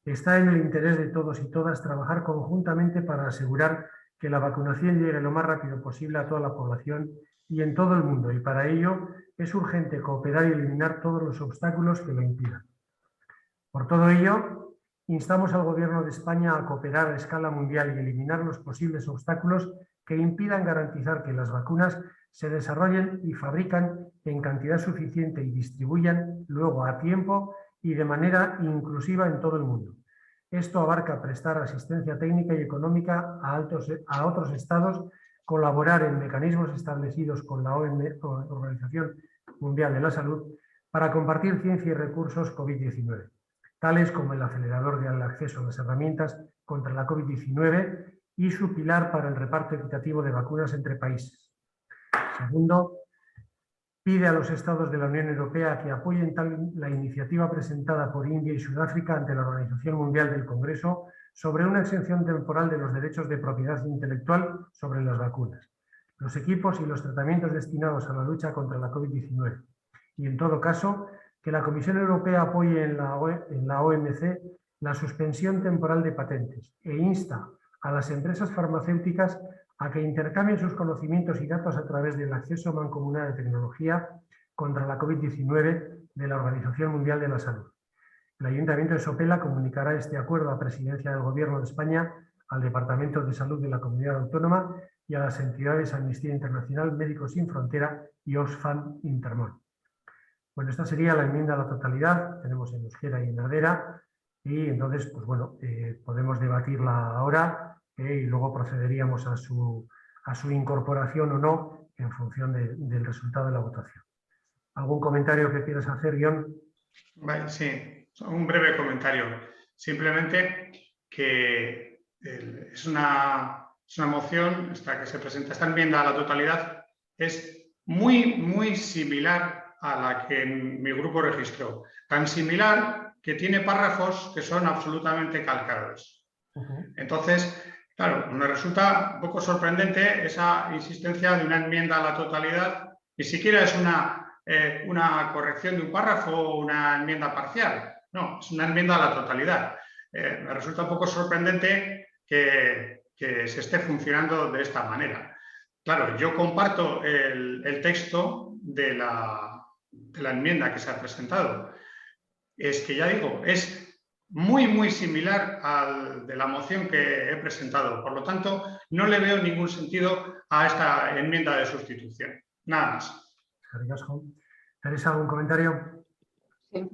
Está en el interés de todos y todas trabajar conjuntamente para asegurar que la vacunación llegue lo más rápido posible a toda la población y en todo el mundo, y para ello es urgente cooperar y eliminar todos los obstáculos que lo impidan. Por todo ello, instamos al Gobierno de España a cooperar a escala mundial y eliminar los posibles obstáculos que impidan garantizar que las vacunas se desarrollen y fabrican en cantidad suficiente y distribuyan luego a tiempo y de manera inclusiva en todo el mundo. Esto abarca prestar asistencia técnica y económica a otros estados, colaborar en mecanismos establecidos con la Organización Mundial de la Salud para compartir ciencia y recursos COVID-19, tales como el acelerador del acceso a las herramientas contra la COVID-19 y su pilar para el reparto equitativo de vacunas entre países. Segundo, pide a los Estados de la Unión Europea que apoyen la iniciativa presentada por India y Sudáfrica ante la Organización Mundial del Congreso sobre una exención temporal de los derechos de propiedad intelectual sobre las vacunas, los equipos y los tratamientos destinados a la lucha contra la COVID-19. Y en todo caso, que la Comisión Europea apoye en la OMC la suspensión temporal de patentes e insta a las empresas farmacéuticas a que intercambien sus conocimientos y datos a través del acceso mancomunado de tecnología contra la COVID-19 de la Organización Mundial de la Salud. El Ayuntamiento de Sopela comunicará este acuerdo a Presidencia del Gobierno de España, al Departamento de Salud de la Comunidad Autónoma y a las entidades Amnistía Internacional, Médicos Sin Frontera y Oxfam Intermón. Bueno, esta sería la enmienda a la totalidad, tenemos en euskera y en ardera, y entonces, pues bueno, podemos debatirla ahora y luego procederíamos a su incorporación o no en función del resultado de la votación. ¿Algún comentario que quieras hacer, John? Sí, un breve comentario. Simplemente que es una moción, esta que se presenta, esta enmienda a la totalidad, es muy similar a la que mi grupo registró. Tan similar que tiene párrafos que son absolutamente calcados. Entonces, claro, me resulta un poco sorprendente esa insistencia de una enmienda a la totalidad, ni siquiera es una corrección de un párrafo o una enmienda parcial, no, es una enmienda a la totalidad. Me resulta un poco sorprendente que se esté funcionando de esta manera. Claro, yo comparto el texto de la enmienda que se ha presentado. Es que ya digo, es muy similar al de la moción que he presentado. Por lo tanto, no le veo ningún sentido a esta enmienda de sustitución. Nada más. ¿Teresa, algún comentario? Sí.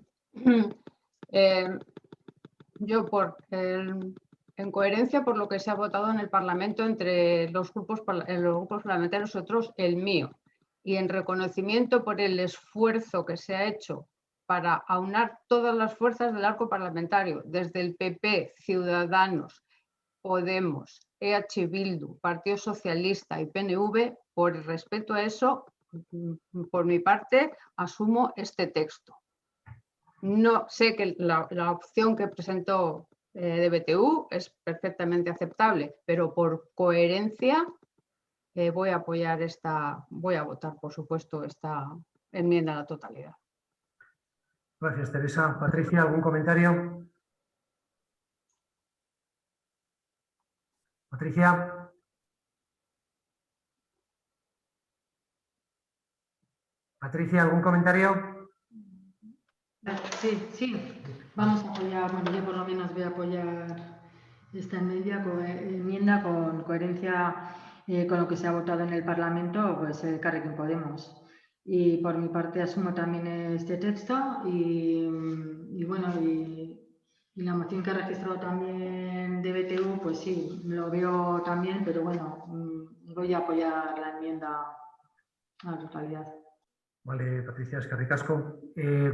Yo, en coherencia por lo que se ha votado en el Parlamento entre los grupos parlamentarios, otros el mío, y en reconocimiento por el esfuerzo que se ha hecho para aunar todas las fuerzas del arco parlamentario, desde el PP, Ciudadanos, Podemos, EH Bildu, Partido Socialista y PNV, por respeto a eso, por mi parte, asumo este texto. No sé que la opción que presentó de BTU es perfectamente aceptable, pero por coherencia voy a votar, por supuesto, esta enmienda a la totalidad. Gracias, Teresa. Patricia, ¿algún comentario? Patricia. Patricia, ¿algún comentario? Sí. Vamos a apoyar, bueno, yo por lo menos voy a apoyar esta enmienda con coherencia con lo que se ha votado en el Parlamento, pues Elkarrekin Podemos. Y por mi parte asumo también este texto y la moción que ha registrado también de BTU, pues sí, lo veo también, pero bueno, voy a apoyar la enmienda a la totalidad. Vale, Patricia, eskerrik asko.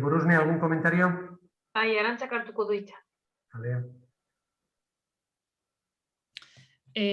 Gorosne, ¿algún comentario? Bai, Arantzak hartuko du hitza. Vale.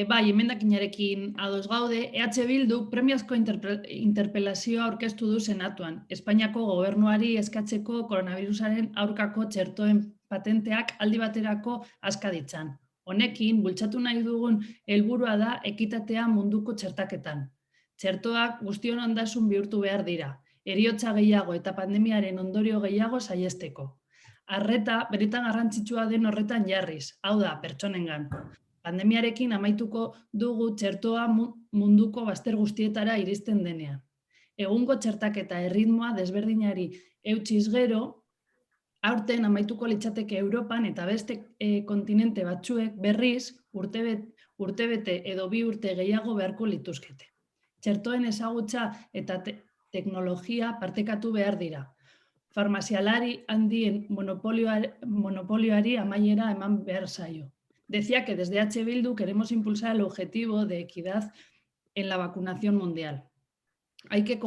Bai, emendakinarekin ados gaude, EH Bildu premiazko interpelazioa aurkeztu du Senatuan, Espainiako gobernuari eskatzeko koronavirusaren aurkako txertoen patenteak aldi baterako aska ditzan. Honekin, bultzatu nahi dugun helburua da ekitatea munduko txertaketan. Txertoak guztion ondasun bihurtu behar dira, heriotza gehiago eta pandemiaren ondorio gehiago saihesteko. Arreta, benetan garrantzitsua den horretan jarriz, hau da, pertsonengan. Pandemiarekin amaituko dugu txertoa munduko bazter guztietara iristen denean. Egungo txertaketa erritmoa desberdinari eutsiz gero, aurten amaituko litzateke Europan eta beste kontinente batzuek berriz urtebete edo 2 urte gehiago beharko lituzkete. Txertoen ezagutza eta teknologia partekatu behar dira. Farmazialari handien monopolioari amaiera eman behar zaio. Decía que desde H. Bildu queremos impulsar el objetivo de equidad en la vacunación mundial. Hay que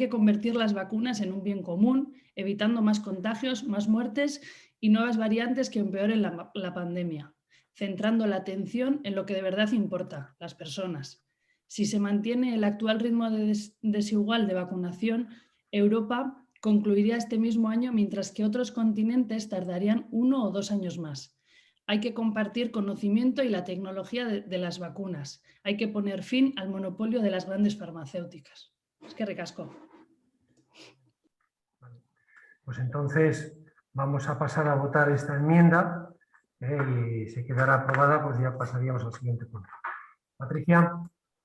convertir las vacunas en un bien común, evitando más contagios, más muertes y nuevas variantes que empeoren la pandemia, centrando la atención en lo que de verdad importa, las personas. Si se mantiene el actual ritmo desigual de vacunación, Europa concluiría este mismo año, mientras que otros continentes tardarían 1 o 2 años más. Hay que compartir conocimiento y la tecnología de las vacunas. Hay que poner fin al monopolio de las grandes farmacéuticas. Eskerrik asko. Pues entonces vamos a pasar a votar esta enmienda y si quedara aprobada, pues ya pasaríamos al siguiente punto. Patricia.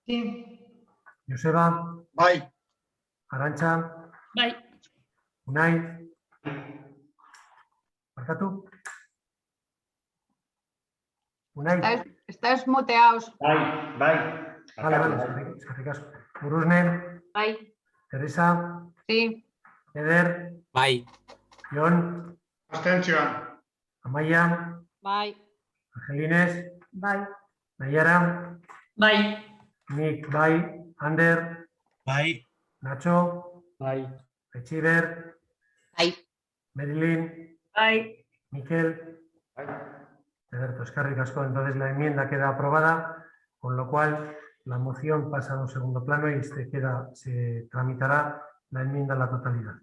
Sí. Joseba. Bai. Arantxa. Bai. Unai. Barkatu. Unai. Estáis muteados. Bai. Vale, eskerrik asko. Gorosne. Bai. Teresa. Sí. Eder. Bai. Jon. Abstentzioa. Amaia. Bai. Angelines. Bai. Nayara. Bai. Nik, bai. Ander. Bai. Nacho. Bai. Etxiber. Bai. Marilyn. Bai. Miquel. Perfecto, eskerrik asko. Entonces la enmienda queda aprobada, con lo cual la moción pasa a un segundo plano y se tramitará la enmienda a la totalidad.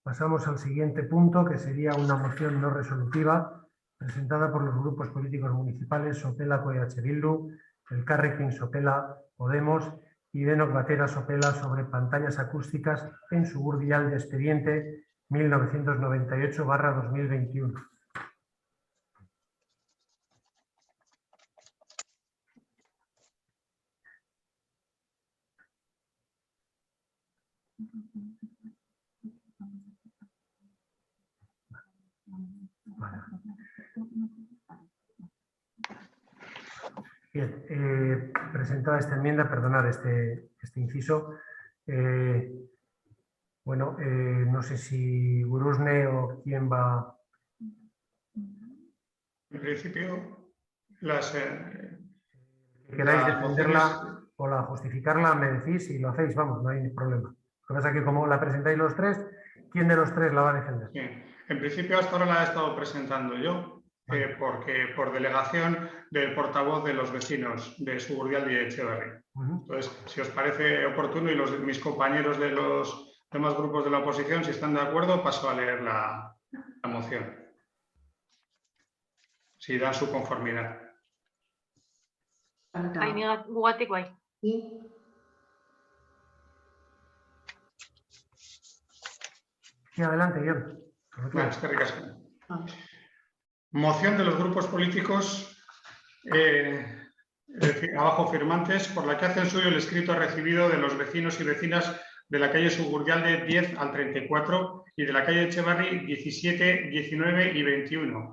Pasamos al siguiente punto, que sería una moción no resolutiva presentada por los grupos políticos municipales Sopela EH Bildu, Elkarrekin Sopela Podemos y Denok Batera Sopela sobre pantallas acústicas en Suburdial de expediente 1998/2021. Vale. Bien, presentada esta enmienda, perdonar este inciso. No sé si Gorosne o quién va. En principio, queráis defenderla o la justificarla, me decís y lo hacéis, vamos, no hay problema. Lo que pasa es que como la presentáis los tres, ¿quién de los tres la va a defender? Sí. En principio hasta ahora la he estado presentando yo, porque por delegación del portavoz de los vecinos de Suburdial y Echeverri. Entonces, si os parece oportuno y mis compañeros de los demás grupos de la oposición, si están de acuerdo, paso a leer la moción. Si dan su conformidad. Bai, gugatik bai. Sí, adelante, Guillermo. Eskerrik asko. Moción de los grupos políticos abajo firmantes, por la que hacen suyo el escrito recibido de los vecinos y vecinas de la calle Suburdial de 10 al 34 y de la calle Echevarri 17, 19 y 21,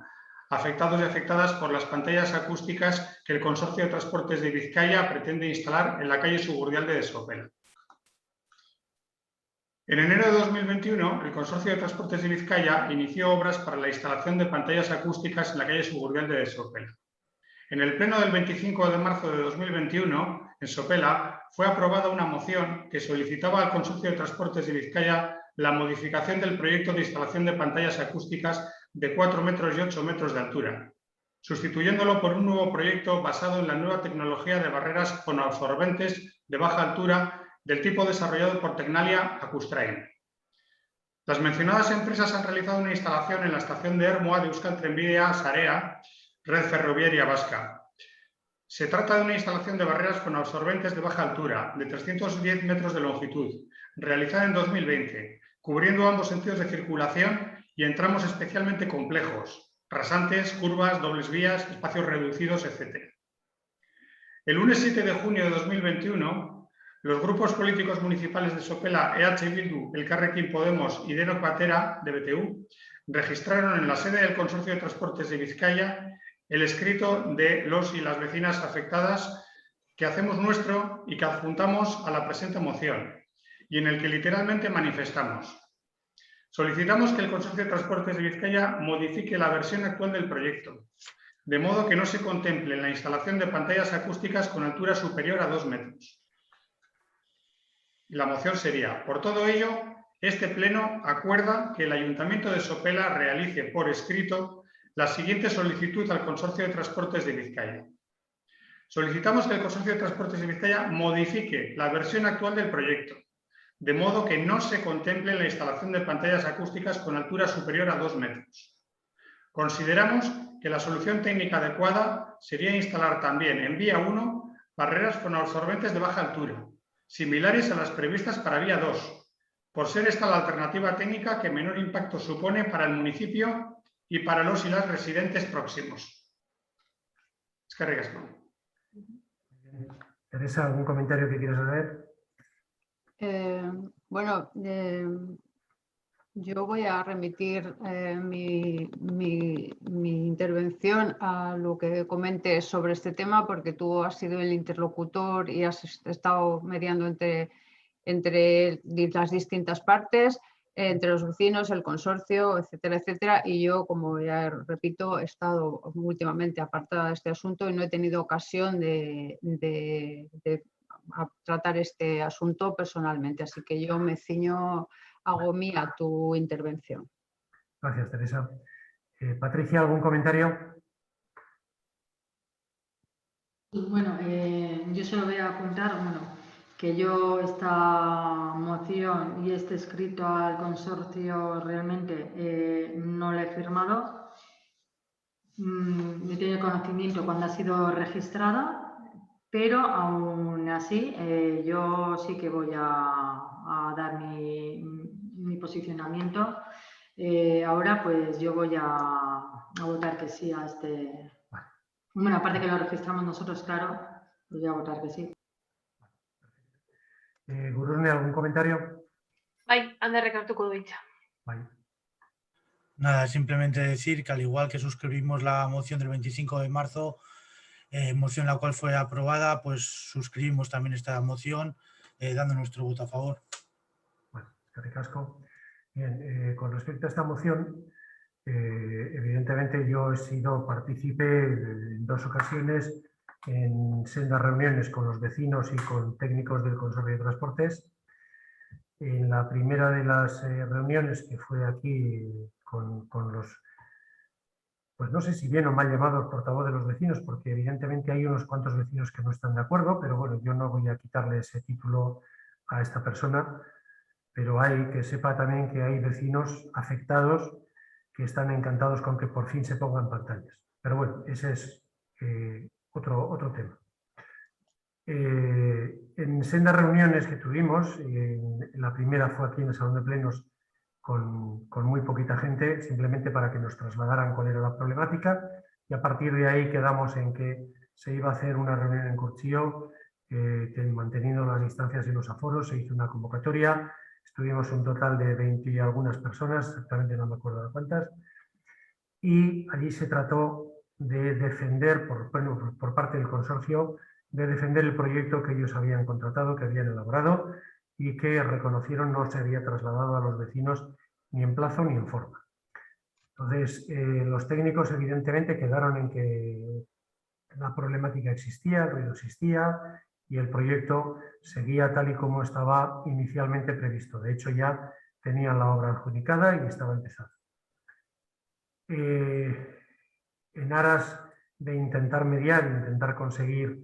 afectados y afectadas por las pantallas acústicas que el Consorcio de Transportes de Vizcaya pretende instalar en la calle Suburdial de Sopela. En enero de 2021, el Consorcio de Transportes de Vizcaya inició obras para la instalación de pantallas acústicas en la calle Suburdial de Sopela. En el pleno del 25 de marzo de 2021, en Sopela, fue aprobada una moción que solicitaba al Consorcio de Transportes de Vizcaya la modificación del proyecto de instalación de pantallas acústicas de 4 metros y 8 metros de altura, sustituyéndolo por un nuevo proyecto basado en la nueva tecnología de barreras fonoabsorbentes de baja altura del tipo desarrollado por Tecnalia Acustrain. Las mencionadas empresas han realizado una instalación en la estación de Ermua de Euskal Trenbidea Sarea, red ferroviaria vasca. Se trata de una instalación de barreras fonoabsorbentes de baja altura, de 310 metros de longitud, realizada en 2020, cubriendo ambos sentidos de circulación y en tramos especialmente complejos, rasantes, curvas, dobles vías, espacios reducidos, etc. El lunes 7 de junio de 2021, los grupos políticos municipales de Sopela, EH Bildu, Elkarrekin Podemos y Denok Batera, de BTU, registraron en la sede del Consorcio de Transportes de Vizcaya el escrito de los y las vecinas afectadas que hacemos nuestro y que adjuntamos a la presente moción, y en el que literalmente manifestamos. Solicitamos que el Consorcio de Transportes de Vizcaya modifique la versión actual del proyecto, de modo que no se contemple la instalación de pantallas acústicas con altura superior a 2 metros. La moción sería: por todo ello, este Pleno acuerda que el Ayuntamiento de Sopela realice por escrito la siguiente solicitud al Consorcio de Transportes de Vizcaya. Solicitamos que el Consorcio de Transportes de Vizcaya modifique la versión actual del proyecto, de modo que no se contemple la instalación de pantallas acústicas con altura superior a 2 metros. Consideramos que la solución técnica adecuada sería instalar también en vía 1 barreras fonoabsorbentes de baja altura, similares a las previstas para vía 2, por ser esta la alternativa técnica que menor impacto supone para el municipio y para los y las residentes próximos. Eskerrik asko. Teresa, ¿algún comentario que quieras hacer? Yo voy a remitir mi intervención a lo que comentes sobre este tema, porque tú has sido el interlocutor y has estado mediando entre las distintas partes, entre los vecinos, el consorcio, etcétera, etcétera. Y yo, como ya repito, he estado últimamente apartada de este asunto y no he tenido ocasión de tratar este asunto personalmente. Así que yo me ciño, hago mía tu intervención. Gracias, Teresa. Patricia, ¿algún comentario? Bueno, yo solo voy a apuntar, que yo esta moción y este escrito al consorcio realmente no lo he firmado. He tenido conocimiento cuando ha sido registrada, pero aún así yo sí que voy a dar mi posicionamiento. Ahora pues yo voy a votar que sí a este... Bueno, aparte que lo registramos nosotros, claro, pues voy a votar que sí. Gururne, ¿algún comentario? Bai, Anderrek hartuko du hitza. Nada, simplemente decir que al igual que suscribimos la moción del 25 de marzo, moción la cual fue aprobada, pues suscribimos también esta moción, dando nuestro voto a favor. Bueno, eskerrik asko. Bien, con respecto a esta moción, evidentemente yo he sido partícipe en 2 ocasiones en sendas reuniones con los vecinos y con técnicos del Consorcio de Transportes. En la primera de las reuniones, que fue aquí con los, pues no sé si bien o mal llamados portavoz de los vecinos, porque evidentemente hay unos cuantos vecinos que no están de acuerdo, pero bueno, yo no voy a quitarle ese título a esta persona, pero hay que sepa también que hay vecinos afectados que están encantados con que por fin se pongan pantallas. Pero bueno, ese es otro tema. En sendas reuniones que tuvimos, la primera fue aquí en el Salón de Plenos con muy poquita gente, simplemente para que nos trasladaran cuál era la problemática, y a partir de ahí quedamos en que se iba a hacer una reunión en Corchilló, manteniendo las distancias y los aforos. Se hizo una convocatoria, estuvimos un total de 20 y algunas personas, exactamente no me acuerdo de cuántas, y allí se trató de defender, por parte del consorcio, de defender el proyecto que ellos habían contratado, que habían elaborado y que reconocieron no se había trasladado a los vecinos ni en plazo ni en forma. Entonces, los técnicos evidentemente quedaron en que la problemática existía, el ruido existía y el proyecto seguía tal y como estaba inicialmente previsto. De hecho, ya tenían la obra adjudicada y estaba empezada. En aras de intentar mediar, intentar conseguir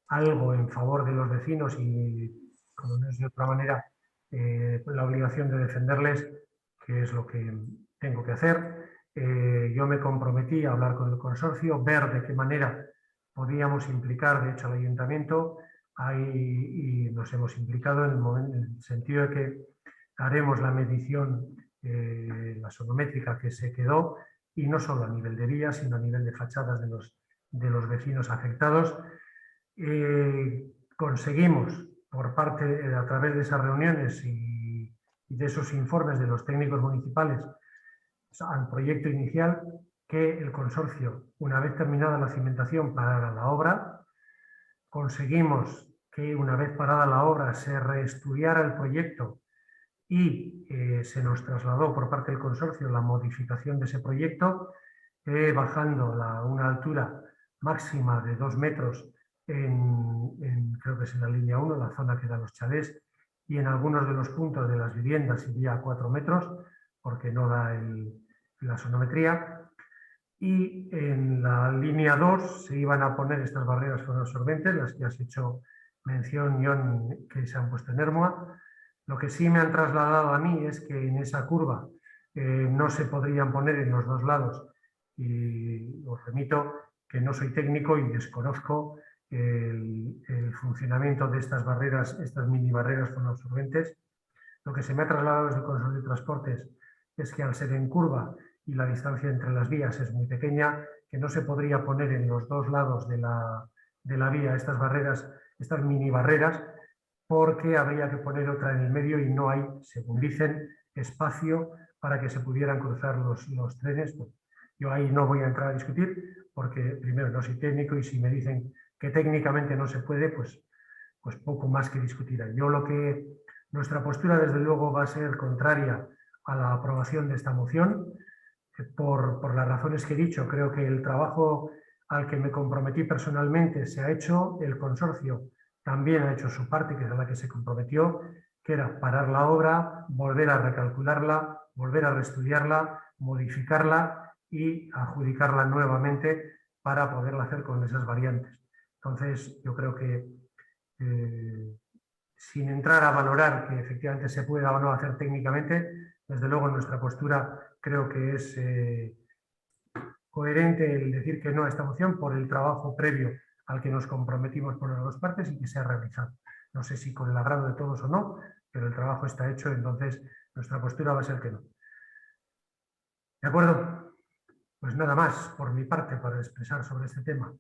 algo en favor de los vecinos y, como no es de otra manera, la obligación de defenderles, que es lo que tengo que hacer, yo me comprometí a hablar con el consorcio, ver de qué manera podíamos implicar, de hecho, al ayuntamiento, y nos hemos implicado en el sentido de que haremos la medición, la sonométrica que se quedó, y no solo a nivel de vías, sino a nivel de fachadas de los vecinos afectados. Conseguimos, a través de esas reuniones y de esos informes de los técnicos municipales al proyecto inicial, que el consorcio, una vez terminada la cimentación, parara la obra. Conseguimos que, una vez parada la obra, se reestudiara el proyecto y se nos trasladó por parte del consorcio la modificación de ese proyecto, bajando una altura máxima de 2 metros creo que es en la línea 1, la zona que da los chalés, y en algunos de los puntos de las viviendas iría a 4 metros, porque no da la sonometría. Y en la línea 2 se iban a poner estas barreras fonoabsorbentes, las que has hecho mención, John, que se han puesto en Ermua. Lo que sí me han trasladado a mí es que en esa curva no se podrían poner en los dos lados, y os remito que no soy técnico y desconozco el funcionamiento de estas barreras, estas mini barreras fonoabsorbentes. Lo que se me ha trasladado desde el Consorcio de Transportes es que, al ser en curva y la distancia entre las vías es muy pequeña, que no se podría poner en los dos lados de la vía estas barreras, estas mini barreras, porque habría que poner otra en el medio y no hay, según dicen, espacio para que se pudieran cruzar los trenes. Pues yo ahí no voy a entrar a discutir, porque primero no soy técnico, y si me dicen que técnicamente no se puede, pues poco más que discutir. Nuestra postura, desde luego, va a ser contraria a la aprobación de esta moción, por las razones que he dicho. Creo que el trabajo al que me comprometí personalmente se ha hecho, el consorcio también ha hecho su parte, que es a la que se comprometió, que era parar la obra, volver a recalcularla, volver a reestudiarla, modificarla y adjudicarla nuevamente para poderla hacer con esas variantes. Entonces, yo creo que, sin entrar a valorar que efectivamente se pueda o no hacer técnicamente, desde luego nuestra postura creo que es coherente el decir que no a esta moción por el trabajo previo al que nos comprometimos por las dos partes y que se ha realizado. No sé si con el agrado de todos o no, pero el trabajo está hecho, entonces nuestra postura va a ser que no. ¿De acuerdo? Pues nada más por mi parte para expresar sobre este tema.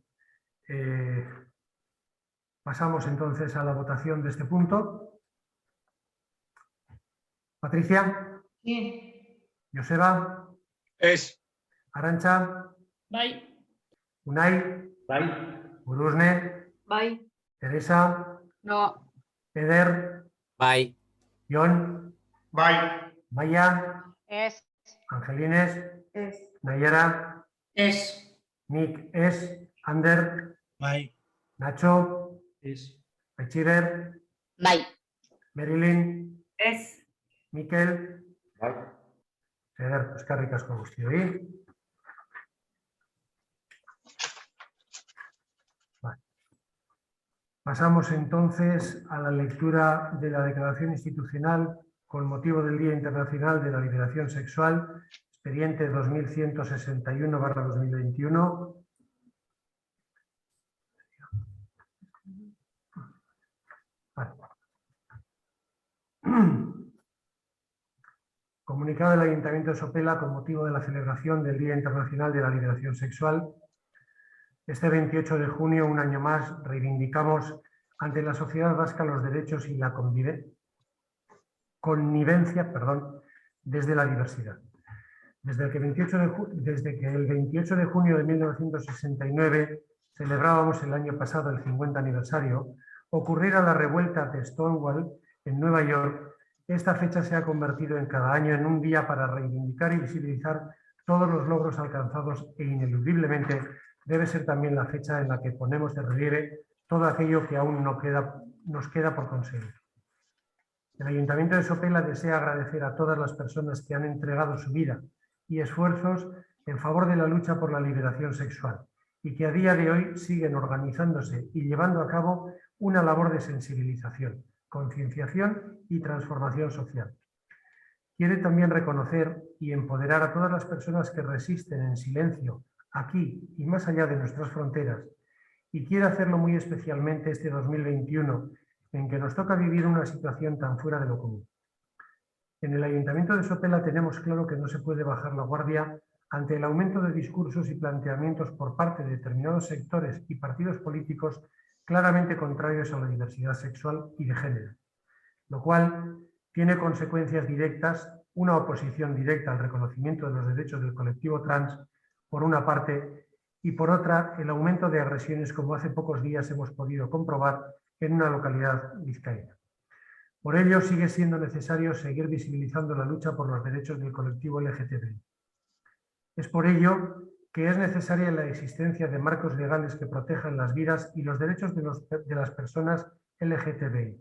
Pasamos entonces a la votación de este punto. Patricia. Sí. Joseba. Es. Arantxa. Bai. Unai. Bai. Urusne. Bai. Teresa. No. Eder. Bai. Jon. Bai. Maya. Es. Angelines. Es. Nayara. Es. Nick es. Ander. Bai. Nacho. Es. Echiver. Bai. Marilyn. Es. Miquel. Bai. Eder, eskerrik asko guztioi. Vale. Pasamos entonces a la lectura de la declaración institucional con motivo del Día Internacional de la Liberación Sexual, expediente 2161/2021. Vale. Comunicado del Ayuntamiento de Sopela con motivo de la celebración del Día Internacional de la Liberación Sexual. Este 28 de junio, un año más, reivindicamos ante la sociedad vasca los derechos y la connivencia desde la diversidad. Desde que el 28 de junio de 1969 celebrábamos el año pasado el 50 aniversario, ocurriera la revuelta de Stonewall en Nueva York, esta fecha se ha convertido en cada año en un día para reivindicar y visibilizar todos los logros alcanzados e ineludiblemente debe ser también la fecha en la que ponemos de relieve todo aquello que aún nos queda por conseguir. El Ayuntamiento de Sopela desea agradecer a todas las personas que han entregado su vida y esfuerzos en favor de la lucha por la liberación sexual y que a día de hoy siguen organizándose y llevando a cabo una labor de sensibilización, concienciación y transformación social. Quiere también reconocer y empoderar a todas las personas que resisten en silencio aquí y más allá de nuestras fronteras y quiere hacerlo muy especialmente este 2021 en que nos toca vivir una situación tan fuera de lo común. En el Ayuntamiento de Sopela tenemos claro que no se puede bajar la guardia ante el aumento de discursos y planteamientos por parte de determinados sectores y partidos políticos claramente contrarios a la diversidad sexual y de género, lo cual tiene consecuencias directas, una oposición directa al reconocimiento de los derechos del colectivo trans, por una parte, y por otra, el aumento de agresiones como hace pocos días hemos podido comprobar en una localidad vizcaína. Por ello, sigue siendo necesario seguir visibilizando la lucha por los derechos del colectivo LGTBI. Es por ello que es necesaria la existencia de marcos legales que protejan las vidas y los derechos de las personas LGTBI.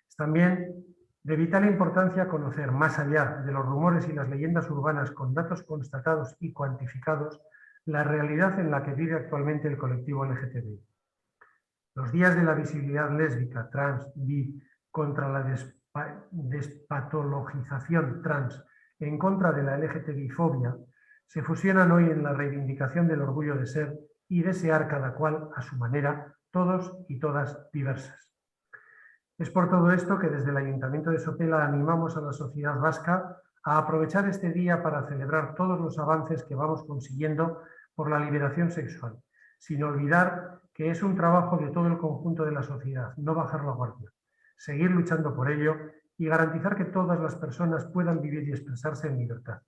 Es también de vital importancia conocer, más allá de los rumores y las leyendas urbanas con datos constatados y cuantificados, la realidad en la que vive actualmente el colectivo LGTBI. Los días de la visibilidad lésbica, trans, bi, contra la despatologización trans, en contra de la LGTBI-fobia, se fusionan hoy en la reivindicación del orgullo de ser y desear cada cual a su manera, todos y todas diversas. Es por todo esto que desde el Ayuntamiento de Sopela animamos a la sociedad vasca a aprovechar este día para celebrar todos los avances que vamos consiguiendo por la liberación sexual, sin olvidar que es un trabajo de todo el conjunto de la sociedad, no bajar la guardia, seguir luchando por ello y garantizar que todas las personas puedan vivir y expresarse en libertad.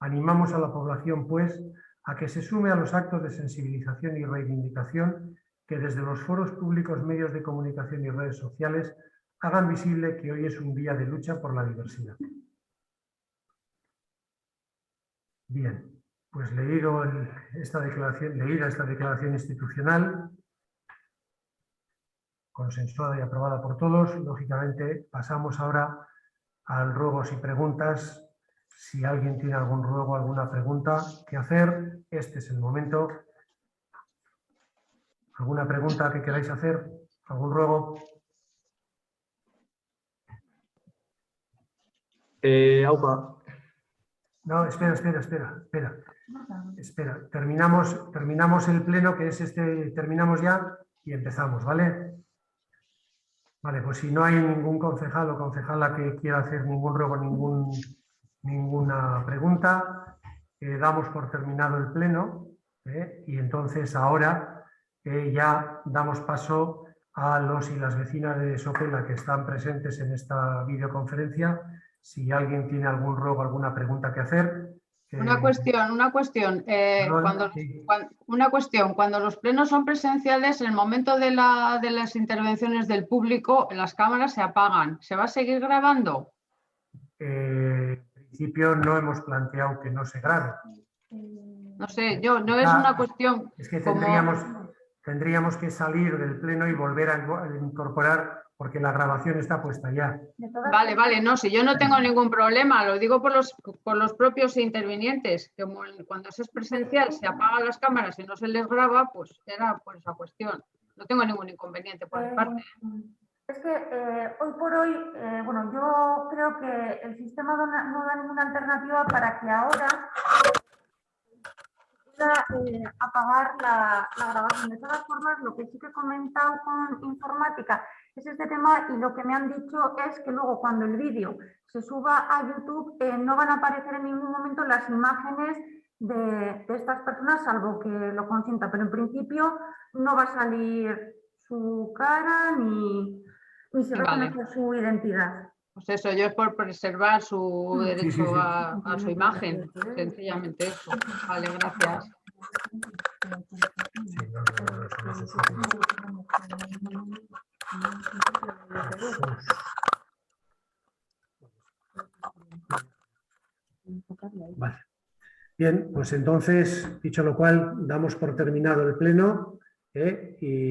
Animamos a la población, pues, a que se sume a los actos de sensibilización y reivindicación que desde los foros públicos, medios de comunicación y redes sociales hagan visible que hoy es un día de lucha por la diversidad. Bien, pues leída esta declaración institucional, consensuada y aprobada por todos, lógicamente pasamos ahora al ruegos y preguntas. Si alguien tiene algún ruego, alguna pregunta que hacer, este es el momento. ¿Alguna pregunta que queráis hacer? ¿Algún ruego? Aupa. No, espera. Terminamos el pleno, que es terminamos ya y empezamos, ¿vale? Vale, pues si no hay ningún concejal o concejala que quiera hacer ningún ruego, ninguna pregunta, damos por terminado el pleno y entonces ahora ya damos paso a los y las vecinas de Sopela que están presentes en esta videoconferencia. Si alguien tiene algún ruego, alguna pregunta que hacer. Una cuestión. Cuando los plenos son presenciales, en el momento de las intervenciones del público, las cámaras se apagan. ¿Se va a seguir grabando? En principio no hemos planteado que no se grabe. No sé, no es una cuestión... Es que tendríamos que salir del pleno y volver a incorporar, porque la grabación está puesta ya. Vale, no, si yo no tengo ningún problema, lo digo por los propios intervinientes, que cuando es presencial se apagan las cámaras y no se les graba, pues era por esa cuestión. No tengo ningún inconveniente por mi parte. Es que hoy por hoy, yo creo que el sistema no da ninguna alternativa para que ahora pueda apagar la grabación. De todas formas, lo que sí que he comentado con informática es este tema y lo que me han dicho es que luego cuando el vídeo se suba a YouTube no van a aparecer en ningún momento las imágenes de estas personas, salvo que lo consienta, pero en principio no va a salir su cara ni se va a conocer su identidad. Pues eso, yo es por preservar su derecho sí, sí. a su imagen, sencillamente eso. Vale, gracias. Vale. Bien, pues entonces, dicho lo cual, damos por terminado el pleno y